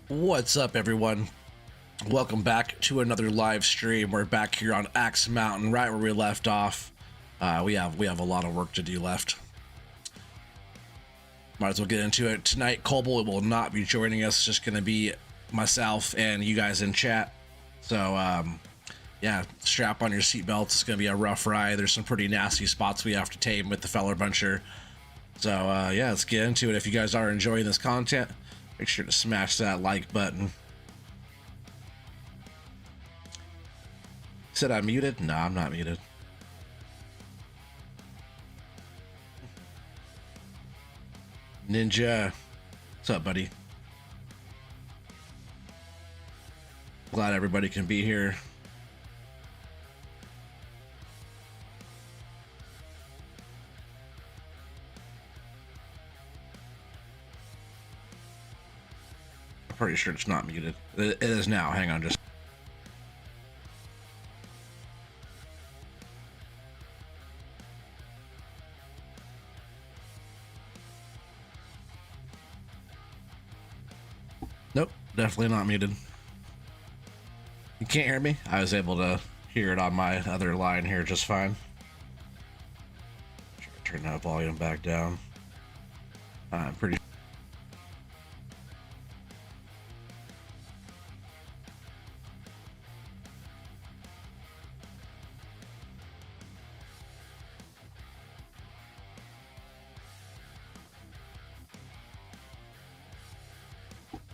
What's up, everyone? Welcome back to another live stream. We're back here on Axe Mountain, right where we left off. We have a lot of work to do left. Might as well get into it tonight. Cobble will not be joining us. It's just going to be myself and you guys in chat. So yeah, strap on your seatbelts. It's going to be a rough ride. There's some pretty nasty spots we have to tame with the feller buncher. So yeah, let's get into it. If you guys are enjoying this content, make sure to smash that like button. Said I'm muted? No, I'm not muted. Ninja, what's up, buddy? Glad everybody can be here. I'm pretty sure it's not muted. It is now. Hang on, just. Nope, definitely not muted. You can't hear me? I was able to hear it on my other line here just fine. Turn that volume back down. I'm pretty.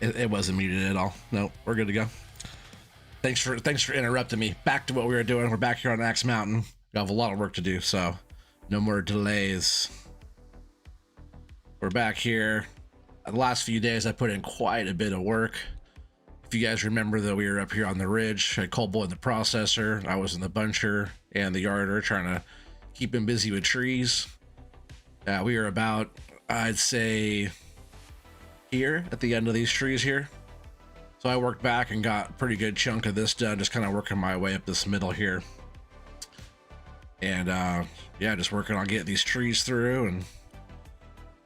It wasn't muted at all. No, we're good to go. Thanks for interrupting me. Back to what we were doing. We're back here on Axe Mountain. We have a lot of work to do, so no more delays. We're back here. The last few days I put in quite a bit of work. If you guys remember that we were up here on the ridge, I had Cobble in the processor, I was in the buncher and the yarder trying to keep him busy with trees. We were about, I'd say, here at the end of these trees here. So I worked back and got a pretty good chunk of this done, just kind of working my way up this middle here. And yeah, just working on getting these trees through, and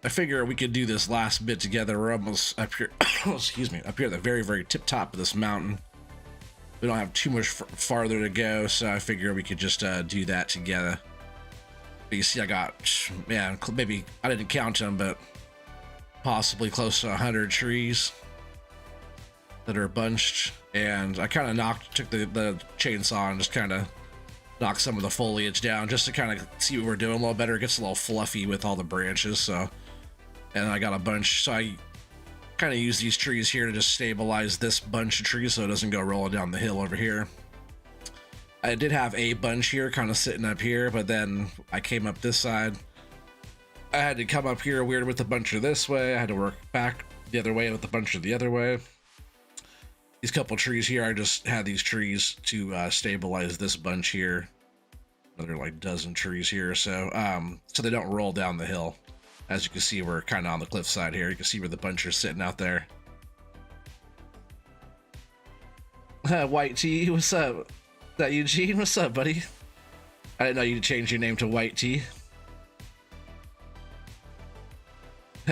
I figure we could do this last bit together. We're almost up here, excuse me, up here at the very, very tip top of this mountain. We don't have too much farther to go, so I figure we could just do that together. But you see, I got, man, maybe, I didn't count them, but possibly close to 100 trees that are bunched, and I kind of took the chainsaw and just kind of knocked some of the foliage down just to kind of see what we're doing a little better. It gets a little fluffy with all the branches, so, and I got a bunch, so I kind of use these trees here to just stabilize this bunch of trees so it doesn't go rolling down the hill over here. I did have a bunch here kind of sitting up here, but then I came up this side. I had to come up here weird with the buncher this way. I had to work back the other way with the buncher the other way. These couple trees here, I just had these trees to stabilize this bunch here. Another like dozen trees here, so they don't roll down the hill. As you can see, we're kind of on the cliff side here. You can see where the buncher's sitting out there. White Tea, what's up? Is that Eugene? What's up, buddy? I didn't know you'd change your name to White Tea.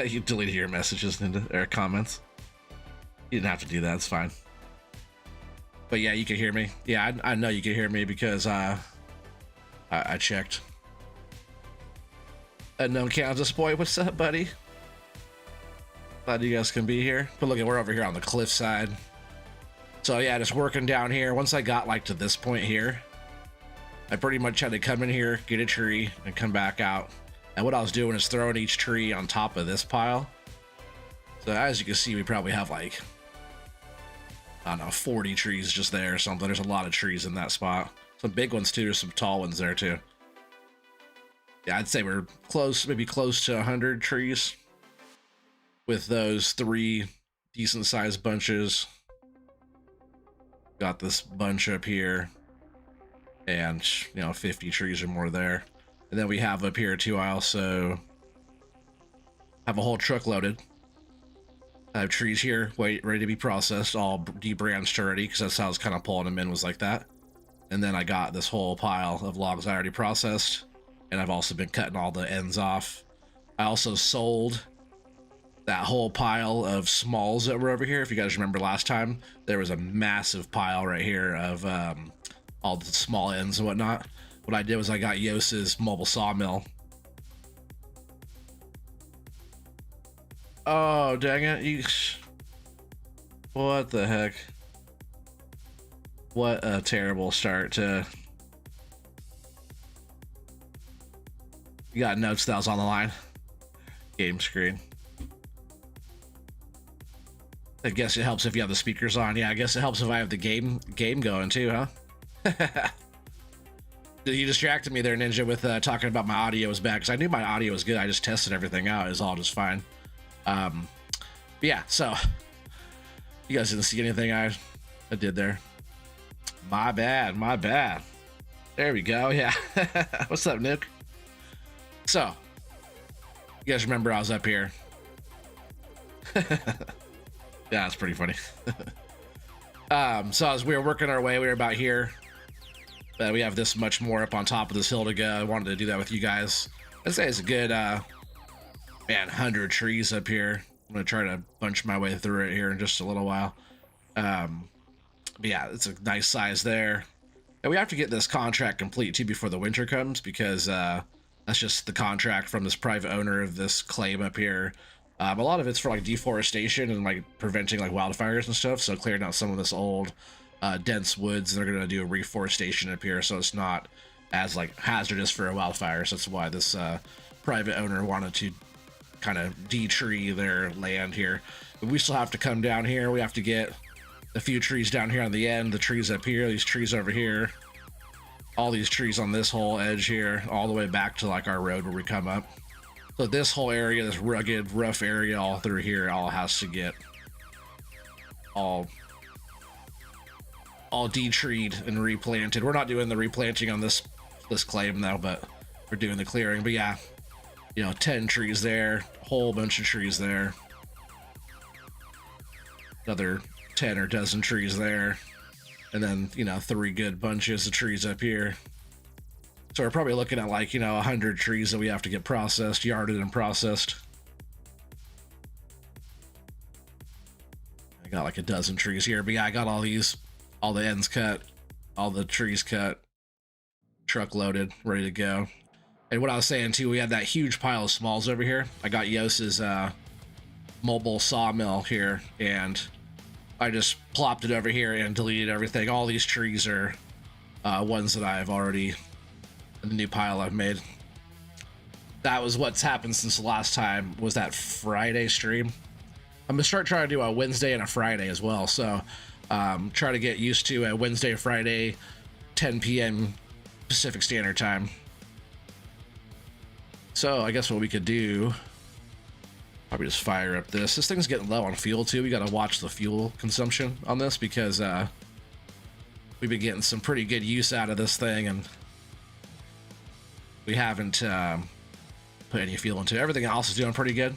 You deleted your messages or comments. You didn't have to do that, it's fine. But yeah, you can hear me. Yeah, I know you can hear me because I checked. Unknown Kansas boy, what's up, buddy? Glad you guys can be here. But look, we're over here on the cliff side. So yeah, just working down here. Once I got like to this point here, I pretty much had to come in here, get a tree, and come back out. And what I was doing is throwing each tree on top of this pile. So as you can see, we probably have like, I don't know, 40 trees just there or something. There's a lot of trees in that spot. Some big ones too, there's some tall ones there too. Yeah, I'd say we're close, maybe close to 100 trees with those 3 decent sized bunches. Got this bunch up here and, you know, 50 trees or more there. And then we have up here too, I also have a whole truck loaded. I have trees here ready to be processed, all debranched already, because that's how I was kind of pulling them in, was like that. And then I got this whole pile of logs I already processed, and I've also been cutting all the ends off. I also sold that whole pile of smalls that were over here. If you guys remember last time, there was a massive pile right here of all the small ends and whatnot. What I did was I got Yos's mobile sawmill. Oh, dang it. What the heck? What a terrible start to... You got notes that was on the line. Game screen. I guess it helps if you have the speakers on. Yeah, I guess it helps if I have the game going too, huh? You distracted me there, Ninja, with talking about my audio was bad, because I knew my audio was good. I just tested everything out. It was all just fine. But yeah, so you guys didn't see anything I did there. My bad, my bad. There we go. Yeah. What's up, Nick? So, you guys remember I was up here? Yeah, it's pretty funny. So as we were working our way, we were about here. But we have this much more up on top of this hill to go. I wanted to do that with you guys. I'd say it's a good, man, 100 trees up here. I'm gonna try to bunch my way through it here in just a little while. But yeah, it's a nice size there. And we have to get this contract complete too before the winter comes, because that's just the contract from this private owner of this claim up here. A lot of it's for like deforestation and like preventing like wildfires and stuff, so clearing out some of this old dense woods. They're gonna do a reforestation up here, so it's not as like hazardous for a wildfire. So that's why this private owner wanted to kind of de-tree their land here. But we still have to come down here. We have to get a few trees down here on the end, the trees up here, these trees over here, all these trees on this whole edge here, all the way back to like our road where we come up. So this whole area, this rugged, rough area all through here, all has to get all de-treed and replanted. We're not doing the replanting on this claim though, but we're doing the clearing. But yeah, you know, 10 trees there, a whole bunch of trees there, another 10 or dozen trees there, and then, you know, 3 good bunches of trees up here. So we're probably looking at like, you know, 100 trees that we have to get processed, yarded and processed. I got like a dozen trees here, but yeah, I got all the ends cut, all the trees cut, truck loaded, ready to go. And what I was saying too, we had that huge pile of smalls over here. I got Yos's mobile sawmill here, and I just plopped it over here and deleted everything. All these trees are ones that I've already, in the new pile I've made. That was what's happened since the last time, was that Friday stream. I'm gonna start trying to do a Wednesday and a Friday as well, so try to get used to a Wednesday or Friday 10 p.m. Pacific Standard Time. So I guess what we could do, probably just fire up this thing's getting low on fuel too. We got to watch the fuel consumption on this, because we've been getting some pretty good use out of this thing, and we haven't put any fuel into it. Everything else is doing pretty good.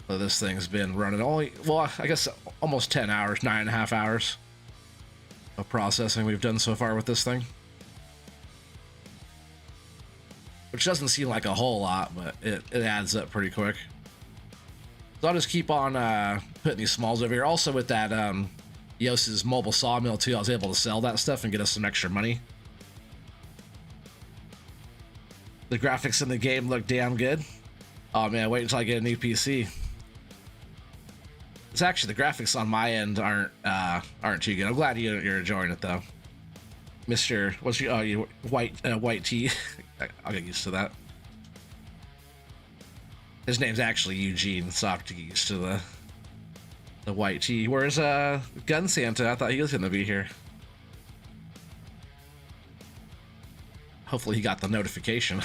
So this thing's been running only, well, I guess almost 10 hours, 9.5 hours of processing we've done so far with this thing. Which doesn't seem like a whole lot, but it adds up pretty quick. So I'll just keep on putting these smalls over here. Also with that Yos's mobile sawmill too, I was able to sell that stuff and get us some extra money. The graphics in the game look damn good. Oh man, wait until I get a new PC. It's actually, the graphics on my end aren't too good. I'm glad you're enjoying it though, Mr. What's your you white tea? I'll get used to that. His name's actually Eugene, so I have to get used to the white tea. Where's Gun Santa? I thought he was gonna be here. Hopefully he got the notification.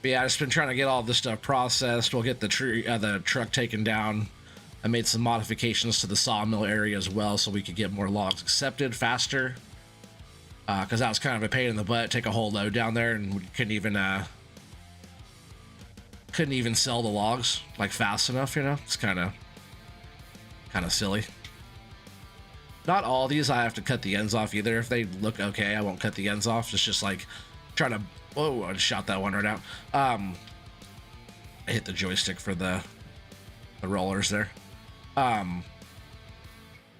But yeah, I've just been trying to get all this stuff processed. We'll get the truck taken down. I made some modifications to the sawmill area as well, so we could get more logs accepted faster. Because that was kind of a pain in the butt. Take a whole load down there, and we couldn't even sell the logs like fast enough. You know, it's kind of silly. Not all these I have to cut the ends off either. If they look okay, I won't cut the ends off. It's just like trying to, whoa, I just shot that one right out. I hit the joystick for the rollers there.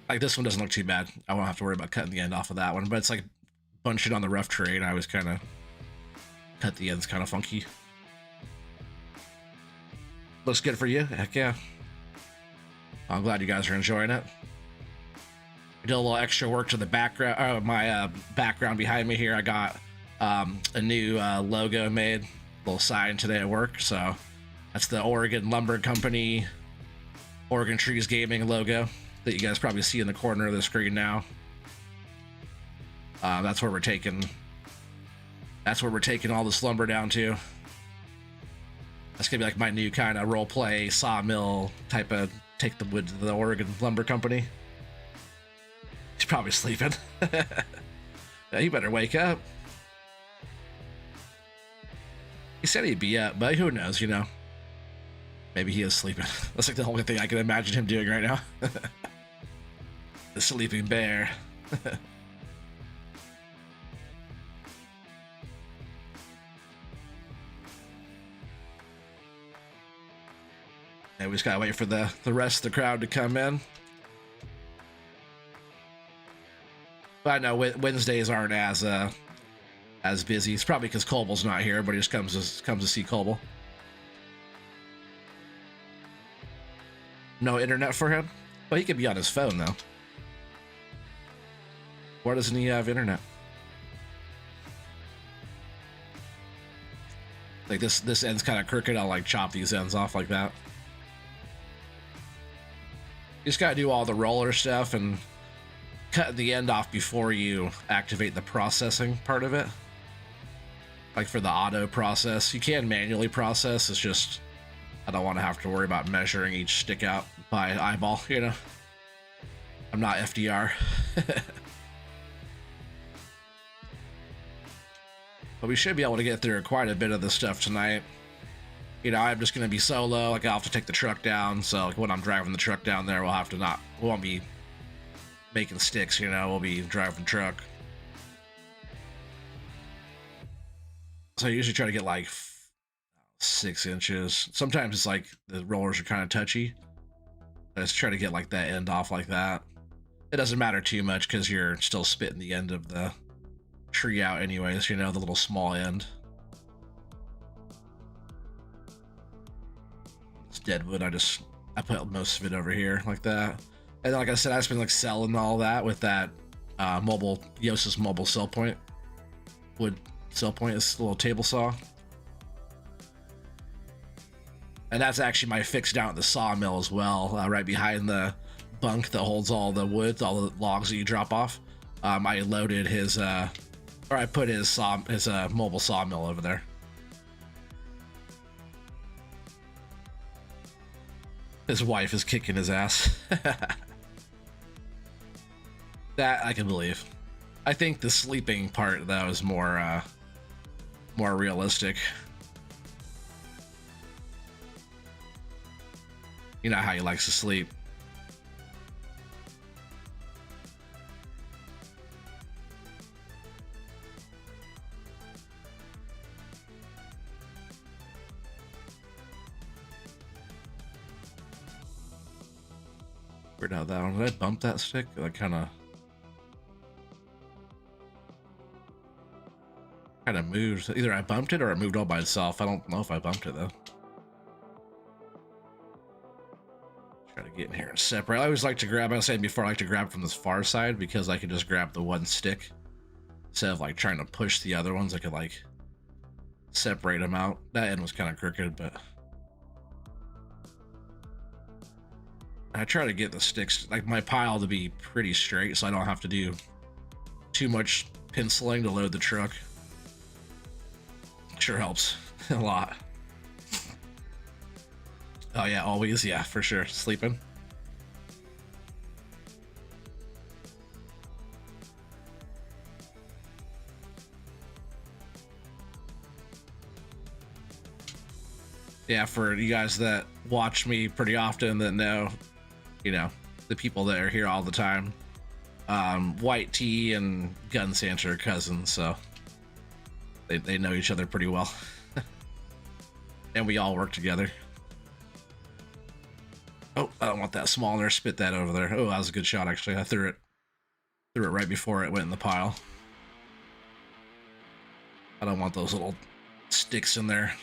Like this one doesn't look too bad. I won't have to worry about cutting the end off of that one, but it's like bunching on the rough terrain. I always kind of cut the ends kind of funky. Looks good for you. Heck yeah. I'm glad you guys are enjoying it. I did a little extra work to the background, my background behind me here. I got a new logo made, a little sign today at work. So that's the Oregon Lumber Company, Oregon Trees Gaming logo that you guys probably see in the corner of the screen now. That's where we're taking all this lumber down to. That's gonna be like my new kind of role play sawmill type of take the wood to the Oregon Lumber Company. He's probably sleeping. Yeah, you better wake up. He said he'd be up, but who knows, you know? Maybe he is sleeping. That's like the only thing I can imagine him doing right now. The sleeping bear. And we just gotta wait for the rest of the crowd to come in. But I know Wednesdays aren't as busy. It's probably because Colble's not here. Everybody just comes to see Colble. No internet for him? Well, he could be on his phone though. Why doesn't he have internet? Like this end's kind of crooked. I'll like chop these ends off like that. You just gotta do all the roller stuff and cut the end off before you activate the processing part of it. Like for the auto process, you can manually process. It's just I don't want to have to worry about measuring each stick out by eyeball, you know. I'm not FDR. But we should be able to get through quite a bit of this stuff tonight. You know, I'm just going to be solo. Like, I'll have to take the truck down. So, like, when I'm driving the truck down there, we won't be making sticks, you know. We'll be driving the truck. So, I usually try to get, like, 6 inches. Sometimes it's like the rollers are kind of touchy. I just try to get, like, that end off like that. It doesn't matter too much because you're still spitting the end of the tree out anyways, you know, the little small end. Deadwood, I put most of it over here like that. And like I said, I've been like selling all that with that Yosis mobile sell point. Wood sell point is a little table saw. And that's actually my fix down at the sawmill as well, right behind the bunk that holds all the wood, all the logs that you drop off. I loaded his or I put his mobile sawmill over there. His wife is kicking his ass. That I can believe. I think the sleeping part though is more realistic. You know how he likes to sleep. Weird how that one. Did I bump that stick? That kind of moved. Either I bumped it or it moved all by itself. I don't know if I bumped it though. Try to get in here and separate. I always like to grab, I was saying before, I like to grab from this far side because I can just grab the one stick instead of like trying to push the other ones. I could like separate them out. That end was kind of crooked, but I try to get the sticks, like my pile, to be pretty straight so I don't have to do too much penciling to load the truck. Sure helps a lot. Oh yeah, always, yeah, for sure. Sleeping. Yeah, for you guys that watch me pretty often that know, you know, the people that are here all the time. White Tea and Gun Santa are cousins, so they know each other pretty well. and we all work together. Oh, I don't want that small in there. Spit that over there. Oh, that was a good shot, actually. I threw it right before it went in the pile. I don't want those little sticks in there.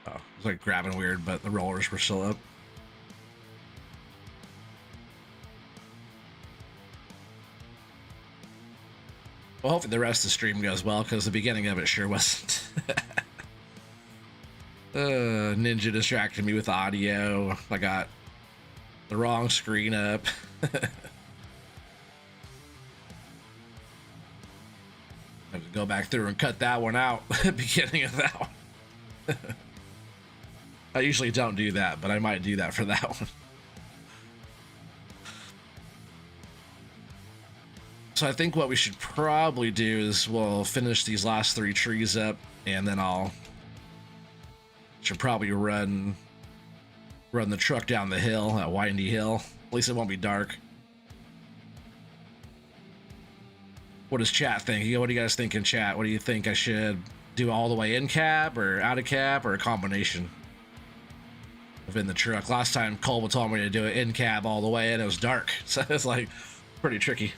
Oh, it was like grabbing weird, but the rollers were still up. Well, hopefully the rest of the stream goes well, because the beginning of it sure wasn't. Ninja distracted me with audio. I got the wrong screen up. I have to go back through and cut that one out. Beginning of that one. I usually don't do that, but I might do that for that one. So I think what we should probably do is we'll finish these last 3 trees up, and then should probably run the truck down the hill, that windy hill. At least it won't be dark. What does chat think? What do you guys think in chat? What do you think I should do, all the way in cab or out of cab, or a combination of in the truck? Last time Cole told me to do it in cab all the way, and it was dark, so it's like pretty tricky.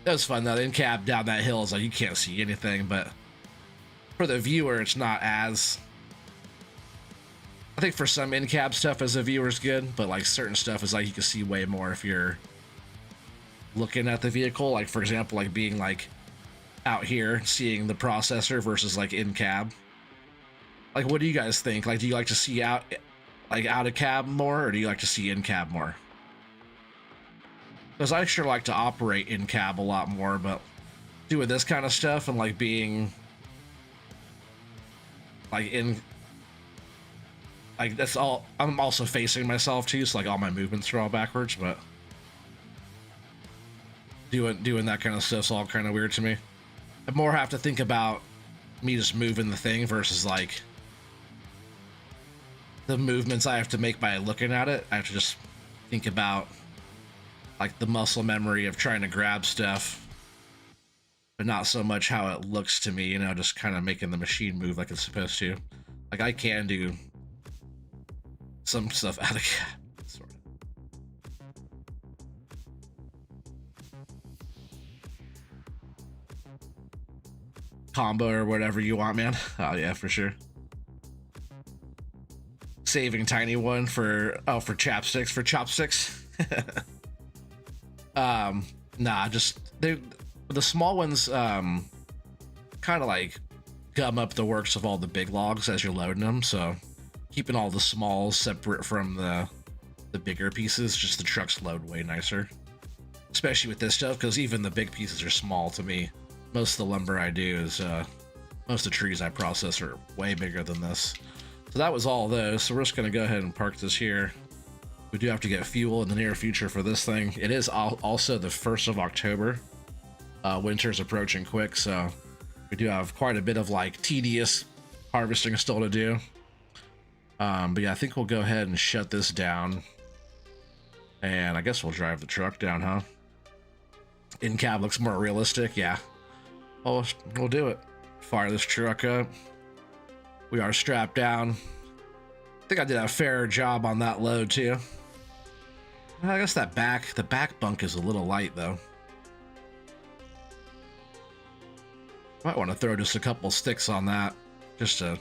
It was fun though. In cab down that hill is like you can't see anything, but for the viewer, it's not as. I think for some in-cab stuff as a viewer is good, but like certain stuff is like you can see way more if you're looking at the vehicle. Like for example, like being like out here seeing the processor versus like in cab. Like what do you guys think? Like do you like to see out of cab more, or do you like to see in cab more? Because I sure like to operate in cab a lot more, but doing this kind of stuff and like being like in. Like that's all. I'm also facing myself too, so like all my movements are all backwards. But doing that kind of stuff's all kind of weird to me. I more have to think about me just moving the thing versus like the movements I have to make by looking at it. I have to just think about like the muscle memory of trying to grab stuff, but not so much how it looks to me. You know, just kind of making the machine move like it's supposed to. Like I can do some stuff out of cab, sort of. Combo or whatever you want, man. Oh yeah, for sure. Saving tiny one for chopsticks. Nah, just the small ones kind of like gum up the works of all the big logs as you're loading them, so keeping all the smalls separate from the bigger pieces, just the trucks load way nicer. Especially with this stuff, because even the big pieces are small to me. Most of the lumber I do is, most of the trees I process are way bigger than this. So that was all those, so we're just going to go ahead and park this here. We do have to get fuel in the near future for this thing. It is also the 1st of October. Winter's approaching quick, so we do have quite a bit of like tedious harvesting still to do. But yeah, I think we'll go ahead and shut this down, and I guess we'll drive the truck down, huh? In cab looks more realistic. Yeah, well, we'll do it. Fire this truck up. We are strapped down. I think I did a fair job on that load too. I guess the back bunk is a little light though. Might want to throw just a couple sticks on that just to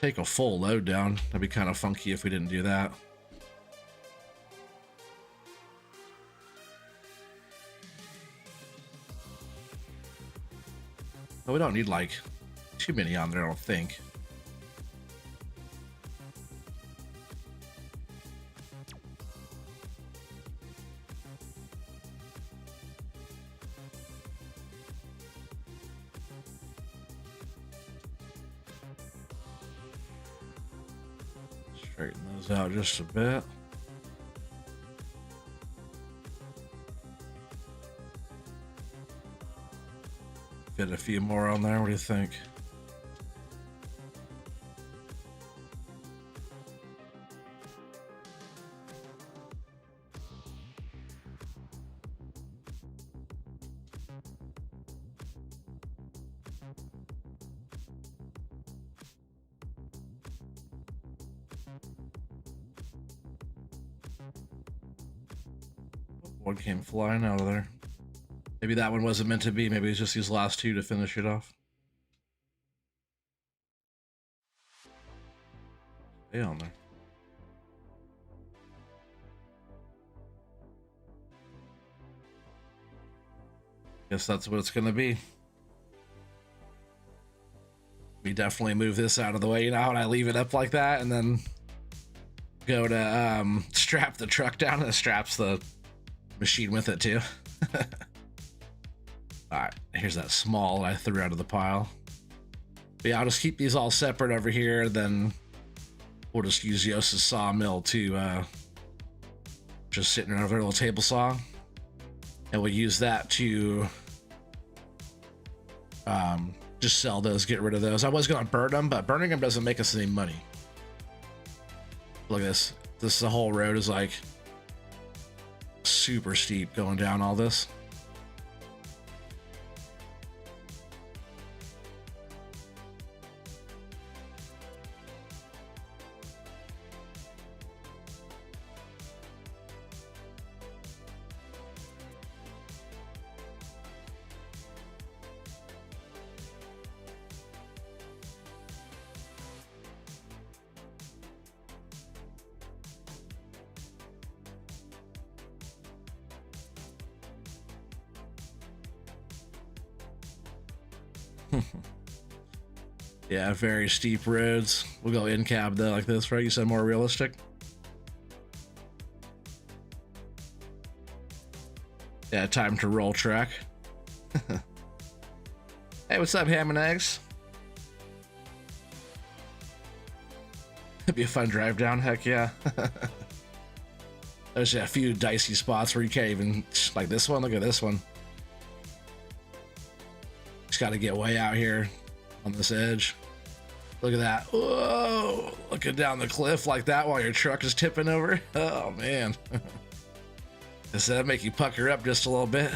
take a full load down. That'd be kind of funky if we didn't do that. But we don't need like too many on there, I don't think. Straighten those out just a bit. Fit a few more on there. What do you think? One came flying out of there. Maybe that one wasn't meant to be. Maybe it's just these last two to finish it off. Stay on there. Guess that's what it's gonna be. We definitely move this out of the way, you know, when I leave it up like that and then go to strap the truck down, and it straps the machine with it too. Alright, here's that small I threw out of the pile. But yeah, I'll just keep these all separate over here, then we'll just use Yos's sawmill to just sitting over a little table saw. And we'll use that to just sell those, get rid of those. I was gonna burn them, but burning them doesn't make us any money. Look at this. The whole road is like super steep going down all this. Yeah, very steep roads. We'll go in cab though, like this, right? You said more realistic. Yeah, time to roll track. Hey, what's up, ham and eggs? It'd be a fun drive down, heck yeah. There's a few dicey spots where you can't even, like this one, look at this one. Just gotta get way out here on this edge. Look at that. Whoa! Looking down the cliff like that while your truck is tipping over. Oh man. Does that make you pucker up just a little bit?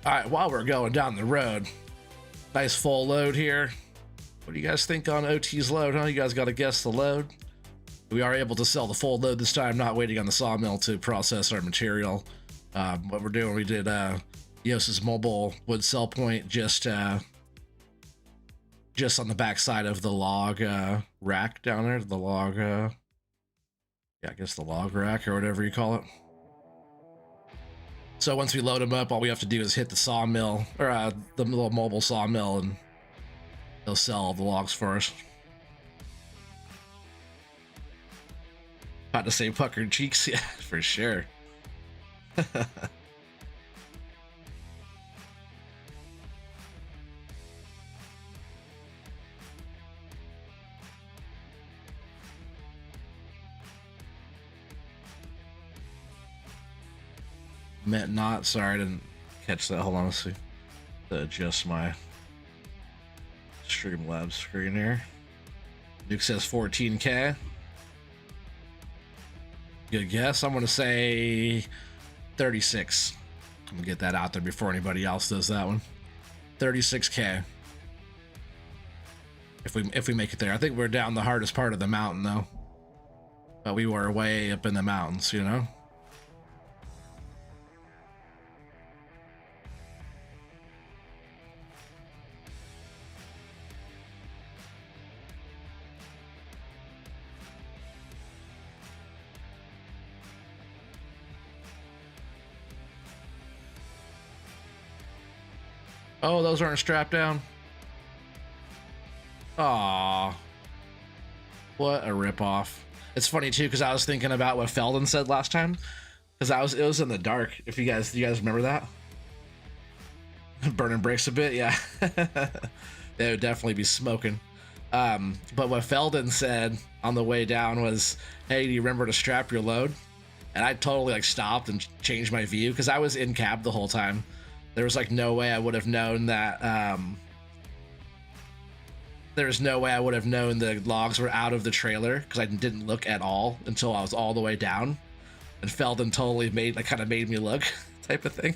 Alright, while we're going down the road, nice full load here. What do you guys think on OT's load, huh? You guys gotta guess the load. We are able to sell the full load this time, not waiting on the sawmill to process our material. What we're doing, we did Yos's mobile wood sell point just on the back side of the log rack down there. The log, yeah, I guess the log rack or whatever you call it. So once we load them up, all we have to do is hit the sawmill or the little mobile sawmill, and they'll sell all the logs for us. About to say puckered cheeks, yeah, for sure. Meant not. Sorry, I didn't catch that. Hold on, let's see. Adjust my Streamlabs screen here. Duke says 14K. Good guess. I'm gonna say 36. I'm gonna get that out there before anybody else does that one. 36K. If we make it there. I think we're down the hardest part of the mountain though. But we were way up in the mountains, you know? Oh, those aren't strapped down. Aw. What a ripoff. It's funny too, because I was thinking about what Feldon said last time. Because it was in the dark. If you guys remember that? Burning brakes a bit, yeah. They would definitely be smoking. But what Feldon said on the way down was, hey, do you remember to strap your load? And I totally like stopped and changed my view because I was in cab the whole time. There was like no way I would have known that there's no way I would have known the logs were out of the trailer because I didn't look at all until I was all the way down. And Feldon totally kind of made me look type of thing.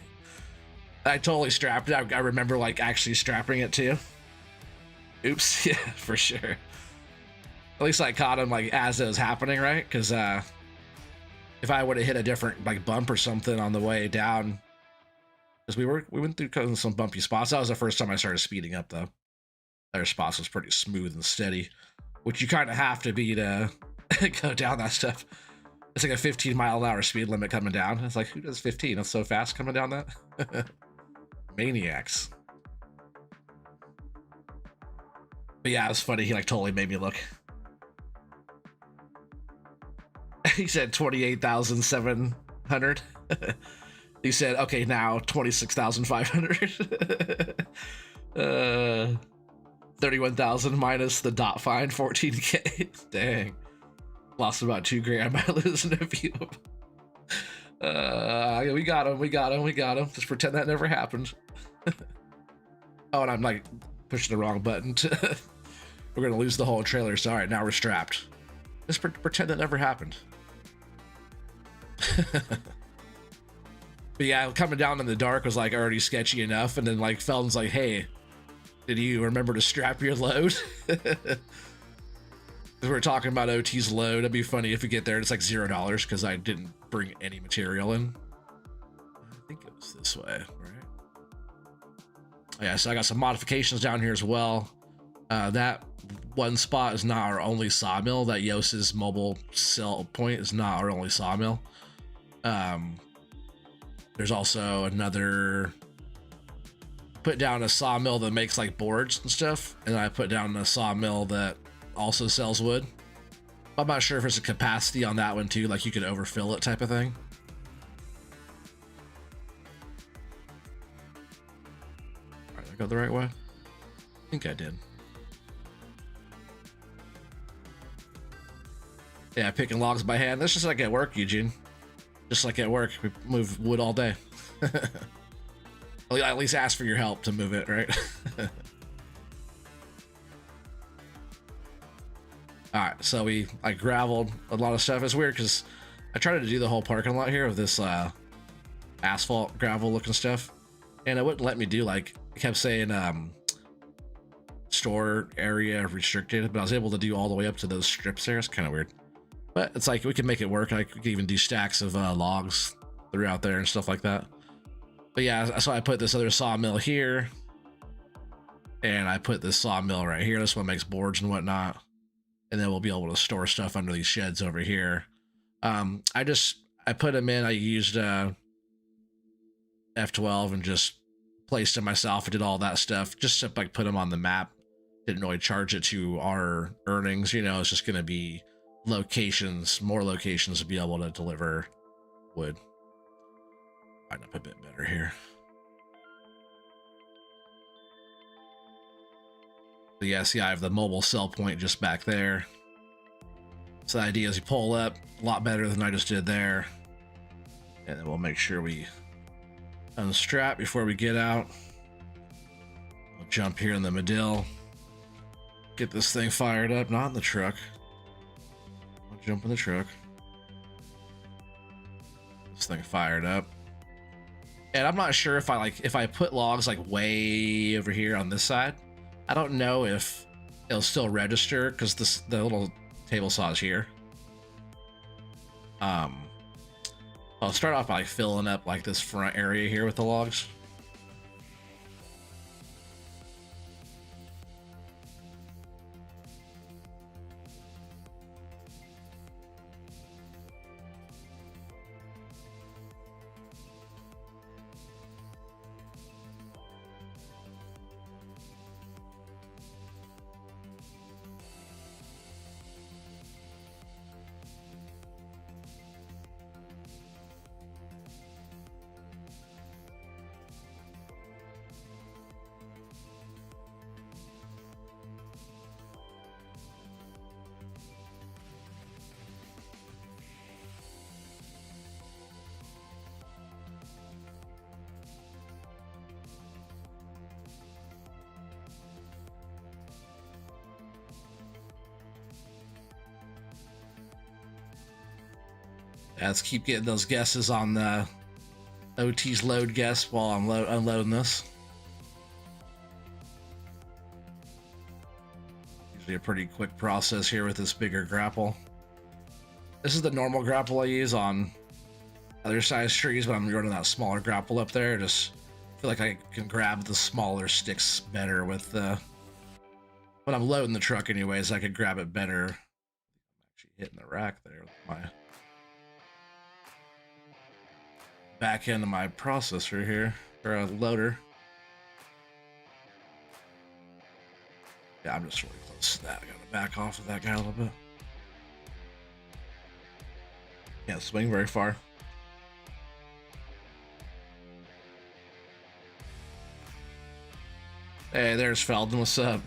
I totally strapped it. I remember like actually strapping it too. Oops, yeah, for sure. At least I caught him like as it was happening, right? Because if I would have hit a different like bump or something on the way down, because we went through some bumpy spots. That was the first time I started speeding up though. Their spots was pretty smooth and steady, which you kind of have to be to go down that stuff. It's like a 15-mile-an-hour speed limit coming down. It's like, who does 15? That's so fast coming down that. Maniacs. But yeah, it was funny. He like totally made me look. He said 28,700. He said, okay, now 26,500. 31,000 minus the dot fine, 14K. Dang. Lost about $2,000 by losing a few. We got him. Just pretend that never happened. Oh, and I'm like pushing the wrong button. We're gonna lose the whole trailer. So all right, now we're strapped. Just pretend that never happened. But yeah, coming down in the dark was like already sketchy enough, and then like Felton's like, hey, did you remember to strap your load? We were talking about OT's load. It'd be funny if we get there and it's like $0 because I didn't bring any material in. I think it was this way, right? Yeah, so I got some modifications down here as well. That one spot is not our only sawmill. That Yos's mobile sell point is not our only sawmill. There's also another, put down a sawmill that makes like boards and stuff, and I put down a sawmill that also sells wood. I'm not sure if there's a capacity on that one too, like you could overfill it type of thing. All right, I go the right way? I think I did. Yeah, picking logs by hand. That's just like at work, Eugene. Just like at work, we move wood all day. At least ask for your help to move it, right? Alright, so we like graveled a lot of stuff. It's weird because I tried to do the whole parking lot here with this asphalt gravel looking stuff, and it wouldn't let me do, like, it kept saying store area restricted, but I was able to do all the way up to those strips there. It's kind of weird, but it's like we can make it work. Like we can even do stacks of logs throughout there and stuff like that. But yeah, so I put this other sawmill here, and I put this sawmill right here. This one makes boards and whatnot, and then we'll be able to store stuff under these sheds over here. I put them in. I used F12 and just placed them myself. I did all that stuff just to like put them on the map. Didn't really charge it to our earnings. You know, it's just going to be locations, more locations to be able to deliver wood. Line up a bit better here. But yeah, see, I have the mobile sell point just back there. So the idea is you pull up a lot better than I just did there. And then we'll make sure we unstrap before we get out. We'll jump here in the Medill. Get this thing fired up, not in the truck. I'll jump in the truck. This thing fired up. And I'm not sure if I put logs like way over here on this side, I don't know if it'll still register because the little table saw is here. I'll start off by like filling up like this front area here with the logs. Let's keep getting those guesses on the OT's load guess while I'm unloading this. Usually a pretty quick process here with this bigger grapple. This is the normal grapple I use on other size trees, but I'm running that smaller grapple up there. Just feel like I can grab the smaller sticks better with the... When I'm loading the truck anyways, I could grab it better. I'm actually hitting the rack there with my... back end of my processor here, or a loader. Yeah, I'm just really close to that. I gotta back off of that guy a little bit. Can't swing very far. Hey, there's Feldon. What's up?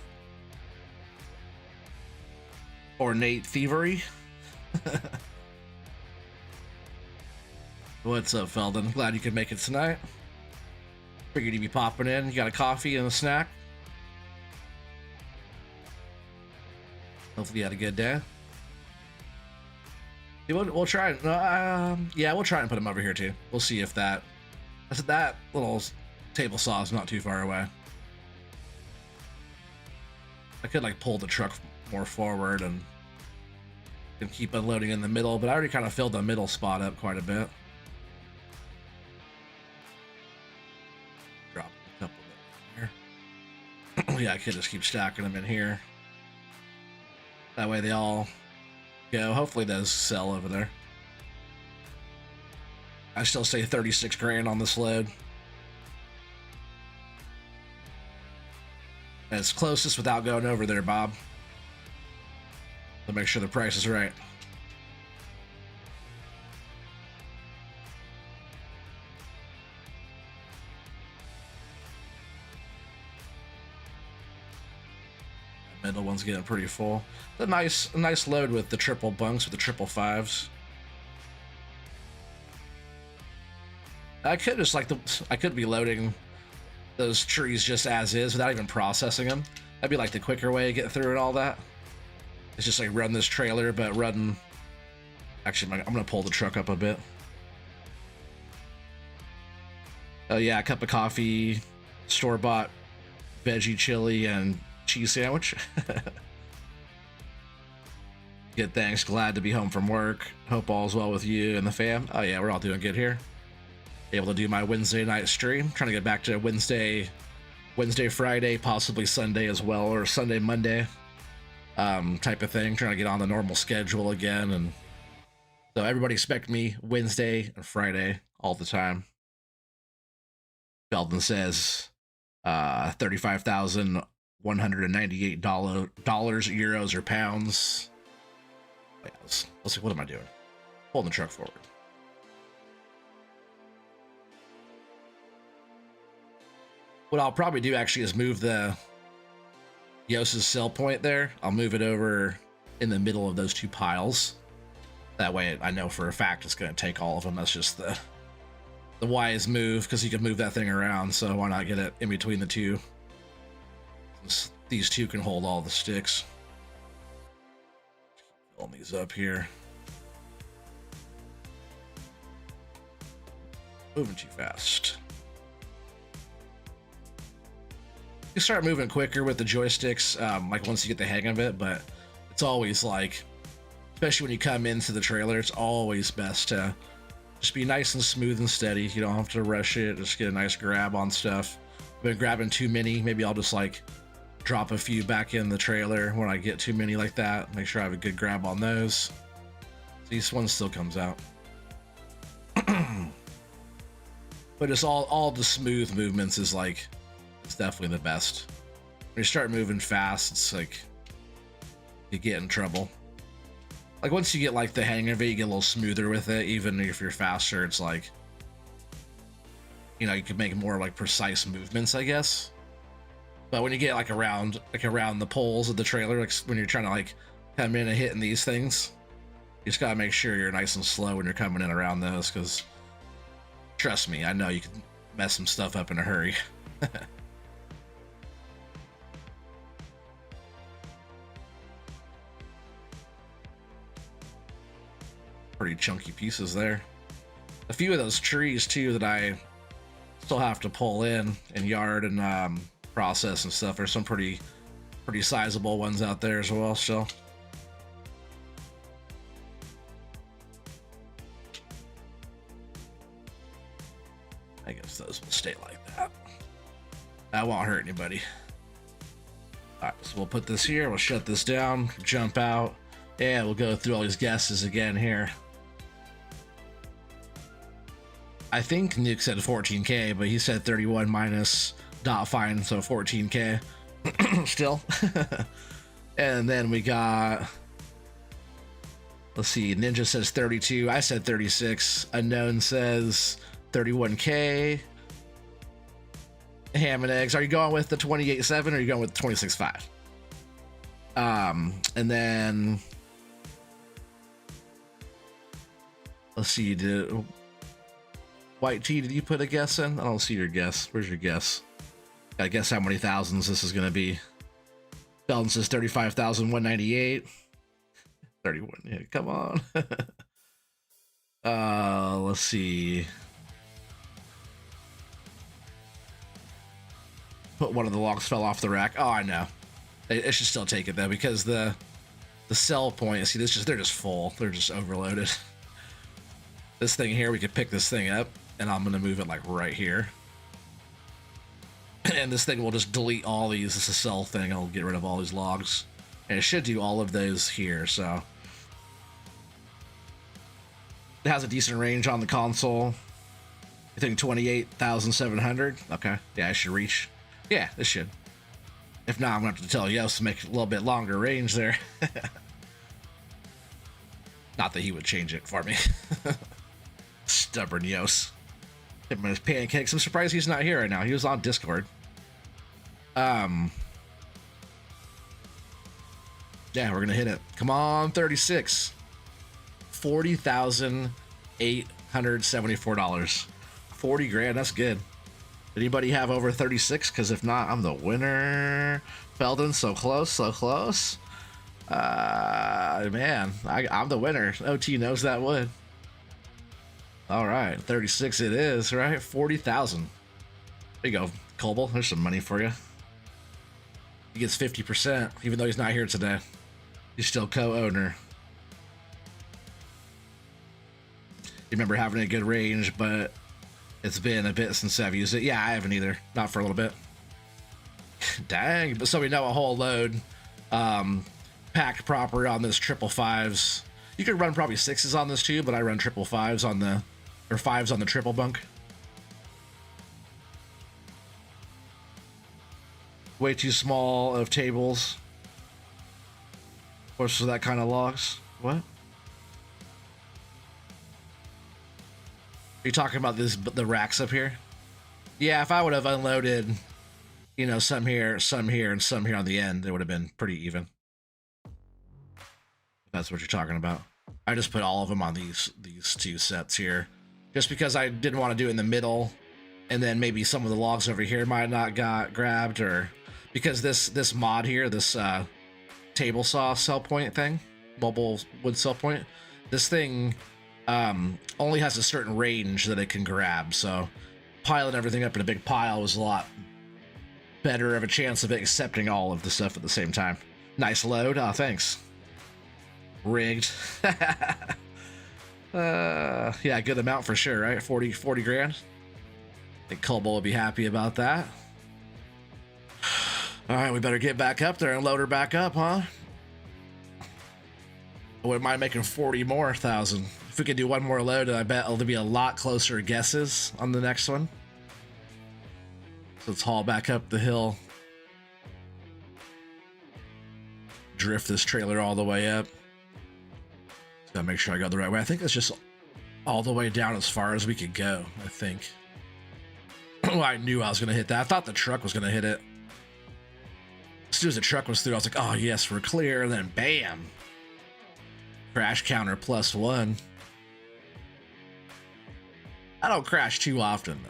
Ornate Thievery. What's up, Feldon? Glad you could make it tonight. Figured you'd be popping in. You got a coffee and a snack? Hopefully you had a good day. We'll try. Yeah, we'll try and put him over here too. We'll see if that little table saw is not too far away. I could like pull the truck more forward and keep unloading in the middle, but I already kind of filled the middle spot up quite a bit. Drop a couple of them here. Yeah, I could just keep stacking them in here. That way they all go. Hopefully those sell over there. I still say 36 grand on this load. As closest without going over there, Bob. To make sure the price is right. That middle one's getting pretty full. A nice load with the triple bunks, with the triple fives. I could just I could be loading those trees just as is without even processing them. That'd be like the quicker way to get through and all that. It's just like run this trailer, but run... Actually, I'm gonna pull the truck up a bit. Oh yeah, a cup of coffee, store-bought veggie chili, and cheese sandwich. Good, thanks. Glad to be home from work. Hope all's well with you and the fam. Oh yeah, we're all doing good here. Able to do my Wednesday night stream. Trying to get back to Wednesday, Friday, possibly Sunday as well, or Sunday, Monday. Type of thing, trying to get on the normal schedule again, and so everybody expect me Wednesday and Friday all the time. Belden says, $35,198 euros or pounds. Wait, let's see, what am I doing? Pulling the truck forward. What I'll probably do actually is move the Yosa's sell point there. I'll move it over in the middle of those two piles. That way I know for a fact it's going to take all of them. That's just the wise move, because you can move that thing around, so why not get it in between the two? These two can hold all the sticks. Fill these up here. Moving too fast. You start moving quicker with the joysticks, like once you get the hang of it, but it's always like, especially when you come into the trailer, it's always best to just be nice and smooth and steady. You don't have to rush it. Just get a nice grab on stuff. I've been grabbing too many. Maybe I'll just like drop a few back in the trailer when I get too many like that. Make sure I have a good grab on those. This one still comes out. But it's all the smooth movements is like, it's definitely the best. When you start moving fast, it's like you get in trouble. Like once you get like the hang of it, you get a little smoother with it. Even if you're faster, it's like, you know, you can make more like precise movements, I guess. But when you get like around the poles of the trailer, like when you're trying to like come in and hitting these things, you just gotta make sure you're nice and slow when you're coming in around those, because trust me, I know you can mess some stuff up in a hurry. Pretty chunky pieces there. A few of those trees too that I still have to pull in and yard and process and stuff. There's some pretty sizable ones out there as well still. I guess those will stay like that. That won't hurt anybody. All right, so we'll put this here. We'll shut this down, jump out, and we'll go through all these guesses again here. I think Nuke said 14K, but he said 31 minus dot fine, so 14K still. And then we got, let's see, Ninja says 32. I said 36. Unknown says 31K. Ham and eggs. Are you going with the 28.7 or are you going with 26.5? And then let's see, White Tea, did you put a guess in? I don't see your guess. Where's your guess? Gotta guess how many thousands this is gonna be. Belton says 35,198. 31. Yeah, come on. Let's see. Put one of the logs fell off the rack. Oh, I know. It should still take it though, because the sell point, see, they're just full. They're just overloaded. This thing here, we could pick this thing up, and I'm gonna move it like right here. And this thing will just delete all these. This is a sell thing. I'll get rid of all these logs. And it should do all of those here, so. It has a decent range on the console. I think 28,700. Okay, yeah, I should reach. Yeah, this should. If not, I'm gonna have to tell Yost to make a little bit longer range there. Not that he would change it for me. Stubborn Yost. Him and his pancakes. I'm surprised he's not here right now. He was on Discord. Yeah, we're gonna hit it. Come on, 36. $40,874. 40 grand, that's good. Anybody have over 36? Because if not, I'm the winner. Felden, so close, so close. Man, I'm the winner. OT knows that would. All right, 36 it is, right? 40,000. There you go, Colble. There's some money for you. He gets 50%, even though he's not here today. He's still co-owner. You remember having a good range, but it's been a bit since I've used it. Yeah, I haven't either. Not for a little bit. Dang. But so we know a whole load packed proper on this 555s. You could run probably 6s on this too, but I run 555s on the, or 5s on the triple bunk. Way too small of tables. Or for that kind of logs. What? Are you talking about the racks up here? Yeah, if I would have unloaded, you know, some here, and some here on the end, it would have been pretty even. That's what you're talking about. I just put all of them on these two sets here, just because I didn't want to do it in the middle, and then maybe some of the logs over here might not got grabbed, or because this mod here, this table saw sell point thing, mobile wood sell point, this thing only has a certain range that it can grab, so piling everything up in a big pile was a lot better of a chance of it accepting all of the stuff at the same time. Nice load. Oh, thanks. Rigged. Yeah, good amount for sure, right? 40 grand. I think Colbo will be happy about that. All right, we better get back up there and load her back up, huh? I wouldn't mind making 40 more thousand. If we could do one more load, I bet it'll be a lot closer guesses on the next one. So let's haul back up the hill. Drift this trailer all the way up. Gotta make sure I go the right way. I think it's just all the way down as far as we could go, I think. Well, I knew I was gonna hit that. I thought the truck was gonna hit it. As soon as the truck was through, I was like, oh yes, we're clear, and then bam. Crash counter +1. I don't crash too often though.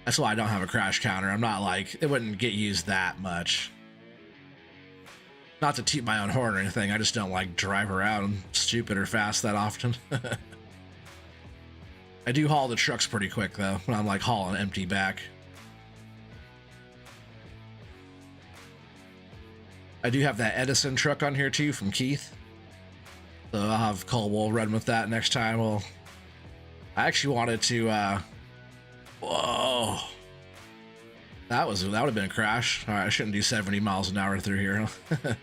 That's why I don't have a crash counter. I'm not like, it wouldn't get used that much. Not to toot my own horn or anything, I just don't like drive around stupid or fast that often. I do haul the trucks pretty quick though, when I'm like hauling empty back. I do have that Edison truck on here too from Keith. So I'll have Colwell run with that next time. Well, I actually wanted to Whoa. That would have been a crash. All right, I shouldn't do 70 miles an hour through here. Huh?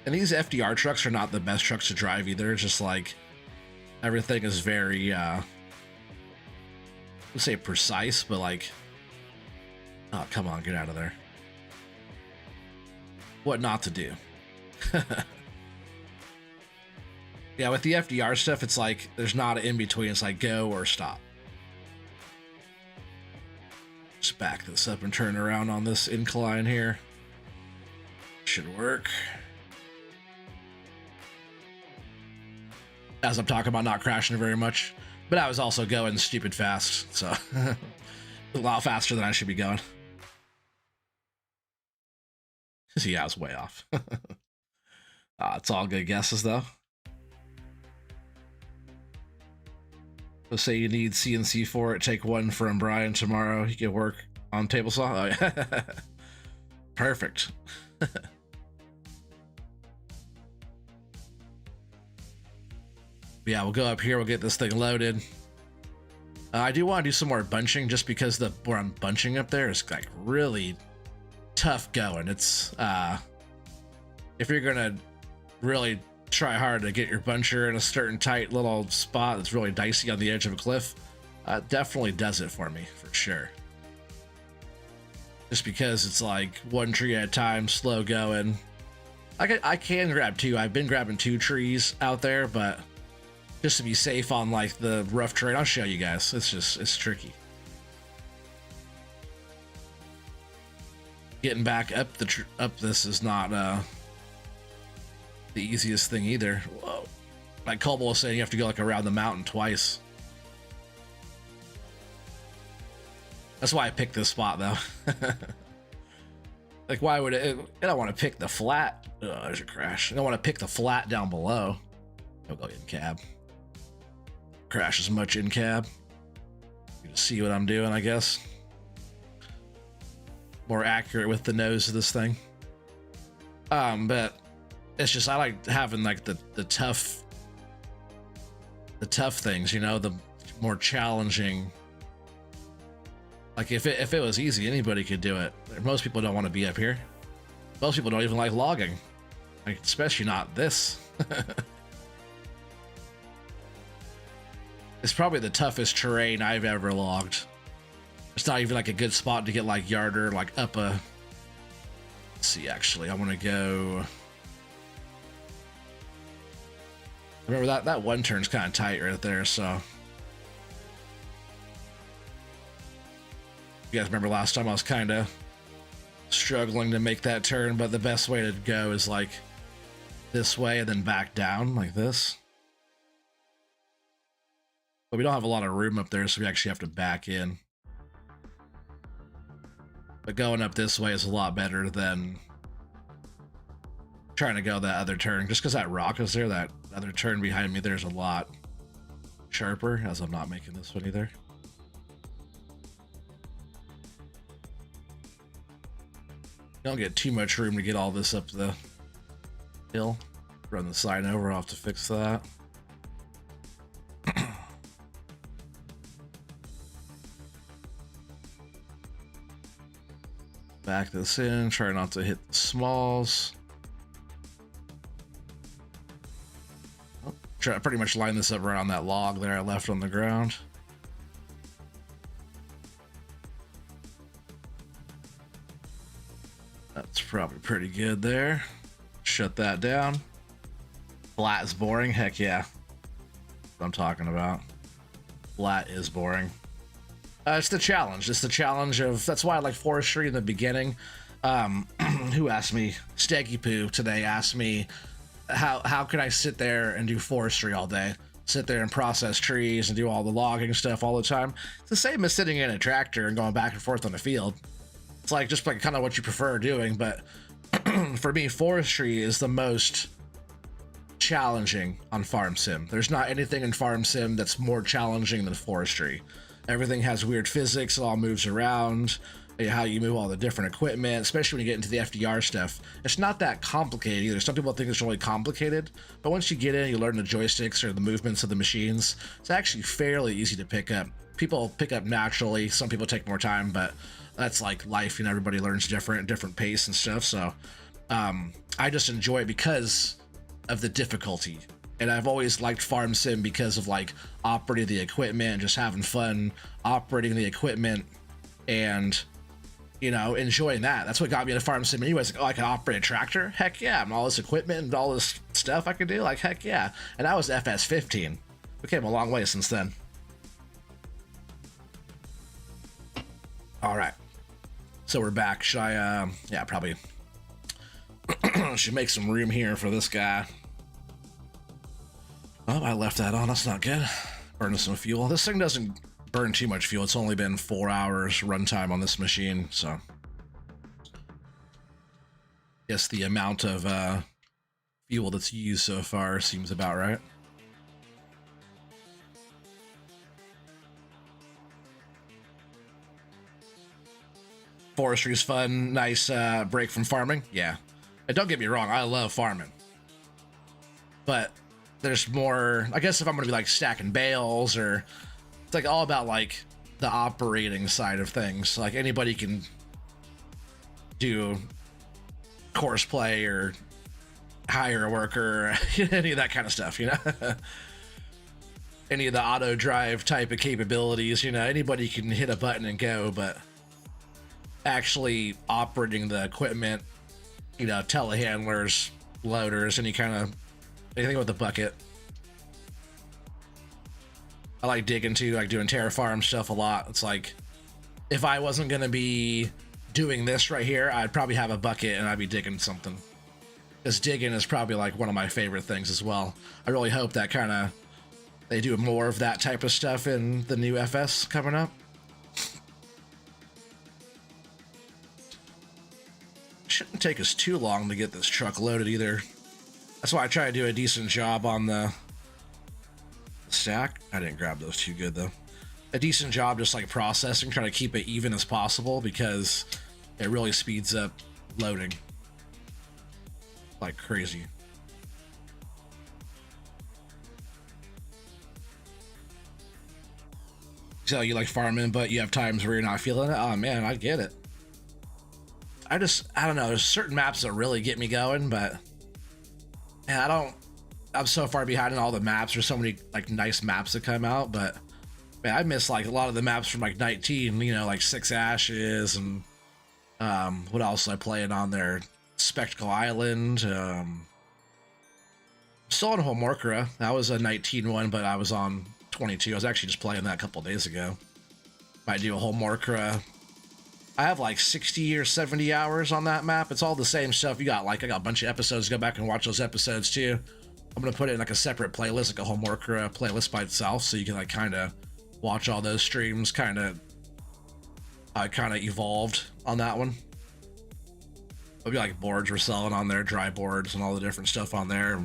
And these FDR trucks are not the best trucks to drive either. It's just like everything is very, let's say precise, but like, oh, come on, get out of there. What not to do. Yeah, with the FDR stuff, it's like there's not an in-between. It's like go or stop. Just back this up and turn around on this incline here. Should work. As I'm talking about not crashing very much, but I was also going stupid fast, so a lot faster than I should be going. Yeah, I was way off. It's all good guesses though. Let's say you need CNC for it. Take one from Brian tomorrow. He can work on table saw. Oh, yeah. Perfect. Yeah, we'll go up here. We'll get this thing loaded. I do want to do some more bunching just because where I'm bunching up there is like really tough going. It's if you're gonna really try hard to get your buncher in a certain tight little spot that's really dicey on the edge of a cliff, definitely does it for me for sure. Just because it's like one tree at a time, slow going. I can grab two. I've been grabbing 2 trees out there, but just to be safe on like the rough terrain, I'll show you guys. It's tricky. Getting back up this is not the easiest thing either. Whoa. Like Colby was saying, you have to go like around the mountain twice. That's why I picked this spot though. Like why would it? I don't want to pick the flat. Oh, there's a crash. I don't want to pick the flat down below. I'll go in cab. Crash as much in cab. You can see what I'm doing, I guess. More accurate with the nose of this thing. But it's just I like having like the tough things, you know, the more challenging. Like if it was easy, anybody could do it. Most people don't want to be up here. Most people don't even like logging, like especially not this. It's probably the toughest terrain I've ever logged. It's not even like a good spot to get like yarder, like up a. Let's see, actually, I want to go. Remember that one turn's kind of tight right there, so. You guys remember last time I was kind of struggling to make that turn, but the best way to go is like this way and then back down like this. But we don't have a lot of room up there, so we actually have to back in. But going up this way is a lot better than trying to go that other turn. Just because that rock is there, that other turn behind me, there's a lot sharper, as I'm not making this one either. Don't get too much room to get all this up the hill. Run the sign over, I'll have to fix that. Back this in, try not to hit the smalls. Oh, try to pretty much line this up around that log there I left on the ground. That's probably pretty good there. Shut that down. Flat is boring. Heck yeah. That's what I'm talking about. Flat is boring. It's the challenge. It's the challenge of. That's why I like forestry in the beginning. Who asked me? Steggy Poo today asked me how can I sit there and do forestry all day? Sit there and process trees and do all the logging stuff all the time. It's the same as sitting in a tractor and going back and forth on the field. It's like just like kind of what you prefer doing, but for me, forestry is the most challenging on Farm Sim. There's not anything in Farm Sim that's more challenging than forestry. Everything has weird physics, it all moves around. how you move all the different equipment, especially when you get into the FDR stuff. It's not that complicated either. Some people think it's really complicated, but once you get in, you learn the joysticks or the movements of the machines. It's actually fairly easy to pick up. People pick up naturally. Some people take more time, but that's like life. You know, everybody learns different pace and stuff. So I just enjoy it because of the difficulty. And I've always liked Farm Sim because of like operating the equipment, just having fun operating the equipment, and you know, enjoying that. That's what got me into Farm Sim anyways. Like, oh, I can operate a tractor? Heck yeah. And all this equipment and all this stuff I could do? Like, heck yeah. And that was FS15. We came a long way since then. All right. So we're back. Should I, yeah, probably should make some room here for this guy. Oh, I left that on. That's not good. Burning some fuel. This thing doesn't burn too much fuel. It's only been 4 hours runtime on this machine, so guess the amount of fuel that's used so far seems about right. Forestry's fun. Nice break from farming. Yeah, and don't get me wrong, I love farming, but there's more. I guess if I'm gonna be like stacking bales, or it's like all about like the operating side of things. Like anybody can do course play or hire a worker, any of that kind of stuff, you know. Any of the auto drive type of capabilities, you know, anybody can hit a button and go, but actually operating the equipment, you know, telehandlers, loaders, anything with the bucket. I like digging too, like doing terraform stuff a lot. It's like, if I wasn't going to be doing this right here, I'd probably have a bucket and I'd be digging something. Because digging is probably like one of my favorite things as well. I really hope that they do more of that type of stuff in the new FS coming up. Shouldn't take us too long to get this truck loaded either. That's why I try to do a decent job on the stack. I didn't grab those too good though. A decent job just like processing, trying to keep it even as possible, because it really speeds up loading like crazy. So you like farming, but you have times where you're not feeling it. Oh man, I get it. I don't know, there's certain maps that really get me going, but man, I'm so far behind in all the maps. There's so many like nice maps that come out, but man, I miss like a lot of the maps from like 19, you know, like Six Ashes, and what else was I playing on there? Spectacle Island. Still on Homorkra. That was a 19 one, but I was on 22. I was actually just playing that a couple days ago. Might do a Homorkra. I have like 60 or 70 hours on that map. It's all the same stuff. I got a bunch of episodes. Go back and watch those episodes too. I'm gonna put it in like a separate playlist, like a Homorkra playlist by itself, so you can like kind of watch all those streams. Kind of evolved on that one. There'll be like boards we're selling on there, dry boards and all the different stuff on there.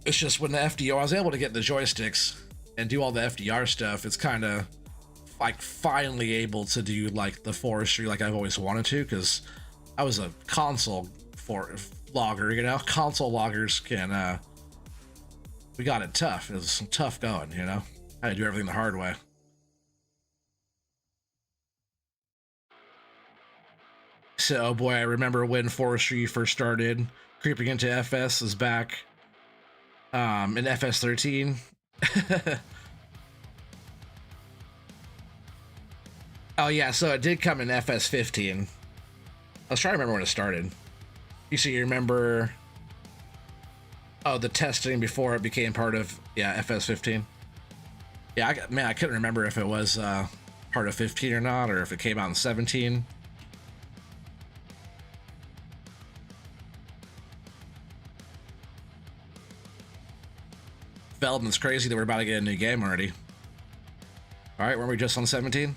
It's just when the FDR, I was able to get the joysticks and do all the FDR stuff. It's kind of like finally able to do like the forestry like I've always wanted to, because I was a console logger, you know. Console loggers can we got it tough. It was tough going, you know. I had to do everything the hard way. So boy, I remember when forestry first started creeping into FS is back in FS13. Oh yeah, so it did come in FS15. I was trying to remember when it started. You remember, oh, the testing before it became part of, yeah, FS15. Yeah, I couldn't remember if it was part of 15 or not, or if it came out in 17. Feldman's crazy that we're about to get a new game already. All right, weren't we just on 17?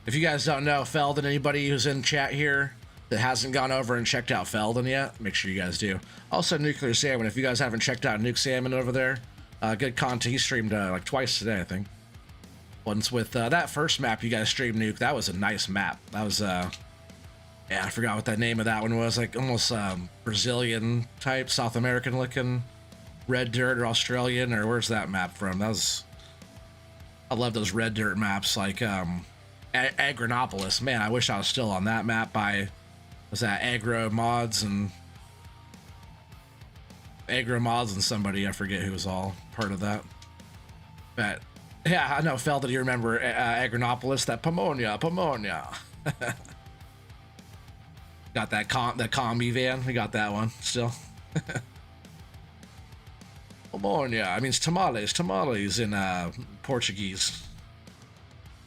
If you guys don't know Feldon, anybody who's in chat here that hasn't gone over and checked out Feldon yet, make sure you guys do. Also, Nuclear Salmon, if you guys haven't checked out Nuke Salmon over there, Good content. He streamed like twice today, I think. Once with that first map you guys streamed, Nuke. That was a nice map. That was yeah, I forgot what the name of that one was. Like almost Brazilian type, South American looking, red dirt or Australian, or where's that map from? That was, I love those red dirt maps. Like Agrinopolis. Man, I wish I was still on that map by, was that Agro Mods and somebody, I forget who was all part of that. But yeah, I know, Fel, that you remember Agrinopolis, that Pomonia. Got that combi van. We got that one still. Pomonia. I mean, it's tamales in Portuguese.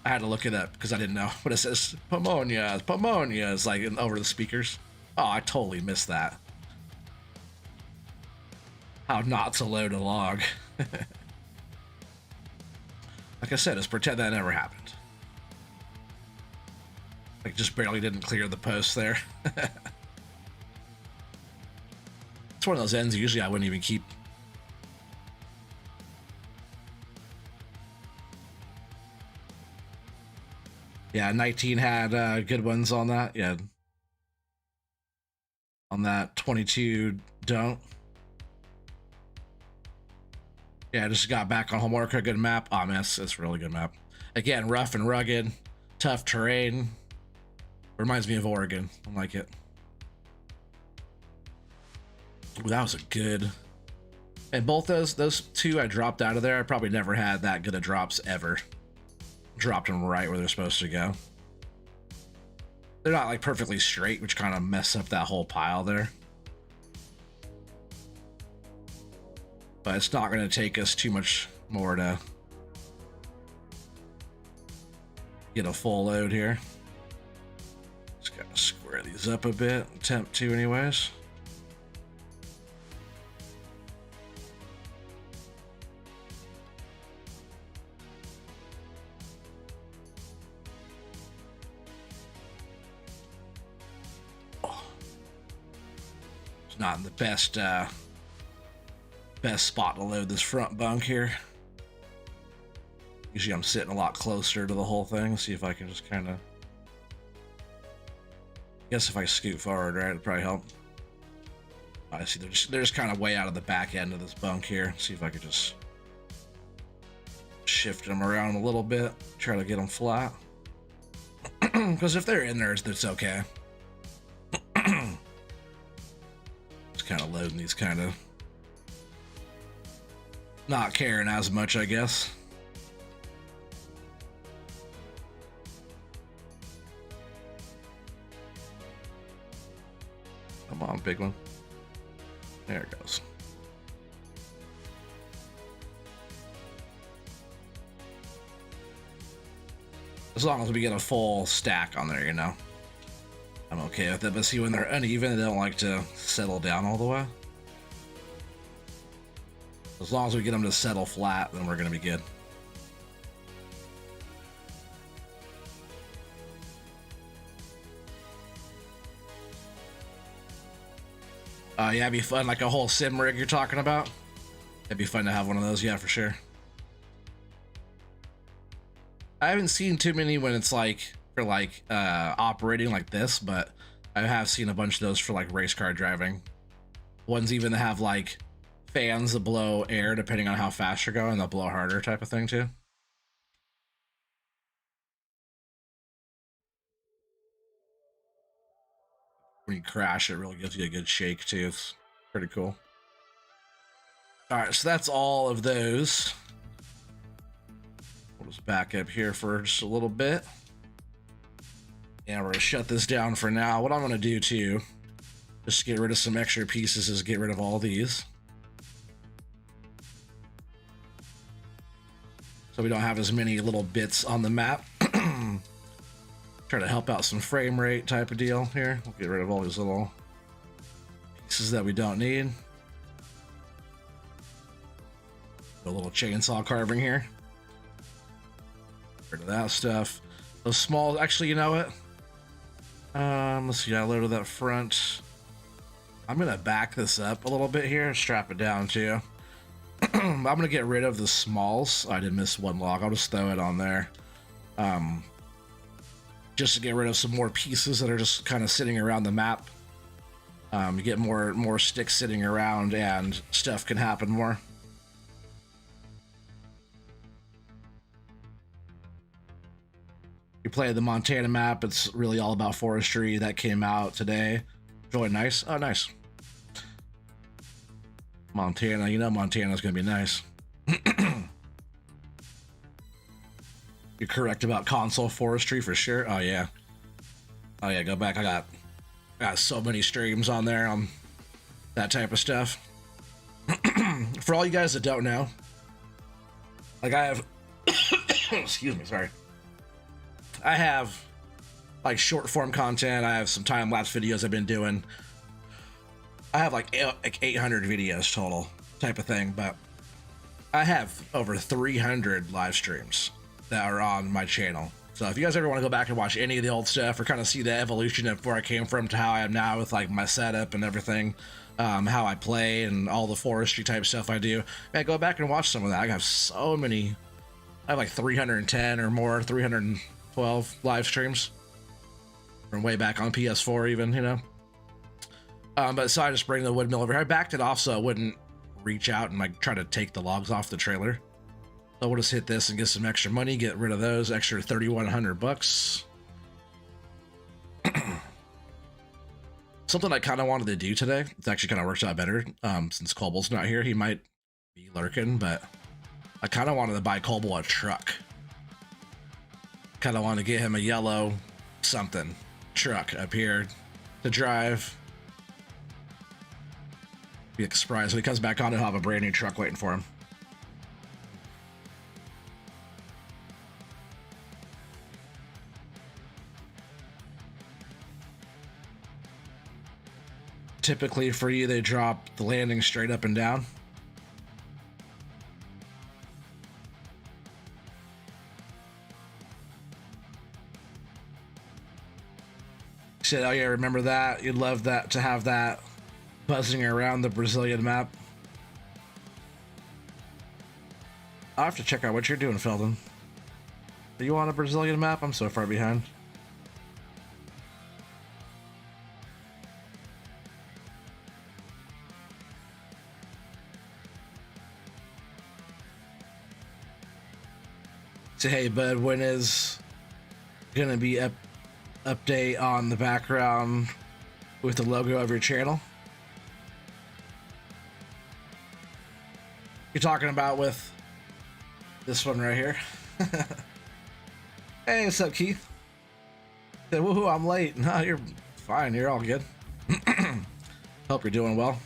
I had to look it up because I didn't know, but it says Pomonia is like over the speakers. Oh, I totally missed that. How not to load a log. Like I said, just pretend that never happened. Like, just barely didn't clear the post there. It's one of those ends usually I wouldn't even keep. Yeah, 19 had good ones on that. Yeah. On that 22 don't. Yeah, I just got back on homework. A good map. Oh man, it's a really good map. Again, rough and rugged, tough terrain. Reminds me of Oregon. I like it. Ooh, that was a good. And both those two I dropped out of there. I probably never had that good of drops ever. Dropped them right where they're supposed to go. They're not like perfectly straight, which kind of mess up that whole pile there. But it's not going to take us too much more to get a full load here. Just got to square these up a bit. Attempt to anyways. Oh. It's not in the best spot to load this front bunk here. Usually I'm sitting a lot closer to the whole thing. See if I can just kind of, guess if I scoot forward, right, it'd probably help. I see they're just kind of way out of the back end of this bunk here. See if I could just shift them around a little bit, try to get them flat. Because if they're in there, it's okay. Just kind of loading these, kind of not caring as much, I guess. Come on, big one. There it goes. As long as we get a full stack on there, you know, I'm okay with it. But see, when they're uneven, they don't like to settle down all the way. As long as we get them to settle flat, then we're going to be good. Yeah, it'd be fun, like a whole sim rig you're talking about. It'd be fun to have one of those, yeah, for sure. I haven't seen too many when it's like for like operating like this, but I have seen a bunch of those for like race car driving. Ones even that have like fans that blow air depending on how fast you're going, they'll blow harder type of thing too. When you crash, it really gives you a good shake too. It's pretty cool. All right, so that's all of those. We'll just back up here for just a little bit. And we're gonna shut this down for now. What I'm gonna do too, just to get rid of some extra pieces, is get rid of all these. So we don't have as many little bits on the map. Try to help out some frame rate type of deal here. We'll get rid of all these little pieces that we don't need. A little chainsaw carving here. Get rid of that stuff. Those small, actually, you know what? Let's see, I loaded that front. I'm gonna back this up a little bit here and strap it down too. I'm gonna get rid of the smalls. I did miss one log. I'll just throw it on there. Just to get rid of some more pieces that are just kind of sitting around the map. You get more sticks sitting around and stuff can happen more. You play the Montana map, it's really all about forestry. That came out today. Really nice. Oh, nice. Montana, you know Montana's gonna be nice. You're correct about console forestry for sure. Oh yeah. Oh yeah, go back. I got so many streams on there on that type of stuff. For all you guys that don't know, like I have excuse me, sorry. I have like short form content. I have some time lapse videos I've been doing. I have like 800 videos total type of thing, but I have over 300 live streams that are on my channel. So if you guys ever want to go back and watch any of the old stuff or kind of see the evolution of where I came from to how I am now with like my setup and everything, how I play and all the forestry type stuff I do, man, go back and watch some of that. I have so many. I have like 310 or more, 312 live streams from way back on PS4 even, you know. But so I just bring the wood mill over here. I backed it off so it wouldn't reach out and like try to take the logs off the trailer. So we'll just hit this and get some extra money, get rid of those extra 3,100 bucks. Something I kind of wanted to do today. It's actually kind of works out better since Colble's not here. He might be lurking, but I kind of wanted to buy Colble a truck. Kind of want to get him a yellow something truck up here to drive. Be surprised when he comes back on, he'll have a brand new truck waiting for him. Typically for you, they drop the landing straight up and down. Said, oh yeah, remember that? You'd love that to have that buzzing around the Brazilian map. I'll have to check out what you're doing, Felden. Are you on a Brazilian map? I'm so far behind. So hey bud, when is gonna be update on the background with the logo of your channel? You're talking about with this one right here. Hey, what's up, Keith? Said, woohoo, I'm late. No, you're fine. You're all good. Hope you're doing well.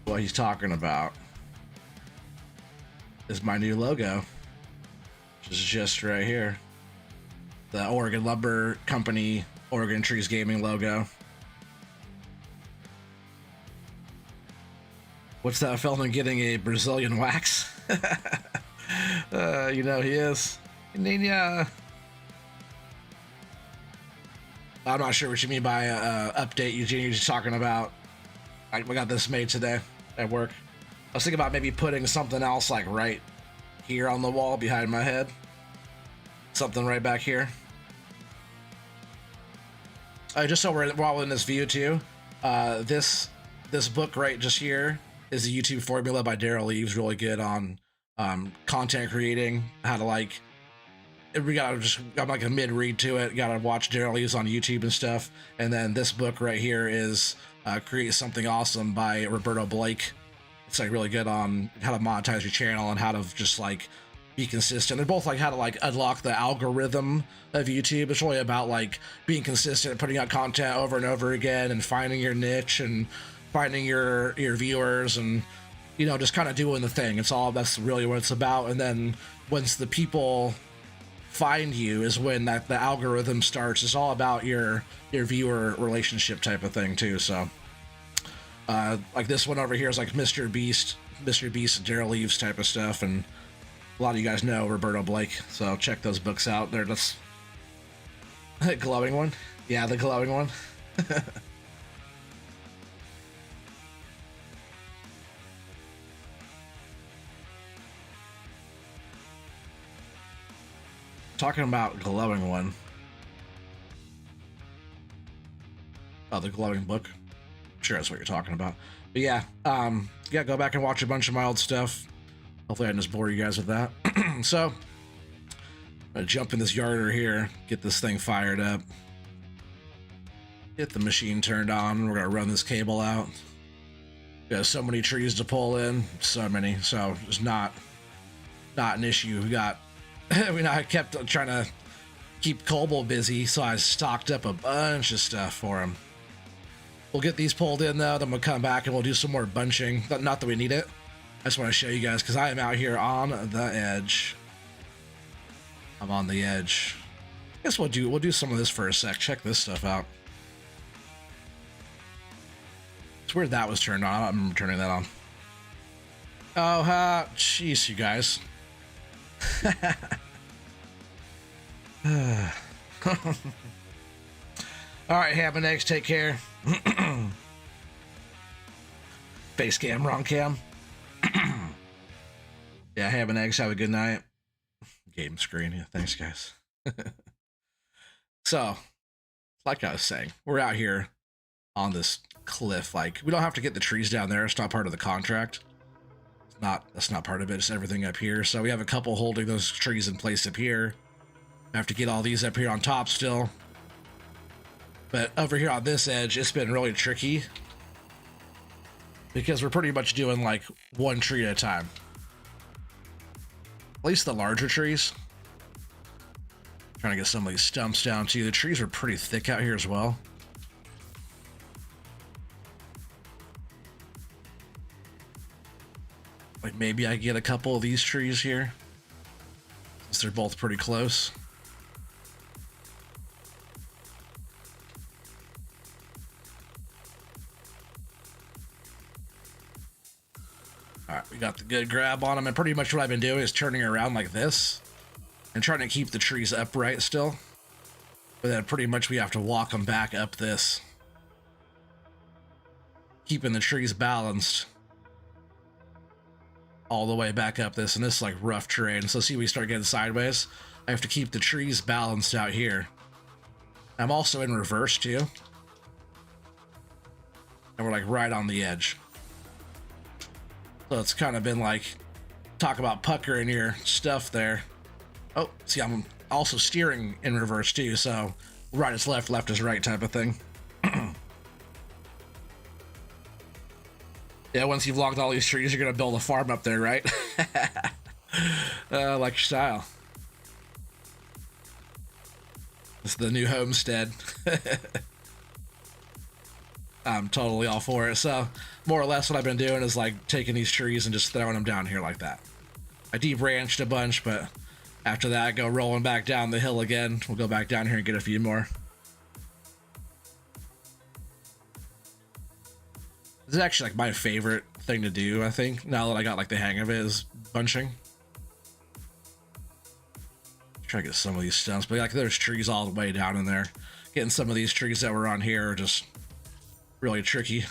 What he's talking about is my new logo, which is just right here. The Oregon Lumber Company, Oregon Trees Gaming logo. What's that Feldman getting a Brazilian wax? You know he is. Nina. I'm not sure what you mean by update, Eugene. You're just talking about, we got this made today at work. I was thinking about maybe putting something else like right here on the wall behind my head. Something right back here. Just so we're all in this view too. This book right just here is the YouTube formula by Daryl Eves. Really good on content creating, how to like. We gotta just, I'm like a mid read to it. Gotta watch Daryl Eves on YouTube and stuff. And then this book right here is Create Something Awesome by Roberto Blake. It's like really good on how to monetize your channel and how to just like be consistent. They're both like how to like unlock the algorithm of YouTube. It's really about like being consistent and putting out content over and over again and finding your niche and finding your viewers and, you know, just kind of doing the thing. That's really what it's about. And then once the people find you is when the algorithm starts. It's all about your viewer relationship type of thing too. So like this one over here is like Mr. Beast and Daryl Eves type of stuff, and a lot of you guys know Roberto Blake, so check those books out. They're just glowing one. Yeah, the glowing one. talking about glowing one. Oh, the glowing book. I'm sure that's what you're talking about. But yeah, yeah, go back and watch a bunch of my old stuff. Hopefully I didn't just bore you guys with that. So, I'm gonna jump in this yarder here, get this thing fired up, get the machine turned on. We're gonna run this cable out. Got so many trees to pull in, so many. So it's not an issue. We got, I kept trying to keep Coble busy, so I stocked up a bunch of stuff for him. We'll get these pulled in though, then we'll come back and we'll do some more bunching. Not that we need it. I just want to show you guys because I am out here on the edge. I'm on the edge. I guess we'll do some of this for a sec. Check this stuff out. It's weird that was turned on. I don't remember turning that on. Oh, jeez, you guys. All right, ham and eggs, take care. Face cam, wrong cam. Yeah, ham and eggs, have a good night. Game screen, yeah, thanks guys. So, like I was saying, we're out here on this cliff. Like, we don't have to get the trees down there. It's not part of the contract. That's not part of it. It's everything up here. So we have a couple holding those trees in place up here. I have to get all these up here on top still. But over here on this edge, it's been really tricky because we're pretty much doing like one tree at a time. At least the larger trees. Trying to get some of these stumps down too. The trees are pretty thick out here as well. Like maybe I get a couple of these trees here, since they're both pretty close. All right, we got the good grab on them, and pretty much what I've been doing is turning around like this and trying to keep the trees upright still. But then pretty much we have to walk them back up this, keeping the trees balanced all the way back up this, and this is like rough terrain. So see, we start getting sideways. I have to keep the trees balanced out here. I'm also in reverse too, and we're like right on the edge. So it's kind of been like, talk about puckering your stuff there. Oh, see, I'm also steering in reverse too, so right is left, left is right type of thing. Yeah, once you've logged all these trees, you're gonna build a farm up there, right? Like your style. It's the new homestead. I'm totally all for it. So, more or less what I've been doing is like taking these trees and just throwing them down here like that. I debranched a bunch, but after that I go rolling back down the hill again. We'll go back down here and get a few more. This is actually like my favorite thing to do, I think, now that I got like the hang of it, is bunching. Try to get some of these stumps, but like there's trees all the way down in there. Getting some of these trees that were on here are just really tricky.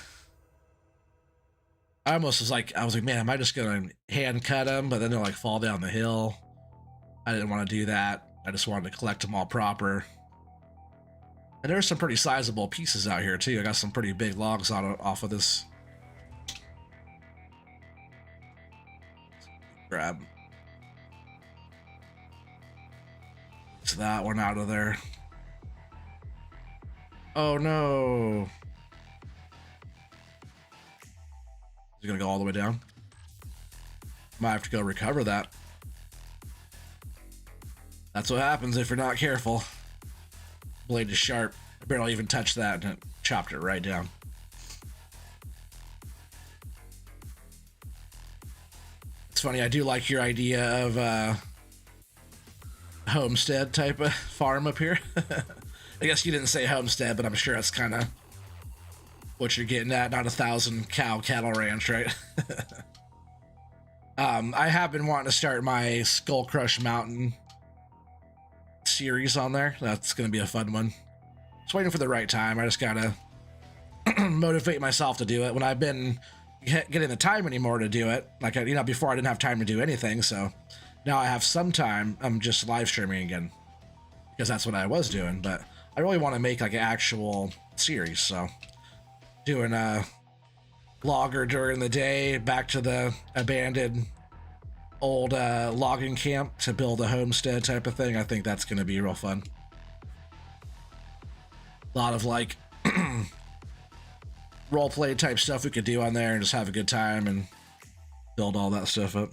I was like, man, am I just gonna hand cut them? But then they'll like fall down the hill. I didn't want to do that. I just wanted to collect them all proper. And there's some pretty sizable pieces out here too. I got some pretty big logs off of this. Grab that one out of there. Oh no. Is it gonna go all the way down? Might have to go recover that. That's what happens if you're not careful. Blade is sharp. I barely even touched that and it chopped it right down. It's funny, I do like your idea of homestead type of farm up here. I guess you didn't say homestead, but I'm sure that's kind of what you're getting at. Not 1,000 cow cattle ranch, right? I have been wanting to start my Skull Crush Mountain series on there. That's going to be a fun one. Just waiting for the right time. I just gotta motivate myself to do it when I've been getting the time anymore to do it. Like, before I didn't have time to do anything, so now I have some time. I'm just live streaming again. because that's what I was doing. But I really want to make like an actual series, so doing a logger during the day back to the abandoned old logging camp to build a homestead type of thing. I think that's going to be real fun. A lot of like role play type stuff we could do on there and just have a good time and build all that stuff up.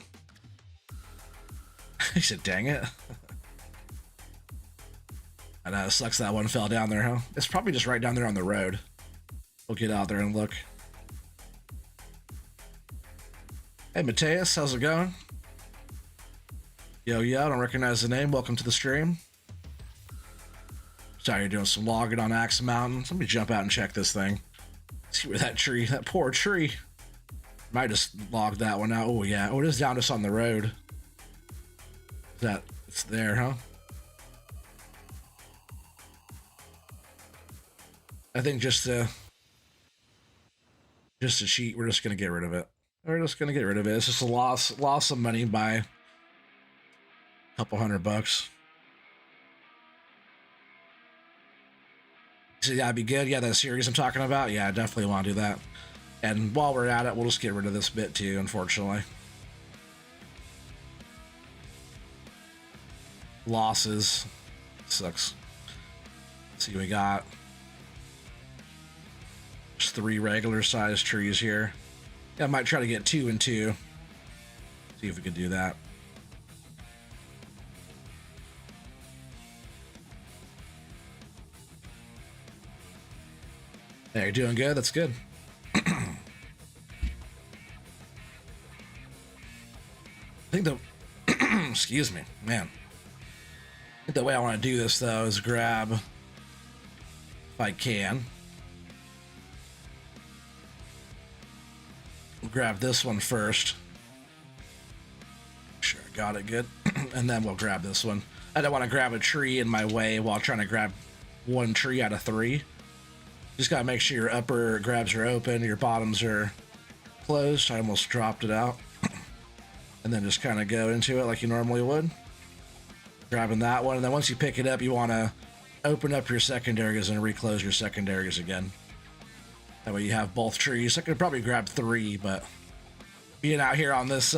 He said, dang it. I know, it sucks that one fell down there, huh? It's probably just right down there on the road. We'll get out there and look. Hey, Mateus, how's it going? Yo, I don't recognize the name. Welcome to the stream. Sorry, you're doing some logging on Axe Mountain. Let me jump out and check this thing. See where that poor tree. Might just log that one out. Oh, yeah. Oh, it is down just on the road. It's there, huh? I think just to cheat, we're just gonna get rid of it. It's just a loss of money by a couple $100. So that'd be good. Yeah, that series I'm talking about. Yeah, I definitely want to do that. And while we're at it, we'll just get rid of this bit too, unfortunately. Losses. Sucks. Let's see what we got. There's 3 regular sized trees here. Yeah, I might try to get 2 and 2. See if we can do that. Hey, you're doing good? That's good. I think the excuse me, man. I think the way I want to do this though is grab, if I can, grab this one first. Sure, I got it good. And then we'll grab this one. I don't want to grab a tree in my way while trying to grab 1 tree out of 3. Just gotta make sure your upper grabs are open, your bottoms are closed. I almost dropped it out. And then just kind of go into it like you normally would. Grabbing that one, and then once you pick it up, you want to open up your secondaries and reclose your secondaries again. That way you have both trees. I could probably grab 3, but being out here on this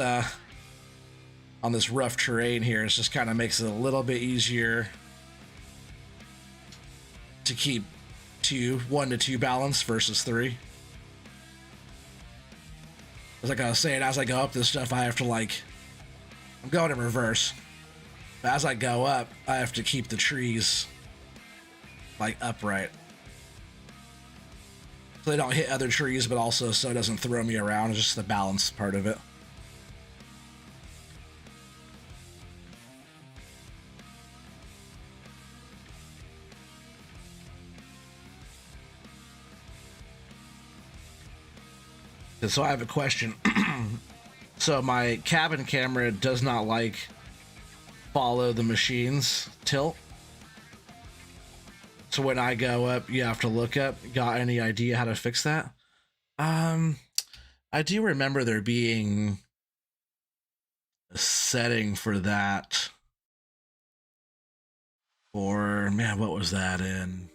rough terrain here, it just kind of makes it a little bit easier to keep 1 to 2 balance versus 3. Like I was saying, as I go up this stuff, I have to I'm going in reverse. But as I go up, I have to keep the trees upright. So they don't hit other trees, but also so it doesn't throw me around. It's just the balance part of it. So I have a question. So my cabin camera does not follow the machine's tilt. So when I go up, you have to look up. Got any idea how to fix that? I do remember there being a setting for that. Or man, what was that in?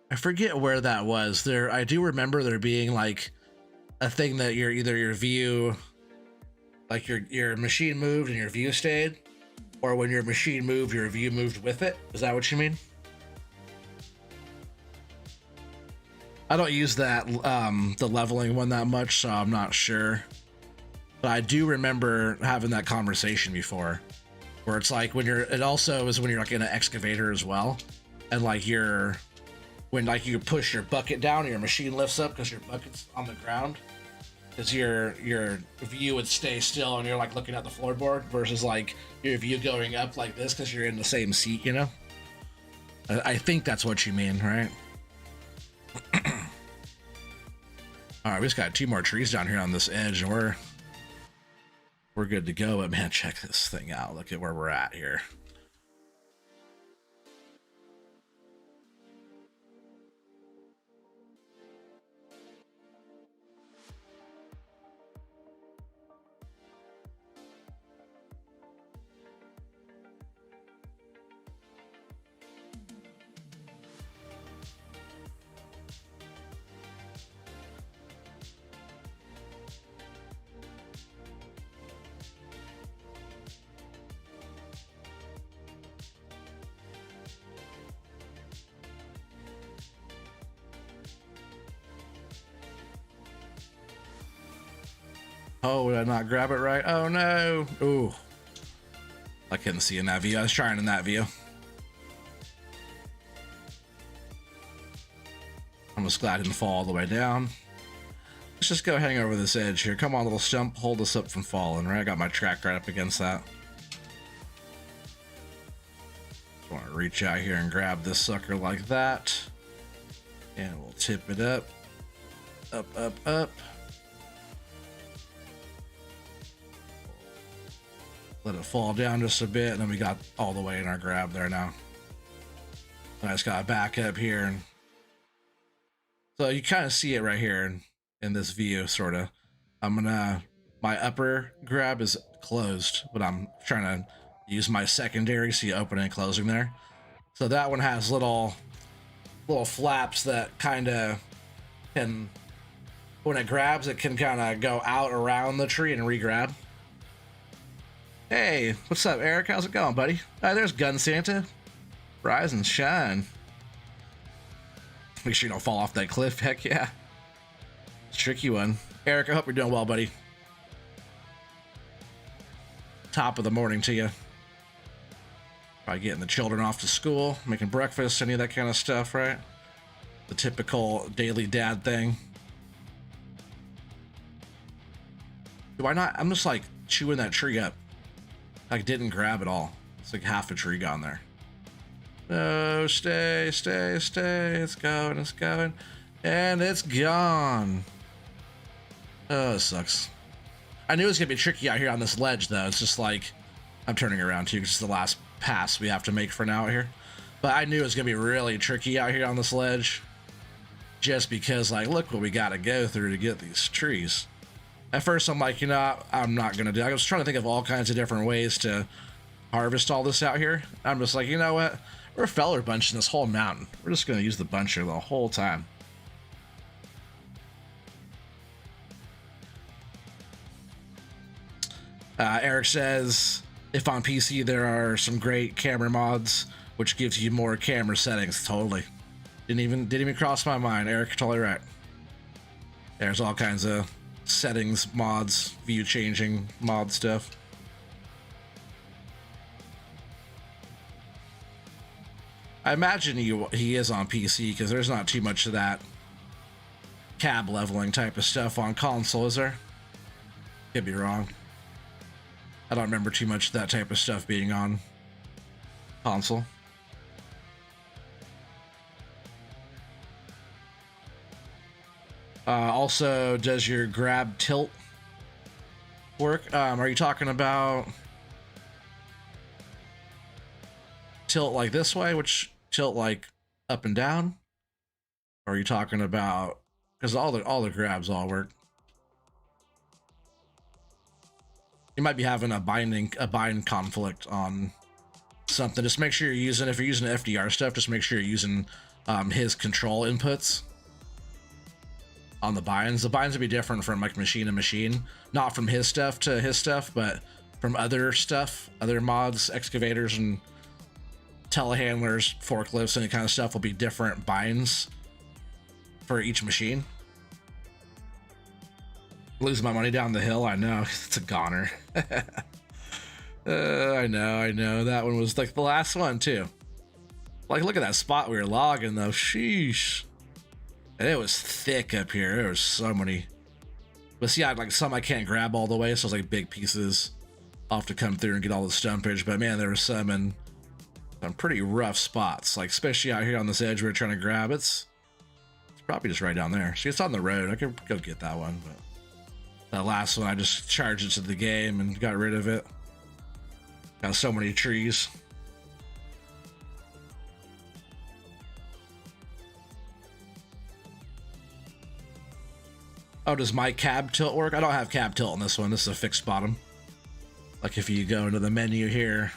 I forget where that was. There, I do remember there being a thing that your view, your machine moved and your view stayed, or when your machine moved, your view moved with it. Is that what you mean? I don't use that the leveling one that much, so I'm not sure. But I do remember having that conversation before, where it's it also is when you're in an excavator as well, and when you push your bucket down, your machine lifts up because your bucket's on the ground. Because your view would stay still and you're looking at the floorboard versus your view going up like this because you're in the same seat, you know? I think that's what you mean, right? Alright, we just got 2 more trees down here on this edge and we're good to go. But man, check this thing out. Look at where we're at here. Oh, did I not grab it right? Oh no. Ooh. I couldn't see in that view. I was trying in that view. I'm just glad I didn't fall all the way down. Let's just go hang over this edge here. Come on, little stump. Hold us up from falling, right? I got my track right up against that. Just want to reach out here and grab this sucker like that. And we'll tip it up. Up, up, up. Let it fall down just a bit, and then we got all the way in our grab there now. And I just got to back up here. And so you kind of see it right here in this view, sort of. My upper grab is closed, but I'm trying to use my secondary, see opening and closing there. So that one has little flaps that kind of can, when it grabs, it can kind of go out around the tree and re-grab. Hey, what's up, Eric? How's it going, buddy? There's Gun Santa. Rise and shine. Make sure you don't fall off that cliff. Heck yeah. It's a tricky one. Eric, I hope you're doing well, buddy. Top of the morning to you. Probably getting the children off to school, making breakfast, any of that kind of stuff, right? The typical daily dad thing. Do I not? I'm just like chewing that tree up. I didn't grab it all. It's like half a tree gone there. No, stay, stay, stay. It's going, it's going. And it's gone. Oh, it sucks. I knew it was going to be tricky out here on this ledge, though. It's just like, I'm turning around too, because it's the last pass we have to make for now here. But I knew it was going to be really tricky out here on this ledge. Just because, like, look what we got to go through to get these trees. At first, I'm like, you know, I'm not going to do it. I was trying to think of all kinds of different ways to harvest all this out here. I'm just like, you know what? We're a feller bunch in this whole mountain. We're just going to use the buncher the whole time. Eric says, if on PC there are some great camera mods, which gives you more camera settings. Totally. Didn't even cross my mind. Eric, totally right. There's all kinds of settings, mods, view changing mod stuff. I imagine he is on PC because there's not too much of that cab leveling type of stuff on console, is there? Could be wrong. I don't remember too much of that type of stuff being on console. Also, does your grab tilt work? Are you talking about tilt like this way, which tilt like up and down? Or are you talking about, because all the grabs all work? You might be having a bind conflict on something. Just make sure you're using, if you're using FDR stuff, just make sure you're using his control inputs on the binds. The binds would be different from like machine to machine, not from his stuff to his stuff, but from other stuff, other mods, excavators and telehandlers, forklifts, any kind of stuff will be different binds for each machine. Lose my money down the hill. I know. It's a goner. I know. That one was like the last one too. Like, look at that spot we were logging though. Sheesh. And it was thick up here. There was so many. But see, like some I can't grab all the way, so it's like big pieces. I'll have to come through and get all the stumpage. But man, there was some in some pretty rough spots. Like especially out here on this edge we were trying to grab. It's probably just right down there. See, it's on the road. I could go get that one, but that last one I just charged it to the game and got rid of it. Got so many trees. Oh, does my cab tilt work? I don't have cab tilt on this one. This is a fixed bottom. Like if you go into the menu here,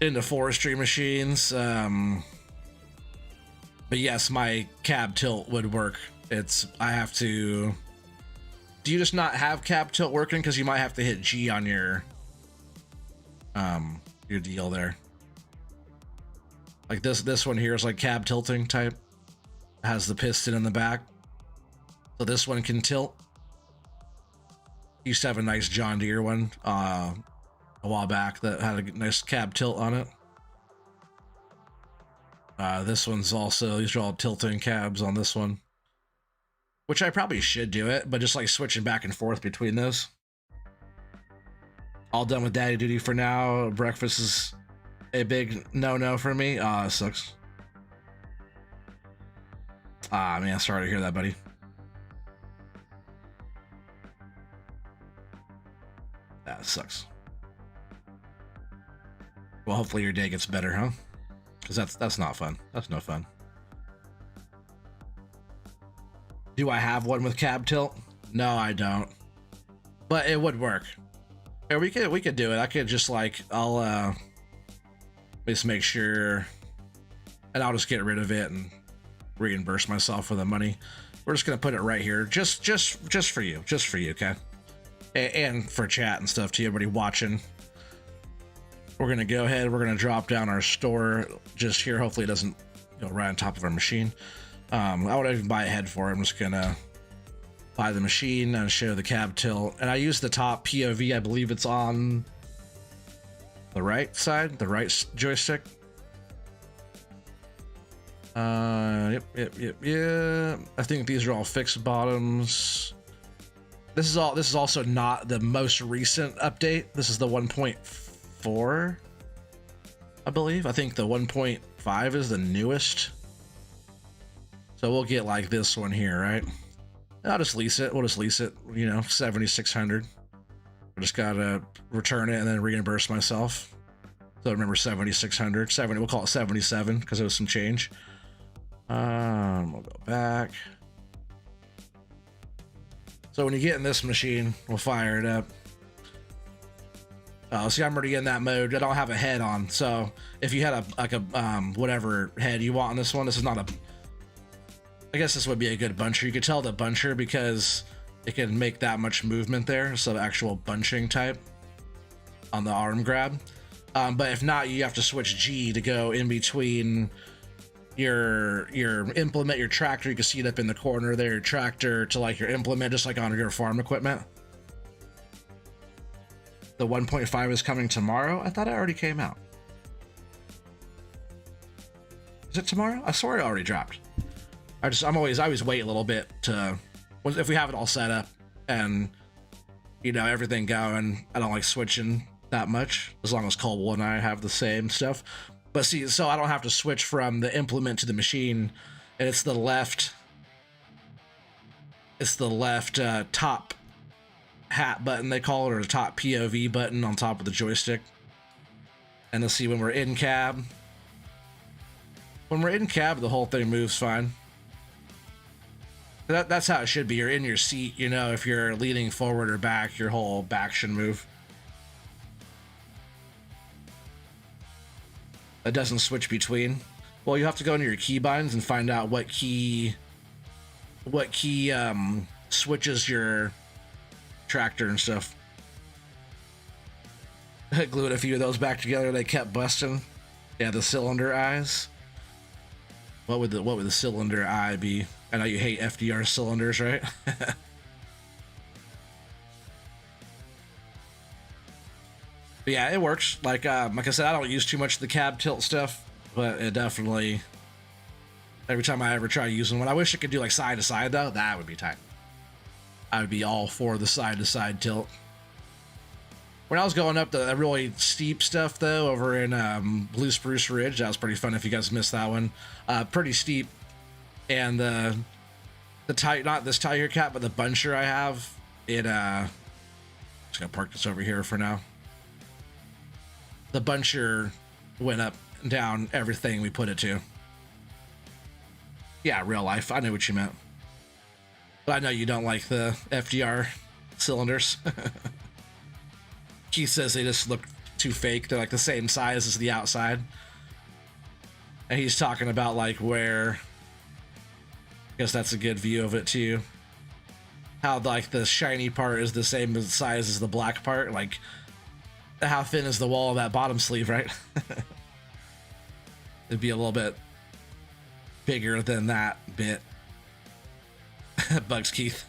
into forestry machines. But yes, my cab tilt would work. I have to. Do you just not have cab tilt working? Because you might have to hit G on your deal there. Like this one here is like cab tilting type. It has the piston in the back. So this one can tilt. Used to have a nice John Deere one a while back that had a nice cab tilt on it. This one's also, these are all tilting cabs on this one, which I probably should do it, but just like switching back and forth between those. All done with daddy duty for now. Breakfast is a big no-no for me. It sucks. Man, sorry to hear that, buddy. That sucks. Well, hopefully your day gets better, huh? Because that's not fun. That's no fun. Do I have one with cab tilt? No, I don't. But it would work. Yeah, we could do it. I could just like, I'll just make sure, and I'll just get rid of it and reimburse myself for the money. We're just gonna put it right here, just for you, okay? And for chat and stuff to everybody watching. We're gonna go ahead. We're gonna drop down our store just here. Hopefully it doesn't go right on top of our machine. I would even buy a head for it. I'm just gonna buy the machine and show the cab tilt. And I use the top POV. I believe it's on the right side, the right joystick. Yep. I think these are all fixed bottoms. This is also not the most recent update. This is the 1.4, I believe. I think the 1.5 is the newest. So we'll get like this one here, right? I'll just lease it. We'll just lease it, you know, 7,600. I just gotta return it and then reimburse myself. So remember 7,600, we'll call it 77 because it was some change. We'll go back. So when you get in this machine, we'll fire it up. See, I'm already in that mode. I don't have a head on. So if you had a whatever head you want on this one, this is not a, I guess this would be a good buncher. You could tell the buncher because it can make that much movement there. So the actual bunching type on the arm grab. But if not, you have to switch G to go in between your implement, your tractor. You can see it up in the corner there, your tractor to like your implement, just like on your farm equipment. The 1.5 is coming tomorrow. I thought it already came out. Is it tomorrow? I swear it already dropped. I always wait a little bit to, if we have it all set up and, you know, everything going. I don't like switching that much as long as Colwell and I have the same stuff. But see, so I don't have to switch from the implement to the machine, and it's the left top hat button, they call it, or the top POV button on top of the joystick. And let's see, when we're in cab, the whole thing moves fine. That's how it should be. You're in your seat, you know, if you're leaning forward or back, your whole back should move. It doesn't switch between. Well, you have to go into your keybinds and find out what key switches your tractor and stuff. I glued a few of those back together. They kept busting. Yeah, the cylinder eyes. What would the cylinder eye be? I know you hate FDR cylinders, right? But yeah, it works. Like I said, I don't use too much of the cab tilt stuff, but it definitely, every time I ever try using one, I wish it could do like side to side though. That would be tight. I would be all for the side to side tilt. When I was going up the really steep stuff though, over in Blue Spruce Ridge, that was pretty fun. If you guys missed that one, pretty steep, and the not this Tiger Cat, but the buncher I have, it just gonna park this over here for now. The buncher went up and down everything we put it to. Yeah, real life. I knew what you meant. But I know you don't like the FDR cylinders. Keith says they just look too fake. They're like the same size as the outside. And he's talking about like where, I guess that's a good view of it too. How like the shiny part is the same size as the black part. Like, how thin is the wall of that bottom sleeve, right? It'd be a little bit bigger than that bit. Bugs Keith.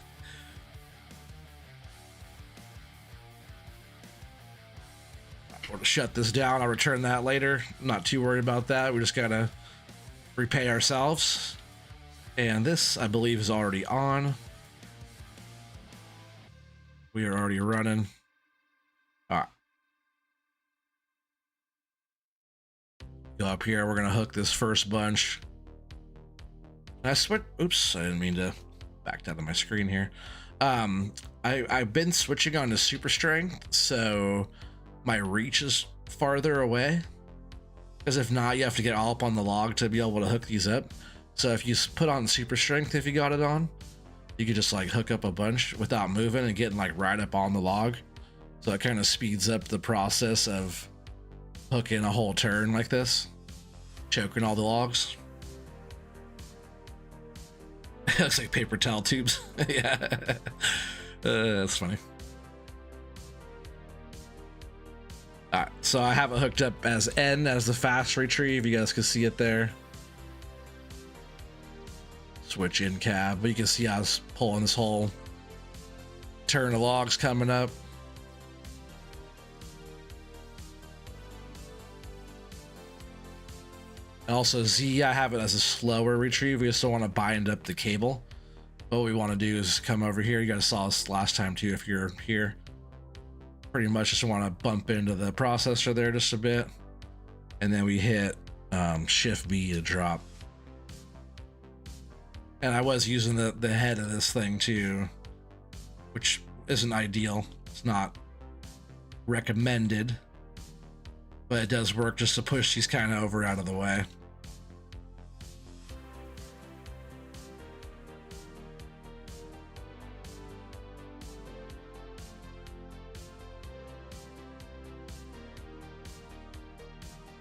to shut this down. I'll return that later. I'm not too worried about that. We just gotta repay ourselves. And this, I believe, is already on. We are already running. All right. Go up here. We're gonna hook this first bunch. I switch. Oops, I didn't mean to back out of my screen here. I've been switching on to super strength, so my reach is farther away. Because if not, you have to get all up on the log to be able to hook these up. So if you put on super strength, if you got it on, you could just like hook up a bunch without moving and getting like right up on the log. So it kind of speeds up the process of hooking a whole turn like this, choking all the logs. It looks like paper towel tubes. Yeah, that's funny. All right, so I have it hooked up as N as the fast retrieve. You guys can see it there. Switch in cab, but you can see I was pulling this whole turn of logs coming up. And also Z, I have it as a slower retrieve. We just don't want to bind up the cable. What we want to do is come over here. You guys saw this last time too if you're here. Pretty much just want to bump into the processor there just a bit. And then we hit Shift B to drop. And I was using the head of this thing too, which isn't ideal. It's not recommended, but it does work just to push these kind of over out of the way.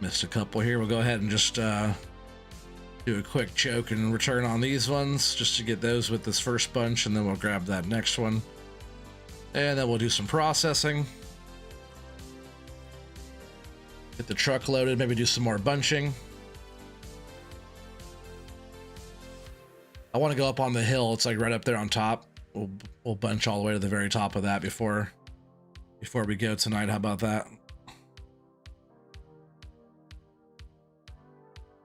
Missed a couple here. We'll go ahead and just do a quick choke and return on these ones just to get those with this first bunch, and then we'll grab that next one. And then we'll do some processing. Get the truck loaded, maybe do some more bunching. I want to go up on the hill. It's like right up there on top. We'll bunch all the way to the very top of that before we go tonight. How about that?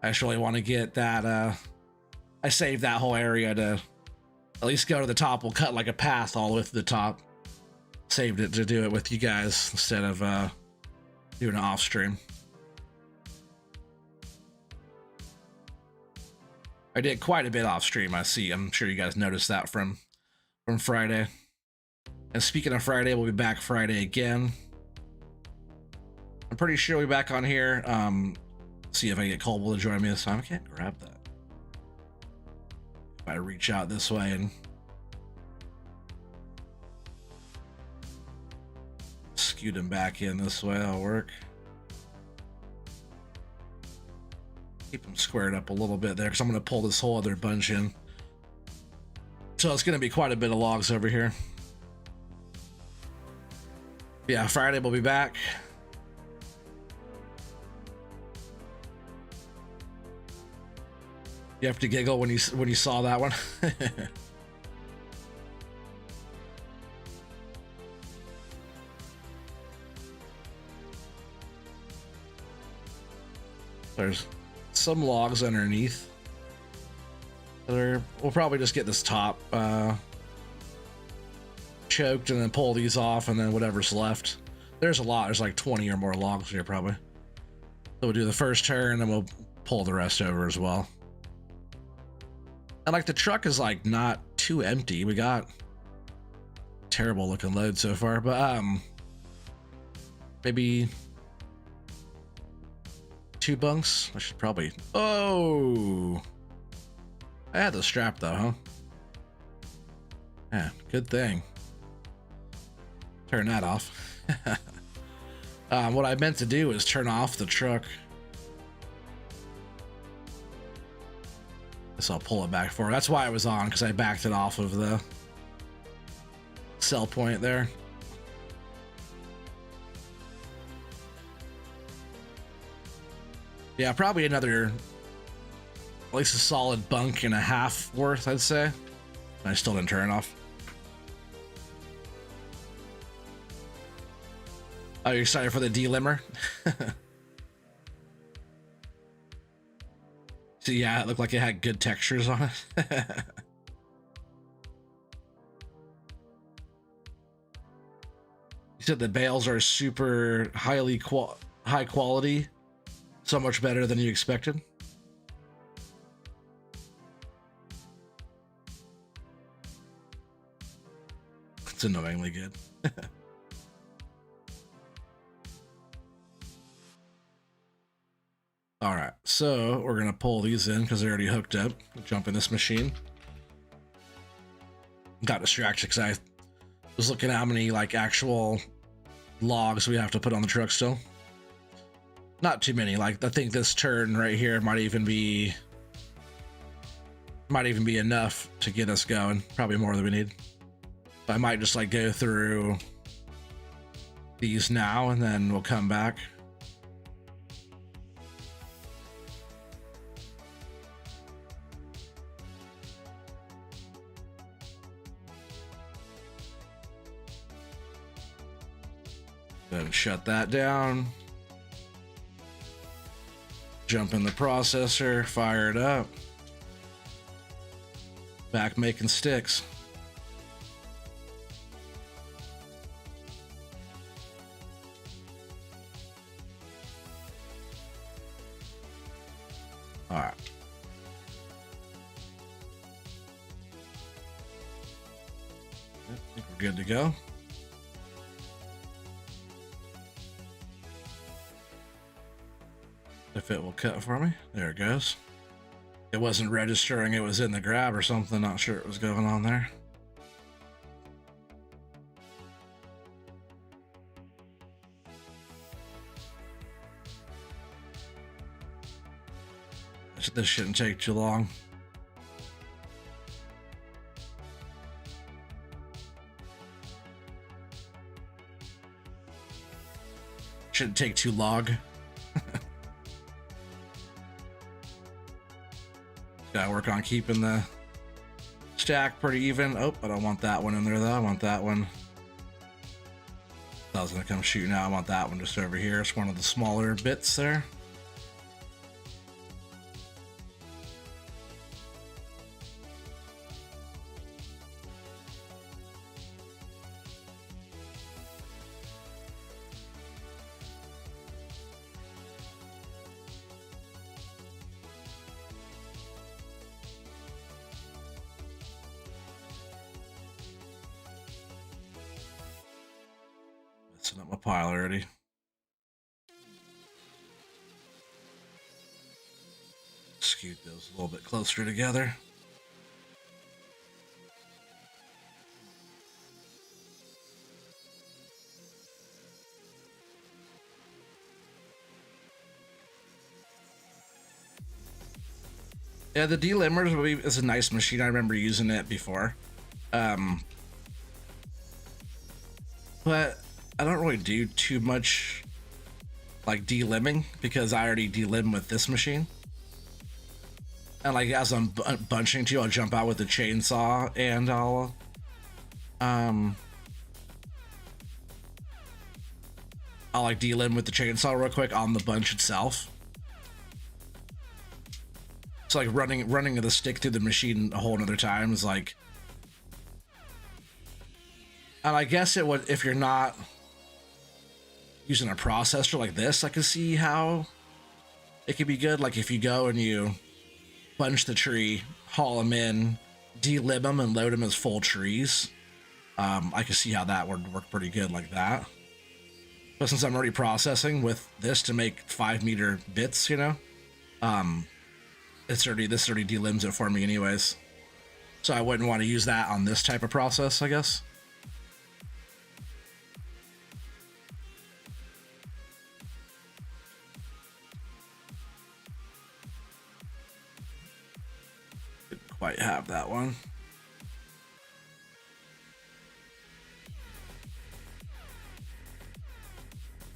I actually want to get that. I saved that whole area to at least go to the top. We'll cut like a path all the way to the top. Saved it to do it with you guys instead of doing it off stream. I did quite a bit off stream. I see. I'm sure you guys noticed that from Friday. And speaking of Friday, we'll be back Friday again. I'm pretty sure we'll be back on here. See if I get Colby to join me this time. I can't grab that. If I reach out this way and scoot him back in this way, that'll work. Keep him squared up a little bit there because I'm going to pull this whole other bunch in. So it's going to be quite a bit of logs over here. Yeah, Friday we'll be back. You have to giggle when you saw that one. There's some logs underneath. We'll probably just get this top choked and then pull these off, and then whatever's left. There's a lot. There's like 20 or more logs here probably. So we'll do the first turn, and we'll pull the rest over as well. And like the truck is like not too empty. We got terrible looking load so far, but maybe 2 bunks. I should probably. Oh, I had the strap though, huh? Yeah, good thing. Turn that off. What I meant to do is turn off the truck. So I'll pull it back forward. That's why it was on, because I backed it off of the sell point there. Yeah, probably another, at least a solid bunk and a half worth, I'd say. I still didn't turn it off. Are you excited for the delimber? So yeah, it looked like it had good textures on it. You said the bales are super high quality, so much better than you expected. It's annoyingly good. All right, so we're gonna pull these in because they're already hooked up. Jump in this machine. Got distracted because I was looking at how many like actual logs we have to put on the truck still. Not too many. Like I think this turn right here might even be enough to get us going. Probably more than we need. But I might just like go through these now and then we'll come back. Then shut that down. Jump in the processor, fire it up. Back making sticks. All right. I think we're good to go. If it will cut for me. There it goes. It wasn't registering, it was in the grab or something. Not sure what was going on there. This shouldn't take too long. Shouldn't take too long. Gotta work on keeping the stack pretty even. Oh, I don't want that one in there though. I want that one. I was gonna come shooting out. I want that one just over here. It's one of the smaller bits there. Messing up my pile already. Scoot those a little bit closer together. Yeah, the delimber is a nice machine. I remember using it before. But I don't really do too much like delimbing because I already delim with this machine. And like as I'm bunching too, I'll jump out with the chainsaw and I'll like delim with the chainsaw real quick on the bunch itself. So like running the stick through the machine a whole nother time is like, and I guess it would, if you're not using a processor like this, I can see how it could be good. Like if you go and you bunch the tree, haul them in, delimb them, and load them as full trees, I can see how that would work pretty good like that. But since I'm already processing with this to make 5-meter bits, you know, this already delimbs it for me anyways. So I wouldn't want to use that on this type of process, I guess. Quite have that one.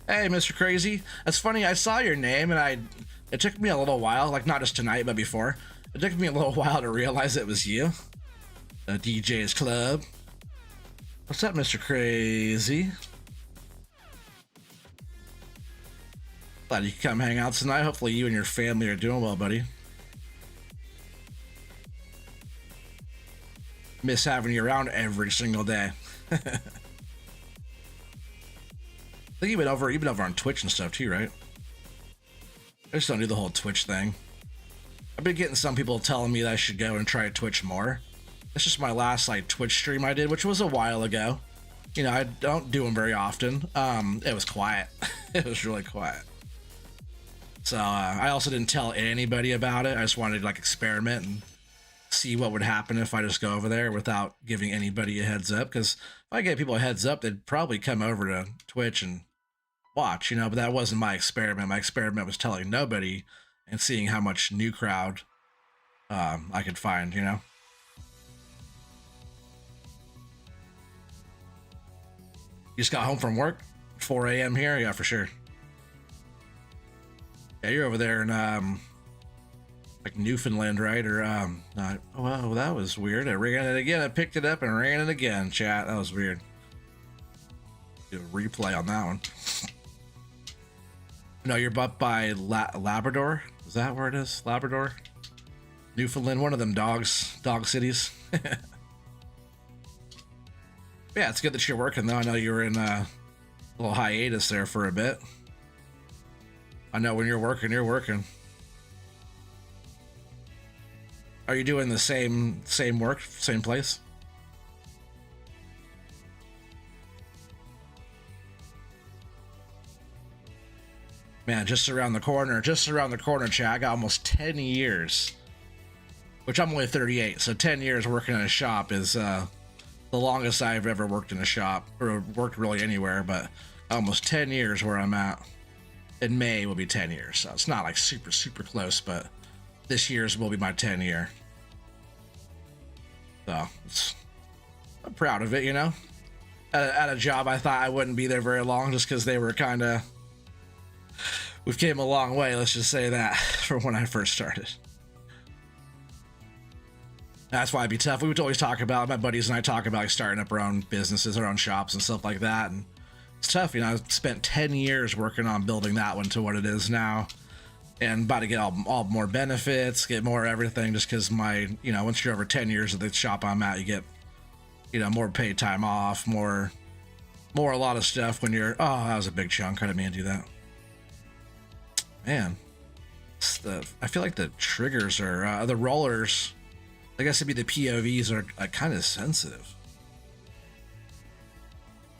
Hey, Mr. Crazy. That's funny. I saw your name and it took me a little while, like not just tonight, but before. It took me a little while to realize it was you. The DJ's Club. What's up, Mr. Crazy? Glad you could come hang out tonight. Hopefully you and your family are doing well, buddy. Miss having you around every single day. I think you've been over on Twitch and stuff too, right? I just don't do the whole Twitch thing. I've been getting some people telling me that I should go and try Twitch more. It's just my last like Twitch stream I did, which was a while ago. You know, I don't do them very often. It was quiet. It was really quiet. So I also didn't tell anybody about it. I just wanted to like experiment and see what would happen if I just go over there without giving anybody a heads up. Because if I gave people a heads up, they'd probably come over to Twitch and watch, you know, but that wasn't my experiment. My experiment was telling nobody and seeing how much new crowd I could find, you know. You just got home from work? 4 a.m. here? Yeah, for sure. Yeah, you're over there in like Newfoundland, right? Or not. Oh, well, that was weird. I ran it again. I picked it up and ran it again. Chat, that was weird. Do a replay on that one. No, you're up by Labrador. Is that where it is? Labrador, Newfoundland. One of them dog cities. Yeah, it's good that you're working though. I know you were in a little hiatus there for a bit. I know when you're working, you're working. Are you doing the same work, same place? Man, just around the corner, chat. I got almost 10 years, which I'm only 38. So 10 years working in a shop is the longest I've ever worked in a shop or worked really anywhere, but almost 10 years where I'm at. In May will be 10 years. So it's not like super close, but this year's will be my 10 year. So I'm proud of it, you know. At a job I thought I wouldn't be there very long just because they were kind of, we've came a long way, let's just say that, from when I first started. That's why it'd be tough. We would always talk about, my buddies and I talk about like starting up our own businesses, our own shops and stuff like that. And it's tough, you know. I've spent 10 years working on building that one to what it is now, and about to get all more benefits, get more everything, just because my, you know, once you're over 10 years at the shop I'm at, you get, you know, more paid time off, more a lot of stuff when you're, oh, that was a big chunk. I didn't mean to do that. Man, I feel like the triggers are, the rollers, I guess it'd be the POVs are kind of sensitive.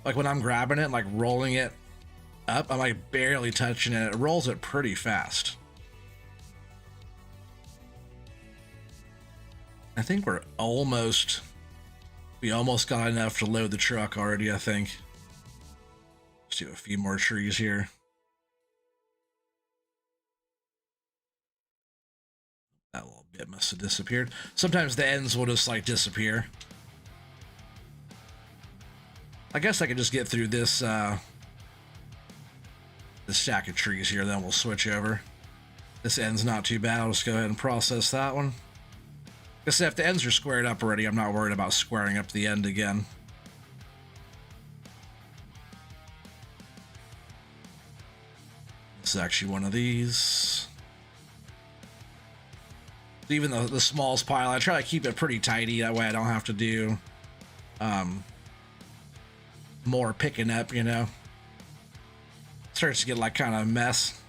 Like when I'm grabbing it and like rolling it up, I'm like barely touching it. It rolls it pretty fast. I think we almost got enough to load the truck already, I think. Let's do a few more trees here. That little bit must have disappeared. Sometimes the ends will just like disappear. I guess I could just get through this stack of trees here, then we'll switch over. This end's not too bad. I'll just go ahead and process that one. Guess if the ends are squared up already, I'm not worried about squaring up the end again. This is actually one of these. Even the smallest pile, I try to keep it pretty tidy. That way I don't have to do more picking up, you know. Starts to get like kind of a mess.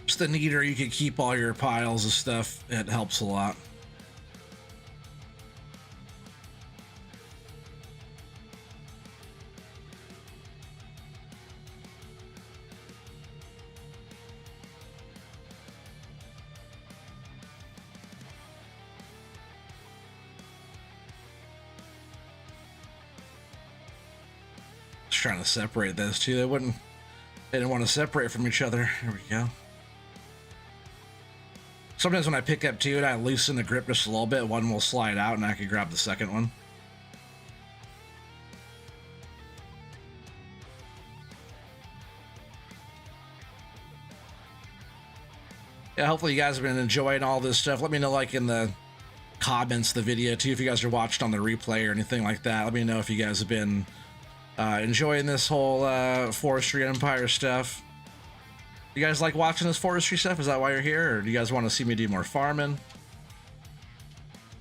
Just the neater you can keep all your piles of stuff, it helps a lot. Trying to separate those two. They didn't want to separate from each other. Here we go. Sometimes when I pick up two and I loosen the grip just a little bit, one will slide out and I can grab the second one. Yeah, hopefully you guys have been enjoying all this stuff. Let me know like in the comments to the video too. If you guys are watching on the replay or anything like that, let me know if you guys have been enjoying this whole Forestry Empire stuff. You guys like watching this forestry stuff? Is that why you're here? Or do you guys want to see me do more farming?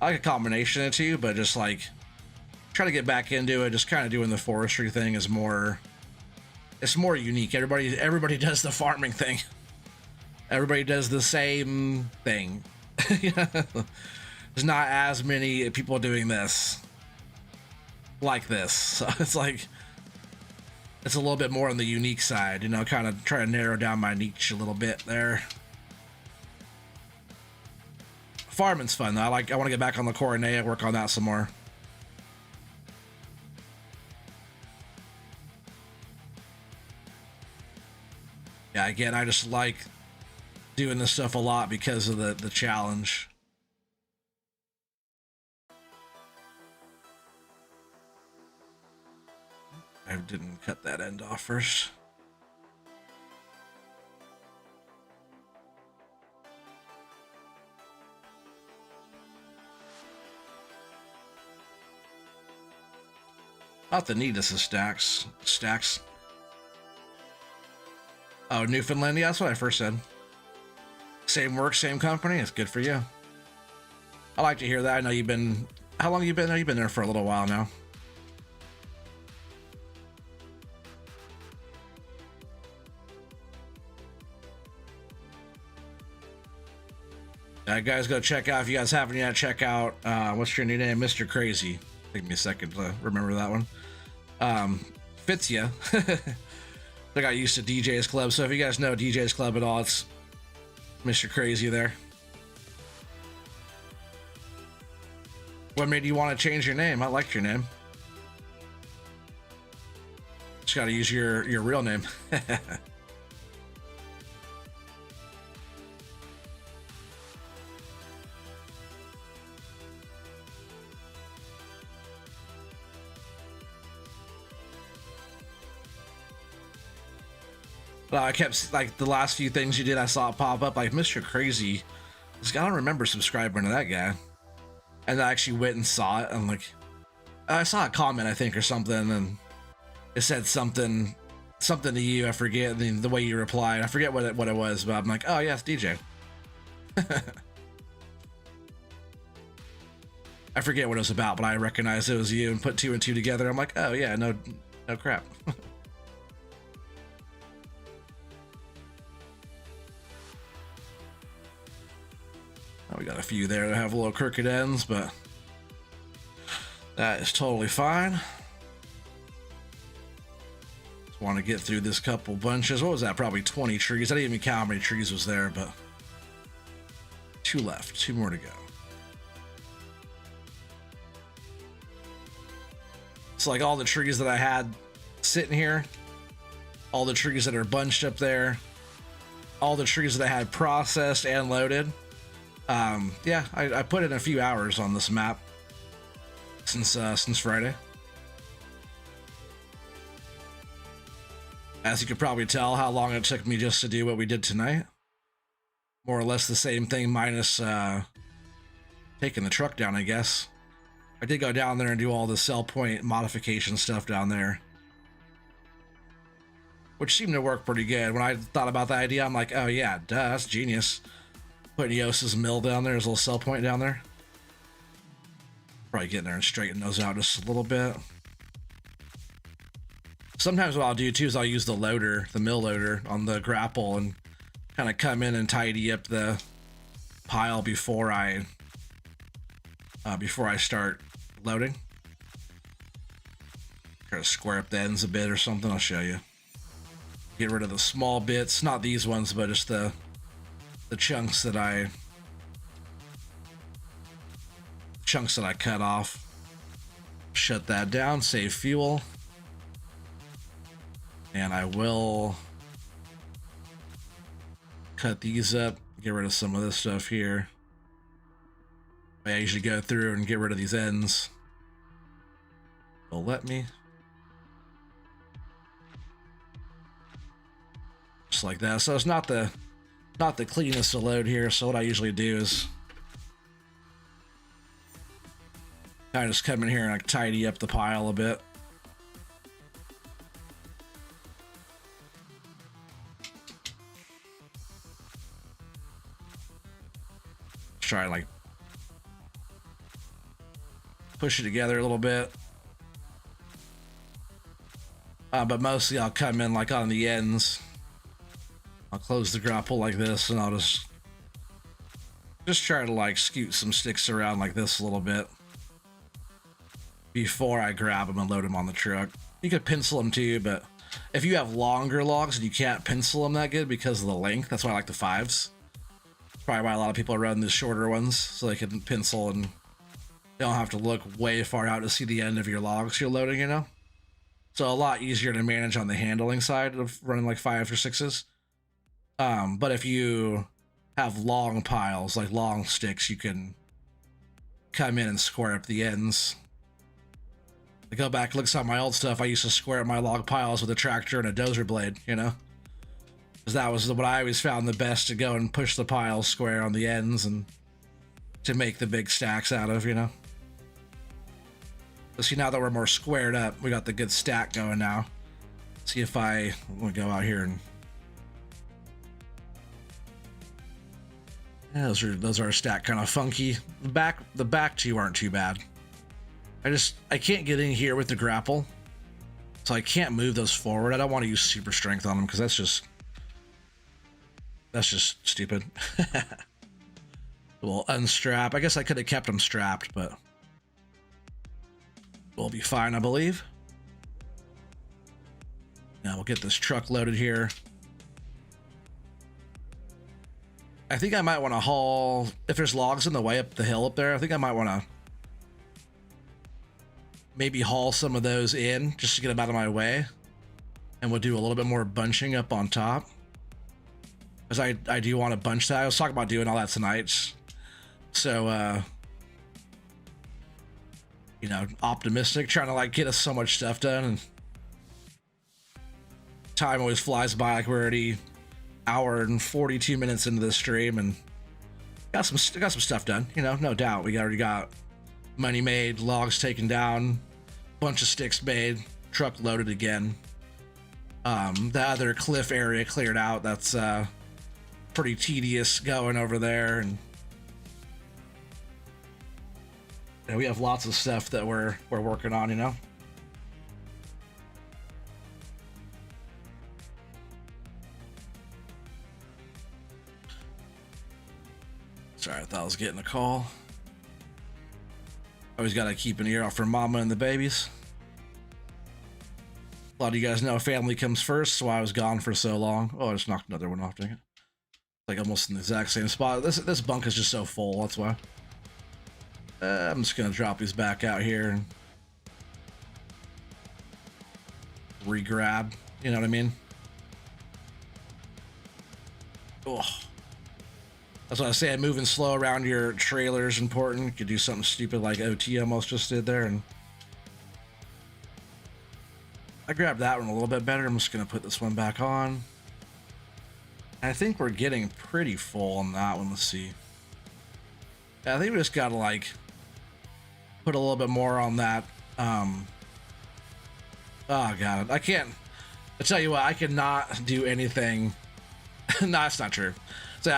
I like a combination of the two, but just like try to get back into it. Just kind of doing the forestry thing is more, it's more unique. Everybody does the farming thing. Everybody does the same thing. There's not as many people doing this like this. So it's like, it's a little bit more on the unique side, you know, kind of try to narrow down my niche a little bit there. Farming's fun though. I want to get back on the Coronea, work on that some more. Yeah, again, I just like doing this stuff a lot because of the challenge. I didn't cut that end off first. Not the neatest of stacks. Oh, Newfoundland. Yeah, that's what I first said. Same work, same company. It's good for you. I like to hear that. I know you've been. How long have you been there? You've been there for a little while now. Guys, go check out. If you guys haven't yet, check out. What's your new name? Mr. Crazy. Take me a second to remember that one. Fits ya. I got used to DJ's Club, so if you guys know DJ's Club at all, it's Mr. Crazy there. What made you want to change your name? I liked your name. Just got to use your real name. I kept, like, the last few things you did, I saw it pop up, like, Mr. Crazy. I don't remember subscribing to that guy. And I actually went and saw it. I'm like, I saw a comment, I think, or something, and it said something to you. I forget the way you replied. I forget what it was, but I'm like, oh, yeah, it's DJ. I forget what it was about, but I recognized it was you and put two and two together. I'm like, oh, yeah, no crap. We got a few there that have a little crooked ends, but that is totally fine. Just want to get through this couple bunches. What was that? Probably 20 trees. I didn't even count how many trees was there, but 2 left. 2 more to go. It's like all the trees that I had sitting here, all the trees that are bunched up there, all the trees that I had processed and loaded. Yeah, I put in a few hours on this map since Friday. As you could probably tell how long it took me just to do what we did tonight. More or less the same thing, minus taking the truck down, I guess. I did go down there and do all the sell point modification stuff down there, which seemed to work pretty good. When I thought about the idea, I'm like, oh yeah, duh, that's genius. Putting Yosa's mill down there, his little sell point down there. Probably getting there and straighten those out just a little bit. Sometimes what I'll do too is I'll use the loader, the mill loader on the grapple, and kind of come in and tidy up the pile before I start loading. Try to square up the ends a bit or something. I'll show you. Get rid of the small bits, not these ones, but just the chunks that I cut off. Shut that down, save fuel. And I will cut these up, get rid of some of this stuff here. I usually go through and get rid of these ends. They'll let me. Just like that. So it's not the cleanest to load here, so what I usually do is I just come in here and like tidy up the pile a bit. Try and like push it together a little bit. But mostly I'll come in like on the ends. I'll close the grapple like this, and I'll just try to like scoot some sticks around like this a little bit before I grab them and load them on the truck. You could pencil them too, but if you have longer logs and you can't pencil them that good because of the length, that's why I like the 5s. Probably why a lot of people run the shorter ones, so they can pencil and they don't have to look way far out to see the end of your logs you're loading, you know? So a lot easier to manage on the handling side of running like 5s or 6s. But if you have long piles, like long sticks, you can come in and square up the ends. I go back, look at my old stuff. I used to square up my log piles with a tractor and a dozer blade, you know? Because that was what I always found the best, to go and push the piles square on the ends and to make the big stacks out of, you know? But see, now that we're more squared up, we got the good stack going now. See if I want to go out here and... Yeah, those are stacked kind of funky. The back two aren't too bad. I can't get in here with the grapple, so I can't move those forward. I don't want to use super strength on them because that's just stupid. We'll unstrap. I guess I could have kept them strapped, but we'll be fine, I believe. Now we'll get this truck loaded here. I think I might want to haul, if there's logs in the way up the hill up there, I think I might want to maybe haul some of those in just to get them out of my way. And we'll do a little bit more bunching up on top. Because I do want to bunch that. I was talking about doing all that tonight. So, you know, optimistic, trying to like get us so much stuff done. And time always flies by, like we're already hour and 42 minutes into this stream and got some stuff done, you know, no doubt. We already got money made, logs taken down, bunch of sticks made, truck loaded again. The other cliff area cleared out. That's pretty tedious going over there, and yeah, we have lots of stuff that we're working on, you know. Sorry, I thought I was getting a call. Always gotta keep an ear out for mama and the babies. A lot of you guys know family comes first, so I was gone for so long. Oh, I just knocked another one off, dang it. Like almost in the exact same spot. This bunk is just so full, that's why. I'm just gonna drop these back out here and re-grab, you know what I mean? Oh. That's what I say, moving slow around your trailer is important. You could do something stupid like OT almost just did there, and I grabbed that one a little bit better. I'm just gonna put this one back on. I think we're getting pretty full on that one. Let's see. Yeah, I think we just gotta like put a little bit more on that. Oh god, I can't. I tell you what, I cannot do anything. No, that's not true. So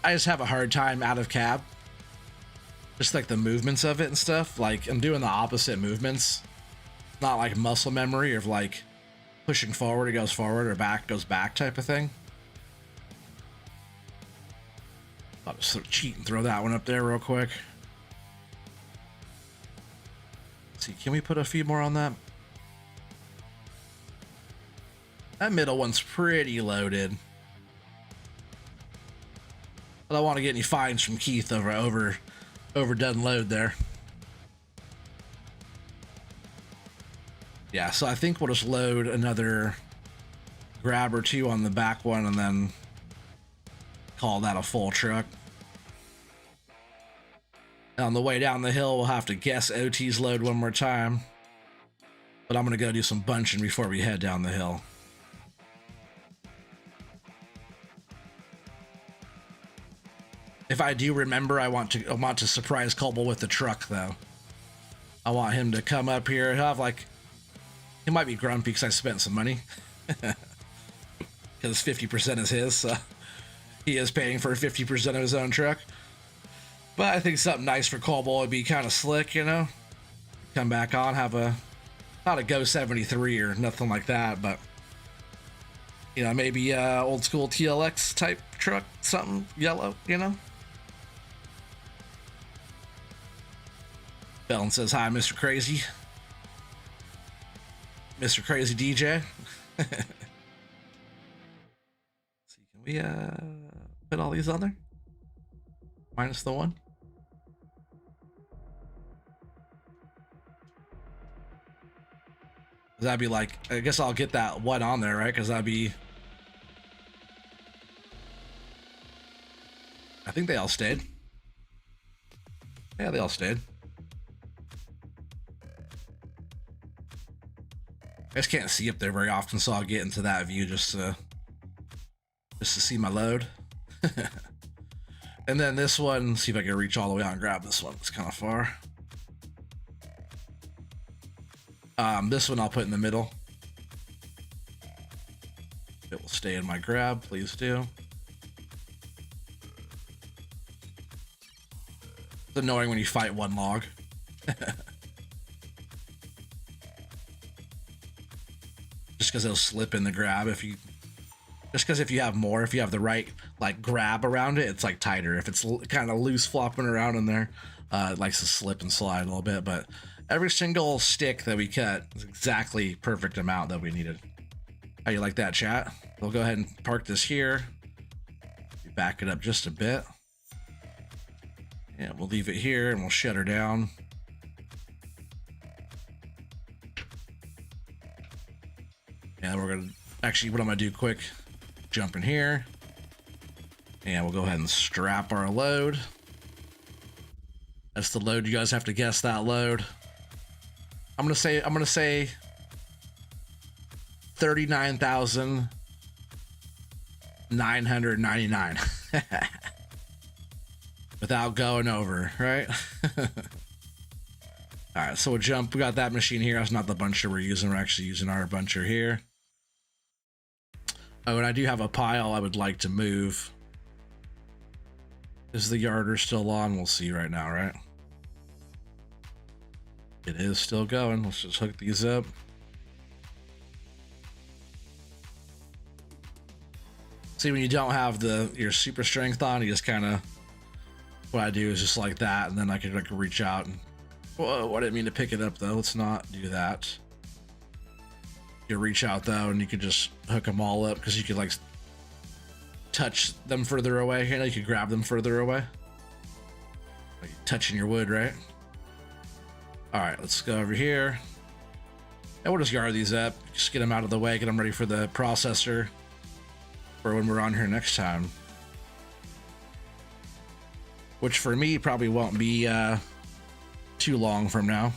I just have a hard time out of cab. Just like the movements of it and stuff. Like I'm doing the opposite movements. Not like muscle memory of like pushing forward, it goes forward, or back goes back type of thing. I'll just sort of cheat and throw that one up there real quick. Let's see, can we put a few more on that? That middle one's pretty loaded. I don't want to get any fines from Keith over overdone load there. Yeah, so I think we'll just load another grab or two on the back one and then call that a full truck. And on the way down the hill, we'll have to guess OT's load one more time. But I'm going to go do some bunching before we head down the hill. If I do remember, I want to surprise Colby with the truck, though. I want him to come up here. He'll have like, he might be grumpy because I spent some money. Because 50% is his, so he is paying for 50% of his own truck. But I think something nice for Cobalt would be kind of slick, you know? Come back on, have a, not a Go 73 or nothing like that, but, you know, maybe old school TLX type truck, something yellow, you know? Bellin says, hi, Mr. Crazy. Mr. Crazy DJ. See, can we put all these on there? Minus the one? That'd be like, I guess I'll get that one on there, right? Because that'd be, I think they all stayed. Yeah, they all stayed. I just can't see up there very often, so I'll get into that view just to see my load. And then this one, see if I can reach all the way out and grab this one. It's kind of far. This one I'll put in the middle. It will stay in my grab, please do. It's annoying when you fight one log. Just because it'll slip in the grab if you, just because if you have more, if you have the right like grab around it, it's like tighter. If it's kind of loose flopping around in there, it likes to slip and slide a little bit. But every single stick that we cut is exactly perfect amount that we needed. How you like that, chat? We'll go ahead and park this here. Back it up just a bit. Yeah, we'll leave it here and we'll shut her down. And we're gonna, actually what I'm gonna do quick, jump in here. And we'll go ahead and strap our load. That's the load. You guys have to guess that load. I'm gonna say 39,999 without going over, right? All right, so we'll jump. We got that machine here. That's not the buncher we're using. We're actually using our buncher here. Oh, and I do have a pile I would like to move. Is the yarder still on? We'll see right now, right? It is still going. Let's just hook these up. See, when you don't have your super strength on, you just kind of, what I do is just like that, and then I can like reach out and, whoa, I didn't mean to pick it up though. Let's not do that. You reach out though, and you can just hook them all up because you could like touch them further away. You know, you could grab them further away. Like touching your wood, right? All right, let's go over here. And we'll just yard these up. Just get them out of the way, get them ready for the processor for when we're on here next time. Which for me probably won't be too long from now.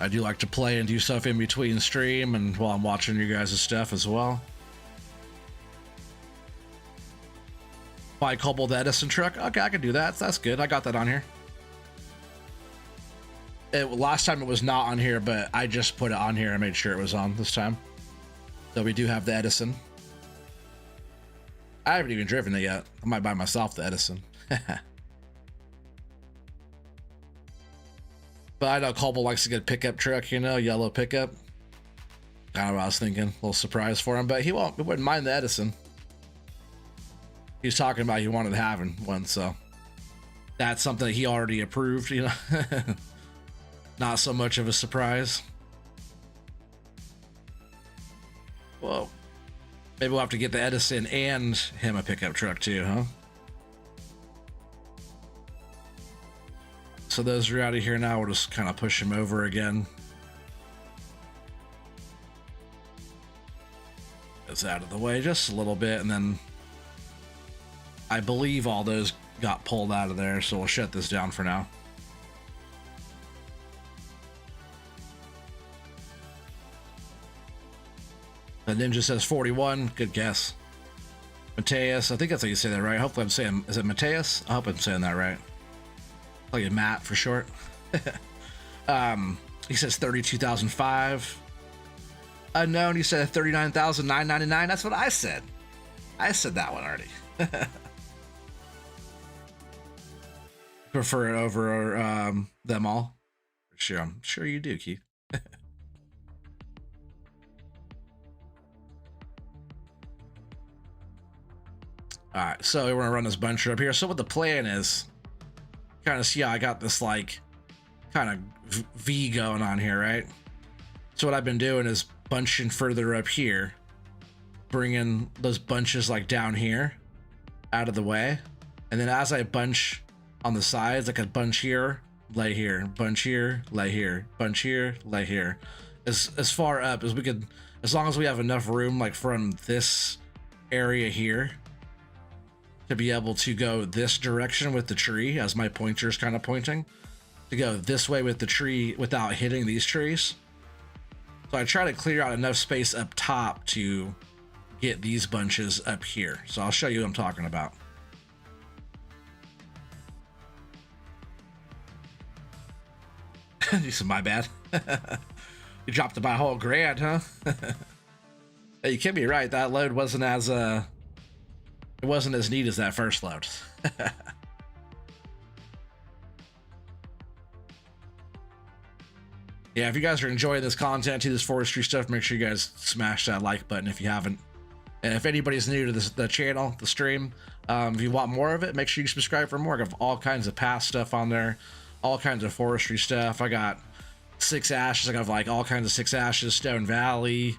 I do like to play and do stuff in between stream and while I'm watching you guys' stuff as well. Buy Cobalt the Edison truck. Okay, I can do that. That's good. I got that on here. Last time it was not on here, but I just put it on here and made sure it was on this time. So we do have the Edison. I haven't even driven it yet. I might buy myself the Edison. But I know Cobalt likes a good pickup truck, you know, yellow pickup. Kind of what I was thinking. A little surprise for him, but he wouldn't mind the Edison. He was talking about he wanted having one, so that's something that he already approved, you know. Not so much of a surprise. Well, maybe we'll have to get the Edison and him a pickup truck too, huh? So those are out of here now. We'll just kind of push him over again. It's out of the way just a little bit, and then I believe all those got pulled out of there, so we'll shut this down for now. The Ninja says 41. Good guess. Mateus, I think that's how you say that, right? Hopefully I'm saying, is it Mateus? I hope I'm saying that right. I'll you Matt for short. He says 32,005. Unknown, he said 39,999. That's what I said. I said that one already. Prefer it over them all. Sure, I'm sure you do, Keith. All right, so we're gonna run this buncher up here. So what the plan is, kind of see how I got this like kind of V going on here, right? So what I've been doing is bunching further up here, bringing those bunches like down here out of the way, and then as I bunch on the sides, like a bunch here, lay here, bunch here, lay here, bunch here, lay here, as far up as we could, as long as we have enough room like from this area here to be able to go this direction with the tree, as my pointer's kind of pointing, to go this way with the tree without hitting these trees. So I try to clear out enough space up top to get these bunches up here. So I'll show you what I'm talking about. You said my bad. You dropped it by a whole grand, huh? Hey, you can be right. That load wasn't as it wasn't as neat as that first load. Yeah, if you guys are enjoying this content, this forestry stuff, make sure you guys smash that like button if you haven't. And if anybody's new to the channel, the stream, if you want more of it, make sure you subscribe for more. I have all kinds of past stuff on there, all kinds of forestry stuff. I got 6 ashes. I got like all kinds of 6 ashes, Stone Valley,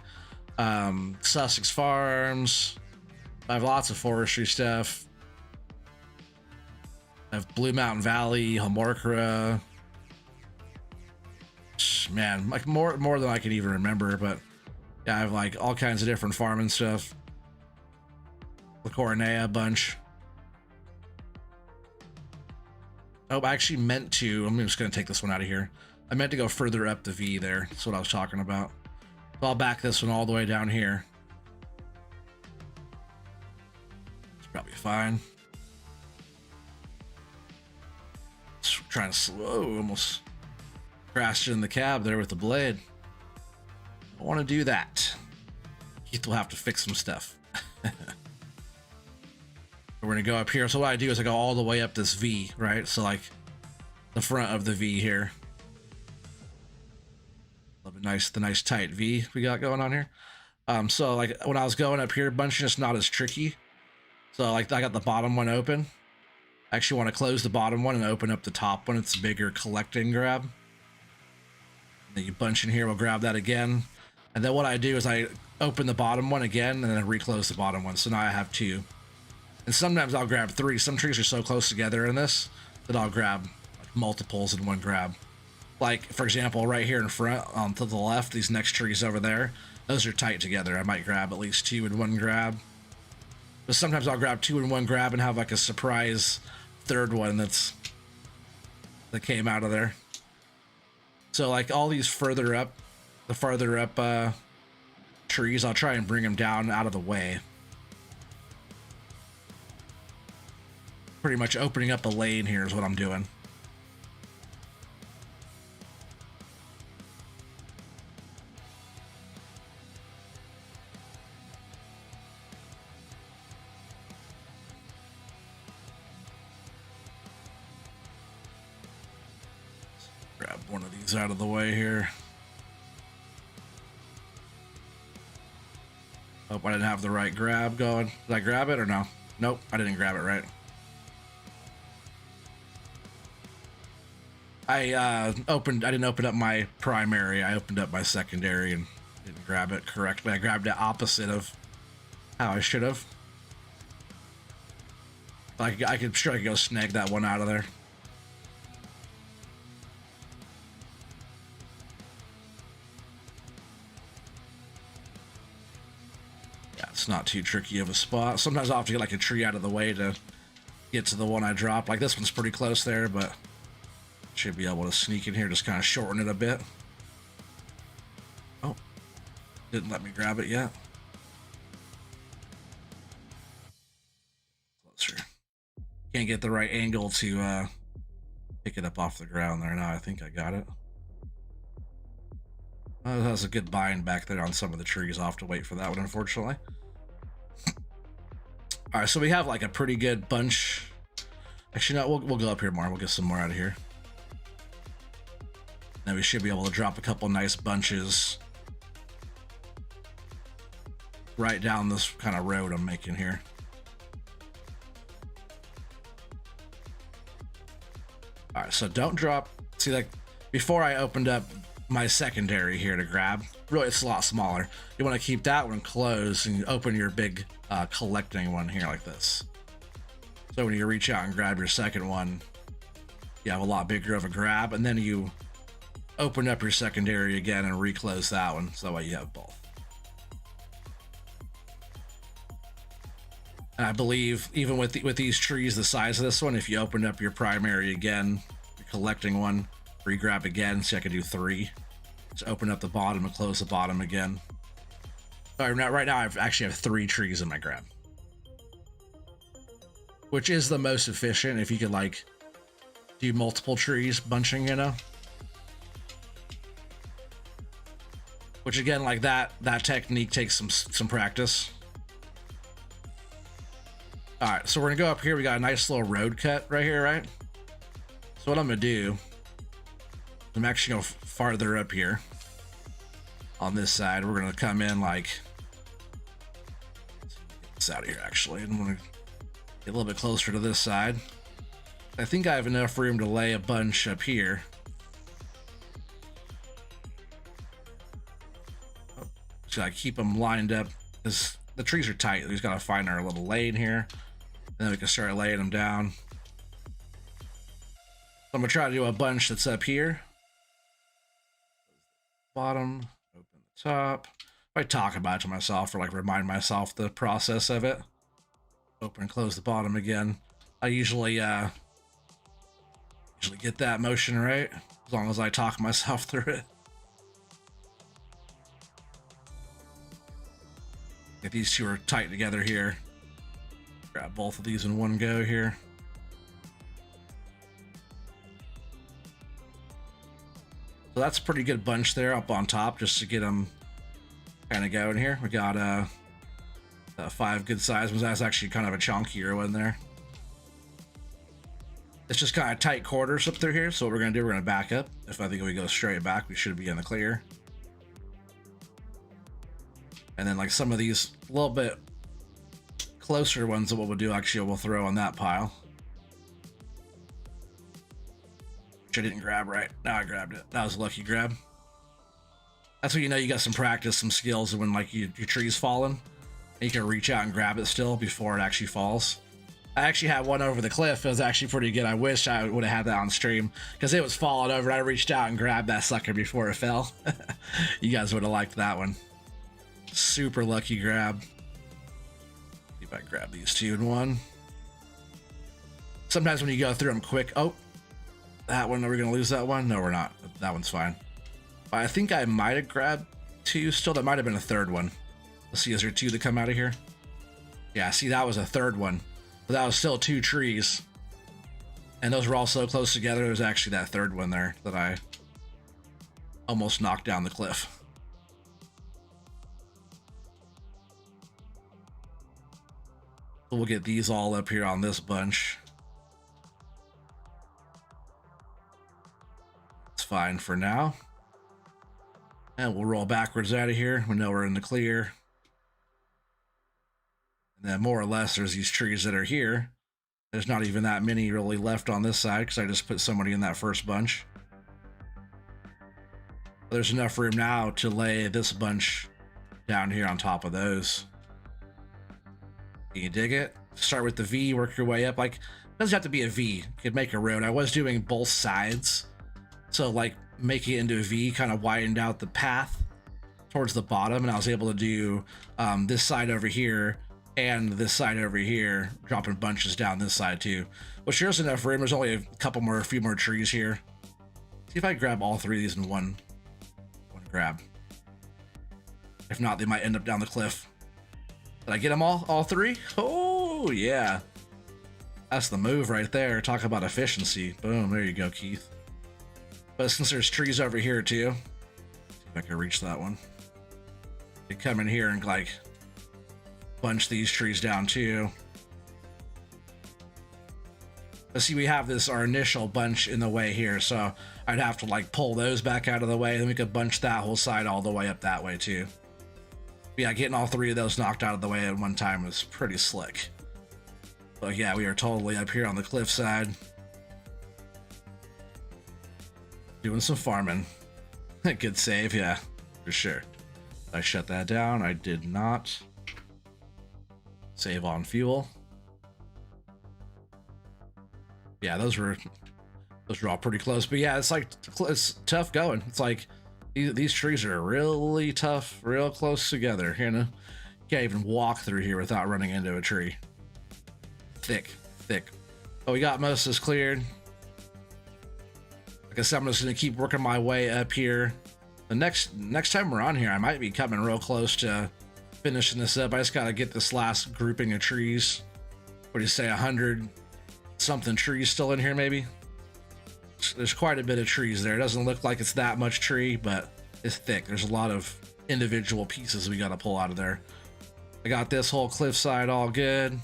Sussex Farms. I have lots of forestry stuff. I have Blue Mountain Valley, Homorcra. Man, like more than I can even remember, but yeah, I have like all kinds of different farming stuff. The Coronea bunch. Oh, I actually meant to. I'm just gonna take this one out of here. I meant to go further up the V there. That's what I was talking about. So I'll back this one all the way down here. It's probably fine. Just trying to slow, almost crashed in the cab there with the blade. I want to do that. Keith will have to fix some stuff. We're gonna go up here. So what I do is I go all the way up this V, right? So like the front of the V here. Love a nice, the nice tight V we got going on here. So like when I was going up here, bunching is not as tricky. So like I got the bottom one open. I actually want to close the bottom one and open up the top one. It's a bigger collecting grab. Then you bunch in here, we'll grab that again. And then what I do is I open the bottom one again and then I reclose the bottom one. So now I have 2. And sometimes I'll grab 3. Some trees are so close together in this that I'll grab like multiples in one grab. Like, for example, right here in front, to the left, these next trees over there, those are tight together. I might grab at least 2 in one grab. But sometimes I'll grab 2 in one grab and have like a surprise third one that came out of there. So like all these further up, the farther up trees, I'll try and bring them down out of the way. Pretty much opening up a lane here is what I'm doing. Grab one of these out of the way here. Hope I didn't have the right grab going. Did I grab it or no? Nope, I didn't grab it right. I didn't open up my primary. I opened up my secondary and didn't grab it correctly. I grabbed it opposite of how I should have. Like I could go snag that one out of there. Yeah, it's not too tricky of a spot. Sometimes I'll have to get like a tree out of the way to get to the one I dropped. Like this one's pretty close there, but should be able to sneak in here, just kind of shorten it a bit. Oh, didn't let me grab it yet. can't get the right angle to pick it up off the ground there. Now I think I got it. That was a good bind back there on some of the trees. I'll have to wait for that one, unfortunately. All right, so we have like a pretty good bunch. Actually, no, we'll go up here more. We'll get some more out of here. Then we should be able to drop a couple nice bunches right down this kind of road I'm making here. All right, so don't drop. See, like before I opened up my secondary here to grab, really it's a lot smaller. You want to keep that one closed and open your big collecting one here like this. So when you reach out and grab your second one, you have a lot bigger of a grab, and then you open up your secondary again and reclose that one, so that way you have both. And I believe even with these trees the size of this one, if you open up your primary again, your collecting one, re-grab again, so I can do 3. Just open up the bottom and close the bottom again. Sorry, right now I actually have 3 trees in my grab, which is the most efficient if you could like do multiple trees bunching, you know. Which again, like that technique takes some practice. All right, so we're gonna go up here. We got a nice little road cut right here, right? So what I'm gonna do, I'm actually gonna farther up here on this side. We're gonna come in like, let's get this out of here actually. I'm gonna get a little bit closer to this side. I think I have enough room to lay a bunch up here. So I keep them lined up because the trees are tight. We just gotta find our little lane here. And then we can start laying them down. So I'm gonna try to do a bunch that's up here. Bottom, open the top. I talk about it to myself or like remind myself the process of it. Open and close the bottom again. I usually get that motion right as long as I talk myself through it. If these two are tight together here, grab both of these in one go here. So that's a pretty good bunch there up on top just to get them kind of going here. We got 5 good size ones. That's actually kind of a chunkier one there. It's just kind of tight quarters up through here. So what we're going to do, we're going to back up. If I think we go straight back, we should be in the clear. And then like some of these a little bit closer ones that what we'll do, actually we'll throw on that pile. Which I didn't grab right. Now I grabbed it. That was a lucky grab. That's when you know you got some practice, some skills, when like your tree's falling, and you can reach out and grab it still before it actually falls. I actually had one over the cliff. It was actually pretty good. I wish I would have had that on stream because it was falling over. I reached out and grabbed that sucker before it fell. You guys would have liked that one. Super lucky grab. See if I grab these 2 in one. Sometimes when you go through them quick, oh, that one, are we gonna lose that one? No, we're not. That one's fine. I think I might have grabbed 2 still. That might have been a 3rd one. Let's see, is there 2 that come out of here? Yeah, see, that was a 3rd one. But that was still 2 trees. And those were all so close together. There's actually that 3rd one there that I almost knocked down the cliff. We'll get these all up here on this bunch. It's fine for now. And we'll roll backwards out of here. We know we're in the clear. And then more or less there's these trees that are here. There's not even that many really left on this side because I just put somebody in that first bunch. But there's enough room now to lay this bunch down here on top of those. Can you dig it? Start with the V, work your way up. Like, it doesn't have to be a V. You could make a road. I was doing both sides. So like making it into a V kind of widened out the path towards the bottom. And I was able to do this side over here and this side over here, dropping bunches down this side too. Which there's enough room. There's only a few more trees here. See if I grab all 3 of these in one grab. If not, they might end up down the cliff. Did I get them all 3? Oh, yeah. That's the move right there. Talk about efficiency. Boom, there you go, Keith. But since there's trees over here too, see if I can reach that one. You come in here and like bunch these trees down too. But see, we have this, our initial bunch in the way here, so I'd have to like pull those back out of the way, and then we could bunch that whole side all the way up that way too. But yeah, getting all three of those knocked out of the way at one time was pretty slick. But yeah, we are totally up here on the cliffside. Doing some farming. Good save, yeah, for sure. I shut that down. I did not. Save on fuel. Yeah, those were all pretty close. But yeah, it's like, it's tough going. It's like these trees are really tough, real close together, you know? Can't even walk through here without running into a tree. Thick. But we got most of this cleared. Like I said, I'm just gonna keep working my way up here. The next time we're on here, I might be coming real close to finishing this up. I just gotta get this last grouping of trees. What do you say, 100 something trees still in here maybe? There's quite a bit of trees there. It doesn't look like it's that much tree, but it's thick. There's a lot of individual pieces we gotta pull out of there. I got this whole cliffside all good.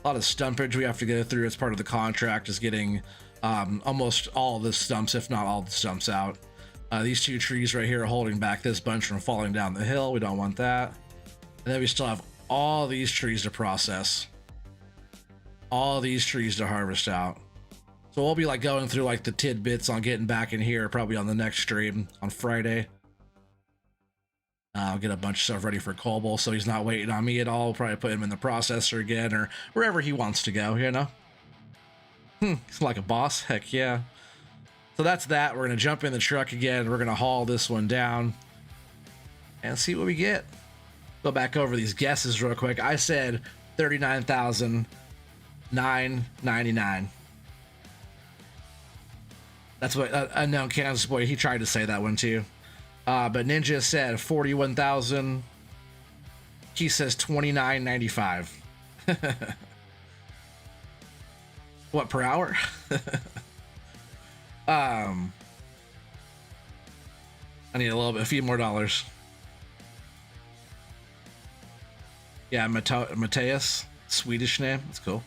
A lot of stumpage we have to go through as part of the contract, is getting almost all the stumps, if not all the stumps, out. These two trees right here are holding back this bunch from falling down the hill. We don't want that. And then we still have all these trees to process. All these trees to harvest out. So we'll be like going through like the tidbits on getting back in here probably on the next stream on Friday. I'll get a bunch of stuff ready for Cobble so he's not waiting on me at all. We'll probably put him in the processor again or wherever he wants to go, you know? He's like a boss. Heck yeah. So that's that. We're going to jump in the truck again. We're going to haul this one down and see what we get. Go back over these guesses real quick. I said 39,999. That's what unknown Kansas boy, he tried to say that one too. But Ninja said 41,000. He says 29.95. What, per hour? I need a few more dollars. Yeah, Mateus, Swedish name. That's cool.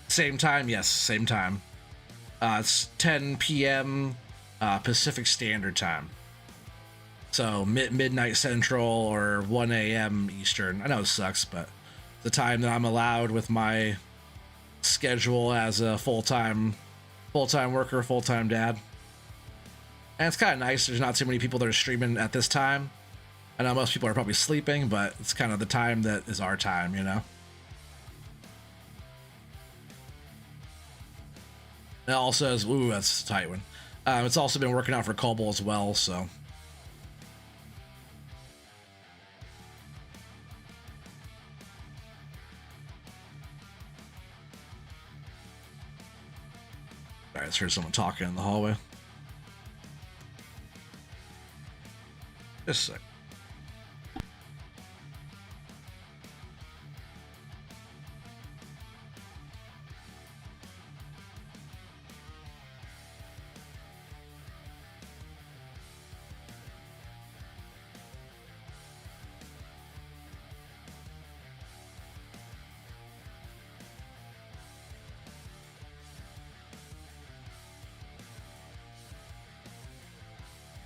Same time, yes, same time. It's 10 p.m. Pacific Standard Time. So midnight Central or 1 a.m. Eastern. I know it sucks, but the time that I'm allowed with my schedule as a full-time worker, full-time dad. And it's kind of nice. There's not too many people that are streaming at this time. I know most people are probably sleeping, but it's kind of the time that is our time, you know? It also is, ooh, that's a tight one. It's also been working out for Cobble as well, so. All right, let's hear someone talking in the hallway. Just a sec.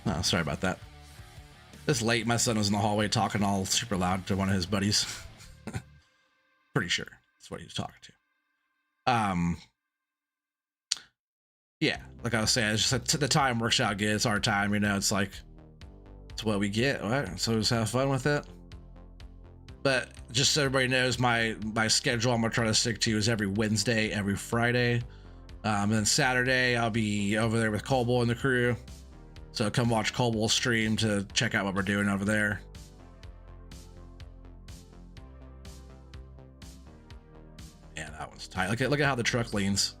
Oh, sorry about that. This late, my son was in the hallway talking all super loud to one of his buddies. Pretty sure that's what he was talking to. Yeah, like I was saying, it's just the time works out good. It's our time, you know. It's like it's what we get, right? So just have fun with it. But just so everybody knows, my schedule I'm gonna try to stick to is every Wednesday, every Friday, and then Saturday I'll be over there with Cobble and the crew. So come watch Cobble's stream to check out what we're doing over there. Yeah, that one's tight. Look at how the truck leans.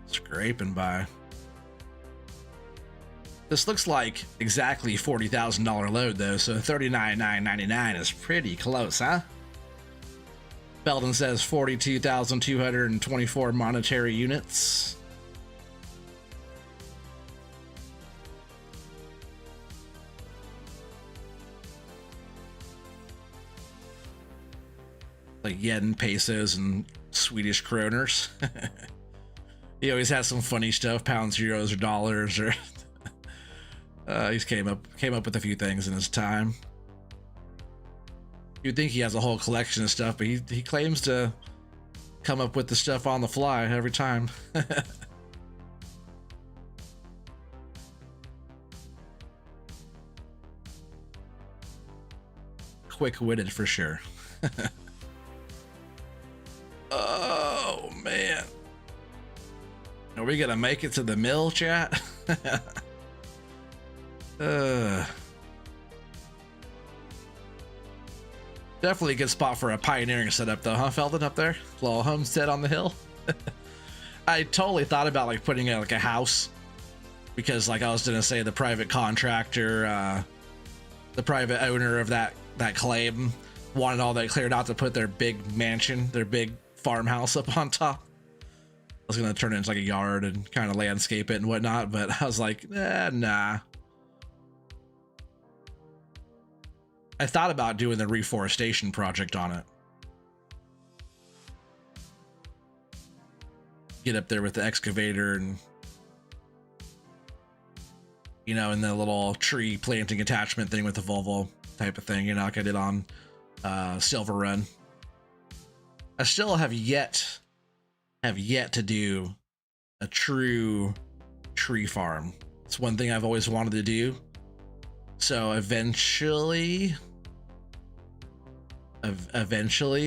Scraping by. This looks like exactly $40,000 load though, so $39,999 is pretty close, huh? Belden says 42,224 monetary units. Like yen, pesos, and Swedish kroners. He always has some funny stuff, pounds, euros, or dollars, or he's came up with a few things in his time. You'd think he has a whole collection of stuff, but he claims to come up with the stuff on the fly every time. Quick-witted for sure. Oh man, are we gonna make it to the mill, chat? Definitely a good spot for a pioneering setup though, huh, Felden, up there? Little homestead on the hill. I totally thought about like putting it like a house, because like I was gonna say, the private contractor, the private owner of that claim wanted all that cleared out to put their big mansion, their big farmhouse up on top. I was gonna turn it into like a yard and kind of landscape it and whatnot, but I was like, nah. I thought about doing the reforestation project on it. Get up there with the excavator and, you know, and the little tree planting attachment thing with the Volvo type of thing, you know, like I did on Silver Run. I still have yet to do a true tree farm. It's one thing I've always wanted to do. So eventually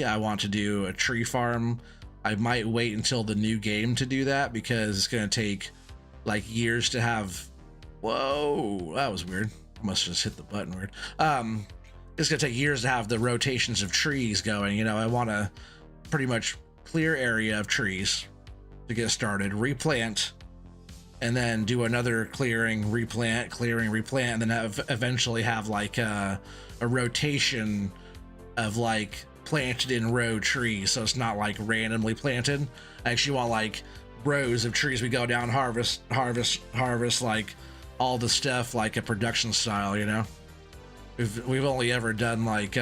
I want to do a tree farm. I might wait until the new game to do that, because it's going to take like years to have. Whoa, that was weird. I must have just hit the button weird. It's going to take years to have the rotations of trees going. You know, I want to pretty much clear area of trees to get started, replant, and then do another clearing, replant, and then eventually have like a rotation of like planted in row trees, so it's not like randomly planted. I actually want like rows of trees. We go down, harvest, like all the stuff like a production style, you know. We've only ever done like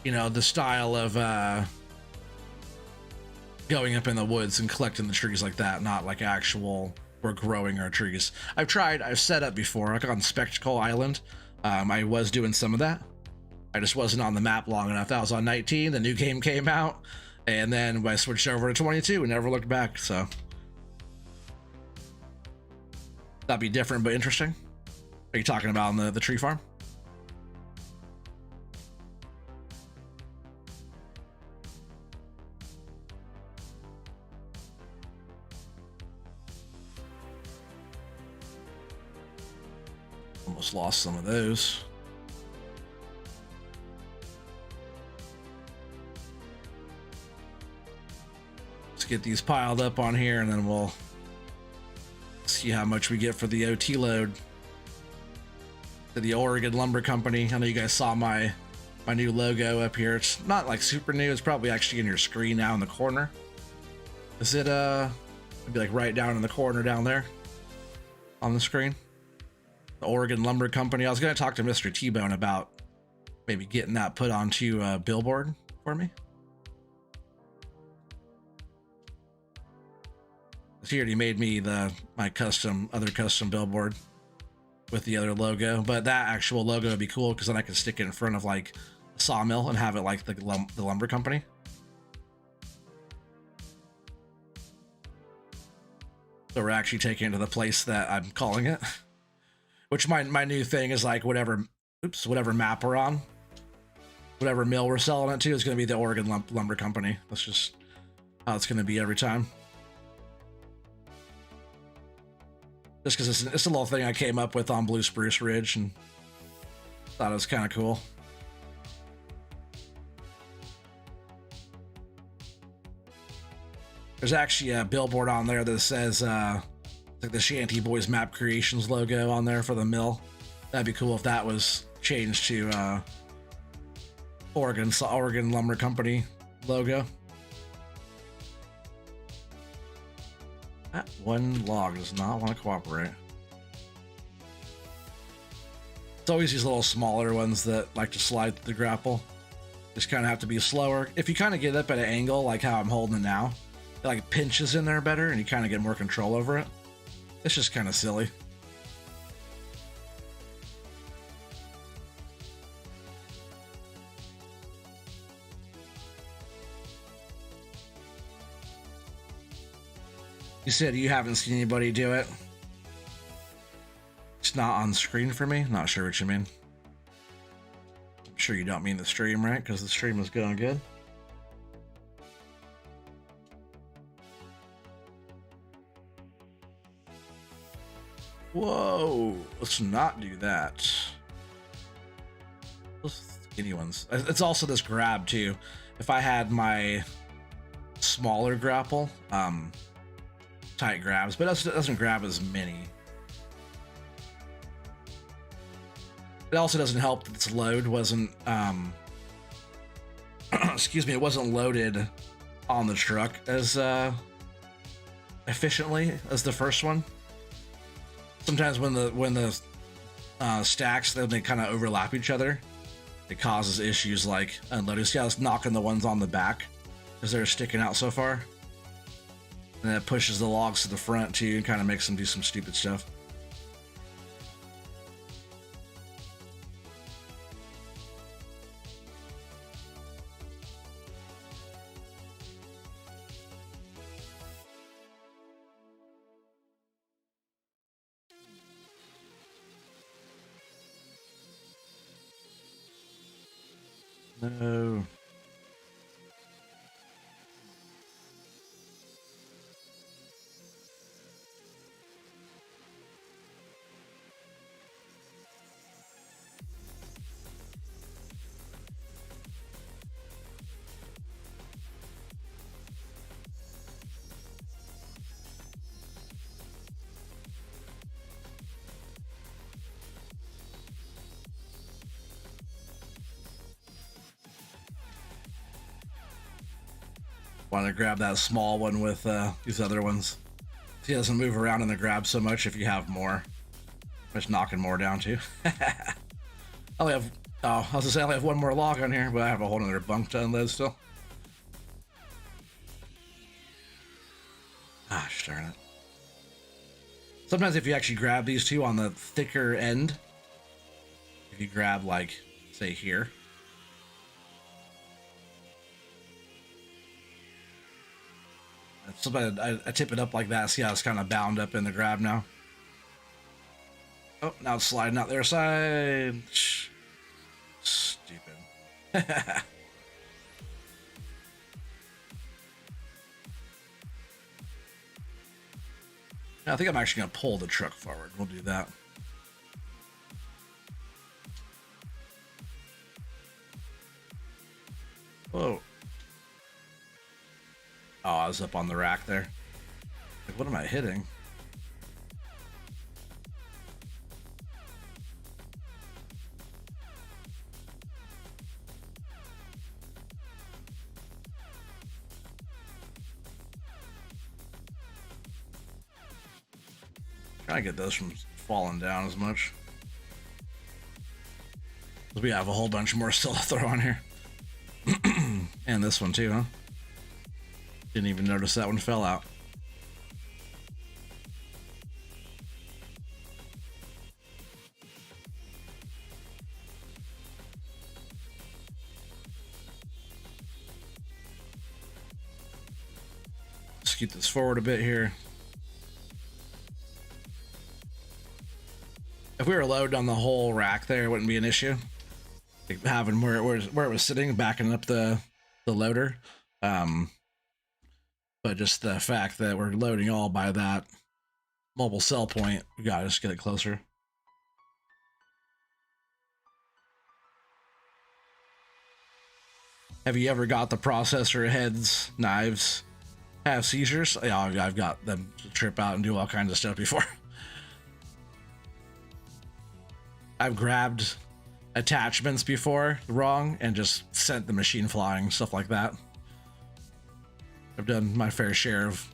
you know, the style of going up in the woods and collecting the trees like that, not like actual we're growing our trees. I've set up before, like on Spectacle Island. I was doing some of that. I just wasn't on the map long enough. That was on 19, the new game came out, and then I switched over to 22 and never looked back. So that'd be different but interesting. Are you talking about on the tree farm? Almost lost some of those. Let's get these piled up on here, and then we'll see how much we get for the OT load to the Oregon Lumber Company. I know you guys saw my new logo up here. It's not like super new. It's probably actually in your screen now in the corner. Is it maybe like right down in the corner down there on the screen? The Oregon Lumber Company. I was going to talk to Mr. T-Bone about maybe getting that put onto a billboard for me. He already made me my other custom billboard with the other logo, but that actual logo would be cool, because then I could stick it in front of like a sawmill and have it like the lumber company. So we're actually taking it to the place that I'm calling it. Which my new thing is like whatever map we're on, whatever mill we're selling it to is going to be the Oregon Lumber Company. That's just how it's going to be every time. Just because it's a little thing I came up with on Blue Spruce Ridge and thought it was kind of cool. There's actually a billboard on there that says like the Shanty Boys Map Creations logo on there for the mill. That'd be cool if that was changed to Oregon Lumber Company logo. That one log does not want to cooperate. It's always these little smaller ones that like to slide the grapple. Just kind of have to be slower. If you kind of get up at an angle like how I'm holding it now, it like pinches in there better and you kind of get more control over it. It's just kind of silly. You said you haven't seen anybody do it. It's not on screen for me. Not sure what you mean. I'm sure you don't mean the stream, right? Because the stream is going good. Whoa, let's not do that. Those skinny ones. It's also this grab too. If I had my smaller grapple, tight grabs, but it doesn't grab as many. It also doesn't help that its load wasn't, excuse me, it wasn't loaded on the truck as efficiently as the first one. Sometimes when the stacks, they kind of overlap each other, it causes issues like unloading. See how it's knocking the ones on the back because they're sticking out so far, and it pushes the logs to the front too, and kind of makes them do some stupid stuff. No. Want to grab that small one with these other ones. See, it doesn't move around in the grab so much if you have more. Just knocking more down too. I only have, oh, I was gonna say I only have one more log on here, but I have a whole other bunk to unload still. Gosh darn it. Sometimes if you actually grab these two on the thicker end, if you grab like, say here, so I tip it up like that. See how it's kind of bound up in the grab now? Oh, now it's sliding out their side. Stupid. I think I'm actually going to pull the truck forward. We'll do that. Whoa. Oh, I was up on the rack there. Like, what am I hitting? Trying to get those from falling down as much. We have a whole bunch more still to throw on here. And this one too, huh? Didn't even notice that one fell out. Scoot this forward a bit here. If we were loaded on the whole rack there, it wouldn't be an issue. Like having where it was sitting, backing up the loader. But just the fact that we're loading all by that mobile cell point, we gotta just get it closer. Have you ever got the processor heads, knives have seizures. Yeah, I've got them to trip out and do all kinds of stuff before. I've grabbed attachments before wrong and just sent the machine flying, stuff like that. I've done my fair share of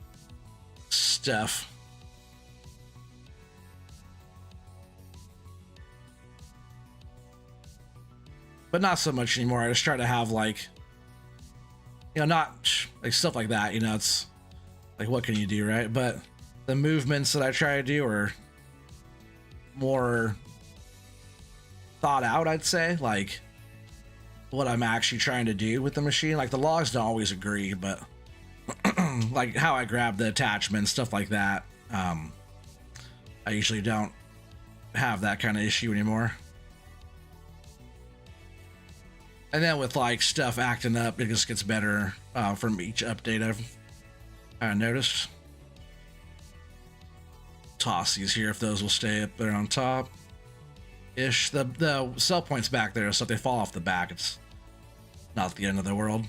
stuff. But not so much anymore. I just try to have like, you know, not like stuff like that, you know, it's like, what can you do, right? But the movements that I try to do are more thought out, I'd say, like what I'm actually trying to do with the machine. Like the logs don't always agree, but like how I grab the attachment, stuff like that. I usually don't have that kind of issue anymore. And then with like stuff acting up, it just gets better from each update I've noticed. Toss these here if those will stay up there on top. Ish. The sell point's back there, so if they fall off the back, it's not the end of the world.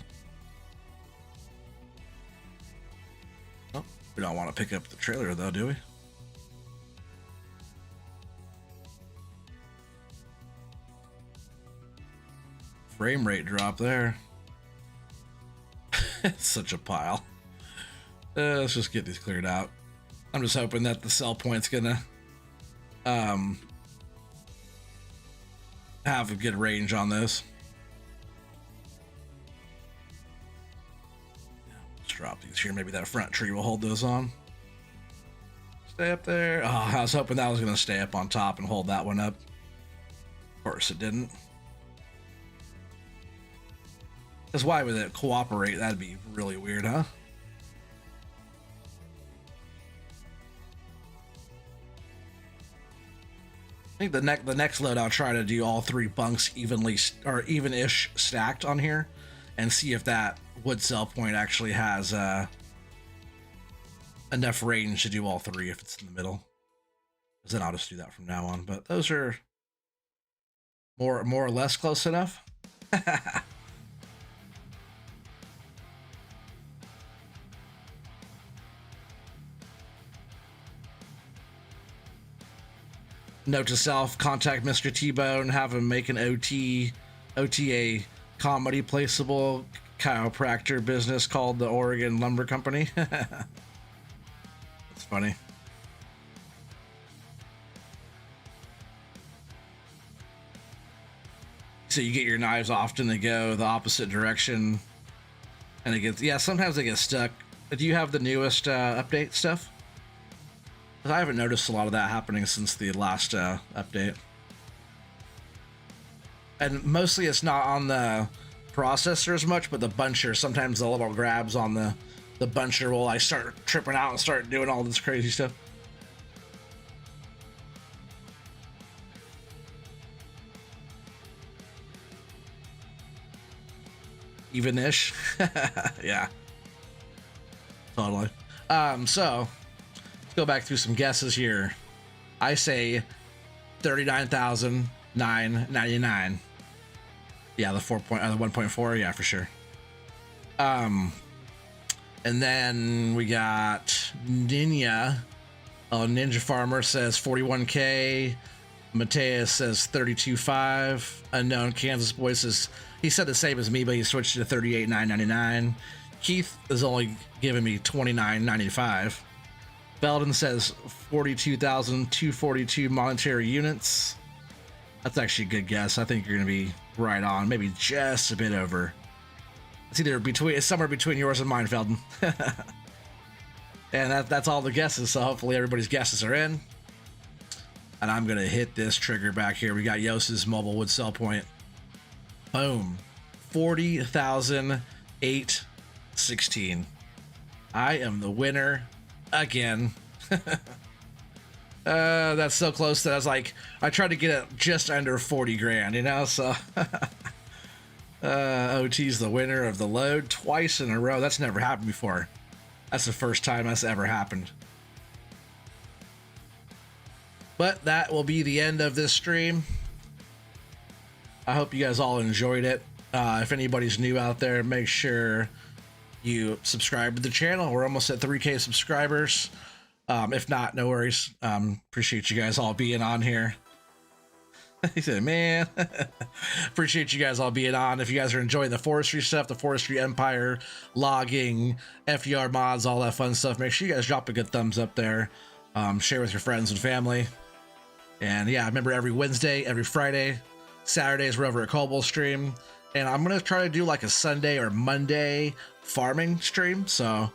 Oh, we don't want to pick up the trailer though, do we? Frame rate drop there. It's such a pile. Let's just get these cleared out. I'm just hoping that the sell point's gonna have a good range on this. Let's drop these here. Maybe that front tree will hold those on. Stay up there. Oh, I was hoping that was gonna stay up on top and hold that one up. Of course it didn't. Because why would it cooperate? That'd be really weird, huh? I think the next load I'll try to do all three bunks evenly or even-ish stacked on here, and see if that wood sell point actually has enough range to do all three if it's in the middle. Because then I'll just do that from now on. But those are more or less close enough. Note to self, contact Mr. T-Bone, have him make an OTA comedy placeable chiropractor business called the Oregon Lumber Company. That's funny. So you get your knives often to go the opposite direction, and it gets, yeah, sometimes they get stuck. Do you have the newest update stuff? I haven't noticed a lot of that happening since the last update. And mostly it's not on the processor as much, but the buncher. Sometimes the little grabs on the buncher will like start tripping out and start doing all this crazy stuff. Even-ish. Yeah. Totally. So go back through some guesses here. I say 39,999. Yeah, the 1.4. Yeah, for sure. And then we got Ninja. Oh, Ninja Farmer says 41K. Mateus says 32.5. Unknown Kansas Boy says he said the same as me, but he switched to 38,999. Keith is only giving me 29.95. Belden says 42,242 monetary units. That's actually a good guess. I think you're going to be right on. Maybe just a bit over. It's either between, it's somewhere between yours and mine, Felden. And that's all the guesses. So hopefully everybody's guesses are in. And I'm going to hit this trigger back here. We got Yoss's mobile wood sell point. Boom. 40,816. I am the winner. Again. That's so close that I was like, I tried to get it just under 40 grand, you know, so OT's the winner of the load twice in a row. That's never happened before. That's the first time that's ever happened. But that will be the end of this stream. I hope you guys all enjoyed it. If anybody's new out there, make sure you subscribe to the channel. We're almost at 3K subscribers. If not, no worries. Appreciate you guys all being on here. He said, man, appreciate you guys all being on. If you guys are enjoying the forestry stuff, the forestry empire, logging, FER mods, all that fun stuff, make sure you guys drop a good thumbs up there. Share with your friends and family. And yeah, remember every Wednesday, every Friday, Saturdays, we're over at Cobble Stream. And I'm going to try to do like a Sunday or Monday farming stream. So,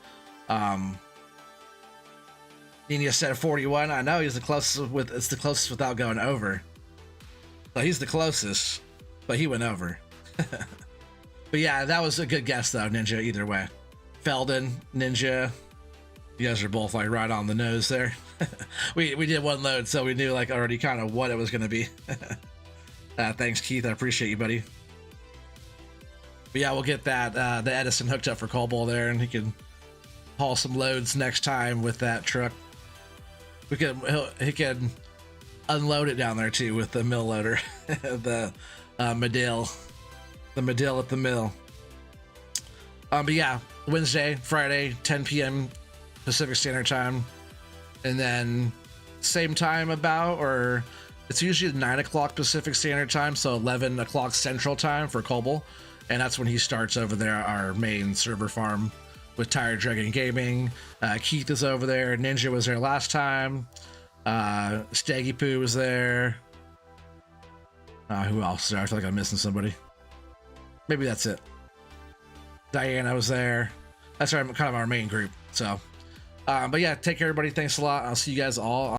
Nina said 41. I know he's the closest it's the closest without going over. So he's the closest, but he went over. But yeah, that was a good guess though, Ninja, either way. Felden, Ninja, you guys are both like right on the nose there. we did one load, so we knew like already kind of what it was going to be. Thanks, Keith. I appreciate you, buddy. But yeah, we'll get that the Edison hooked up for Cobble there, and he can haul some loads next time with that truck. He can unload it down there too with the mill loader, the Medill at the mill. But yeah, Wednesday, Friday, 10 p.m. Pacific Standard Time, and then same time about, or it's usually 9 o'clock Pacific Standard Time, so 11 o'clock Central Time for Cobble, and that's when he starts over there, our main server farm with Tire Dragon Gaming. Keith is over there. Ninja was there last time. Staggy Poo was there. Who else is there? I feel like I'm missing somebody. Maybe that's it. Diana was there. That's kind of our main group. So, but yeah, take care, everybody. Thanks a lot. I'll see you guys all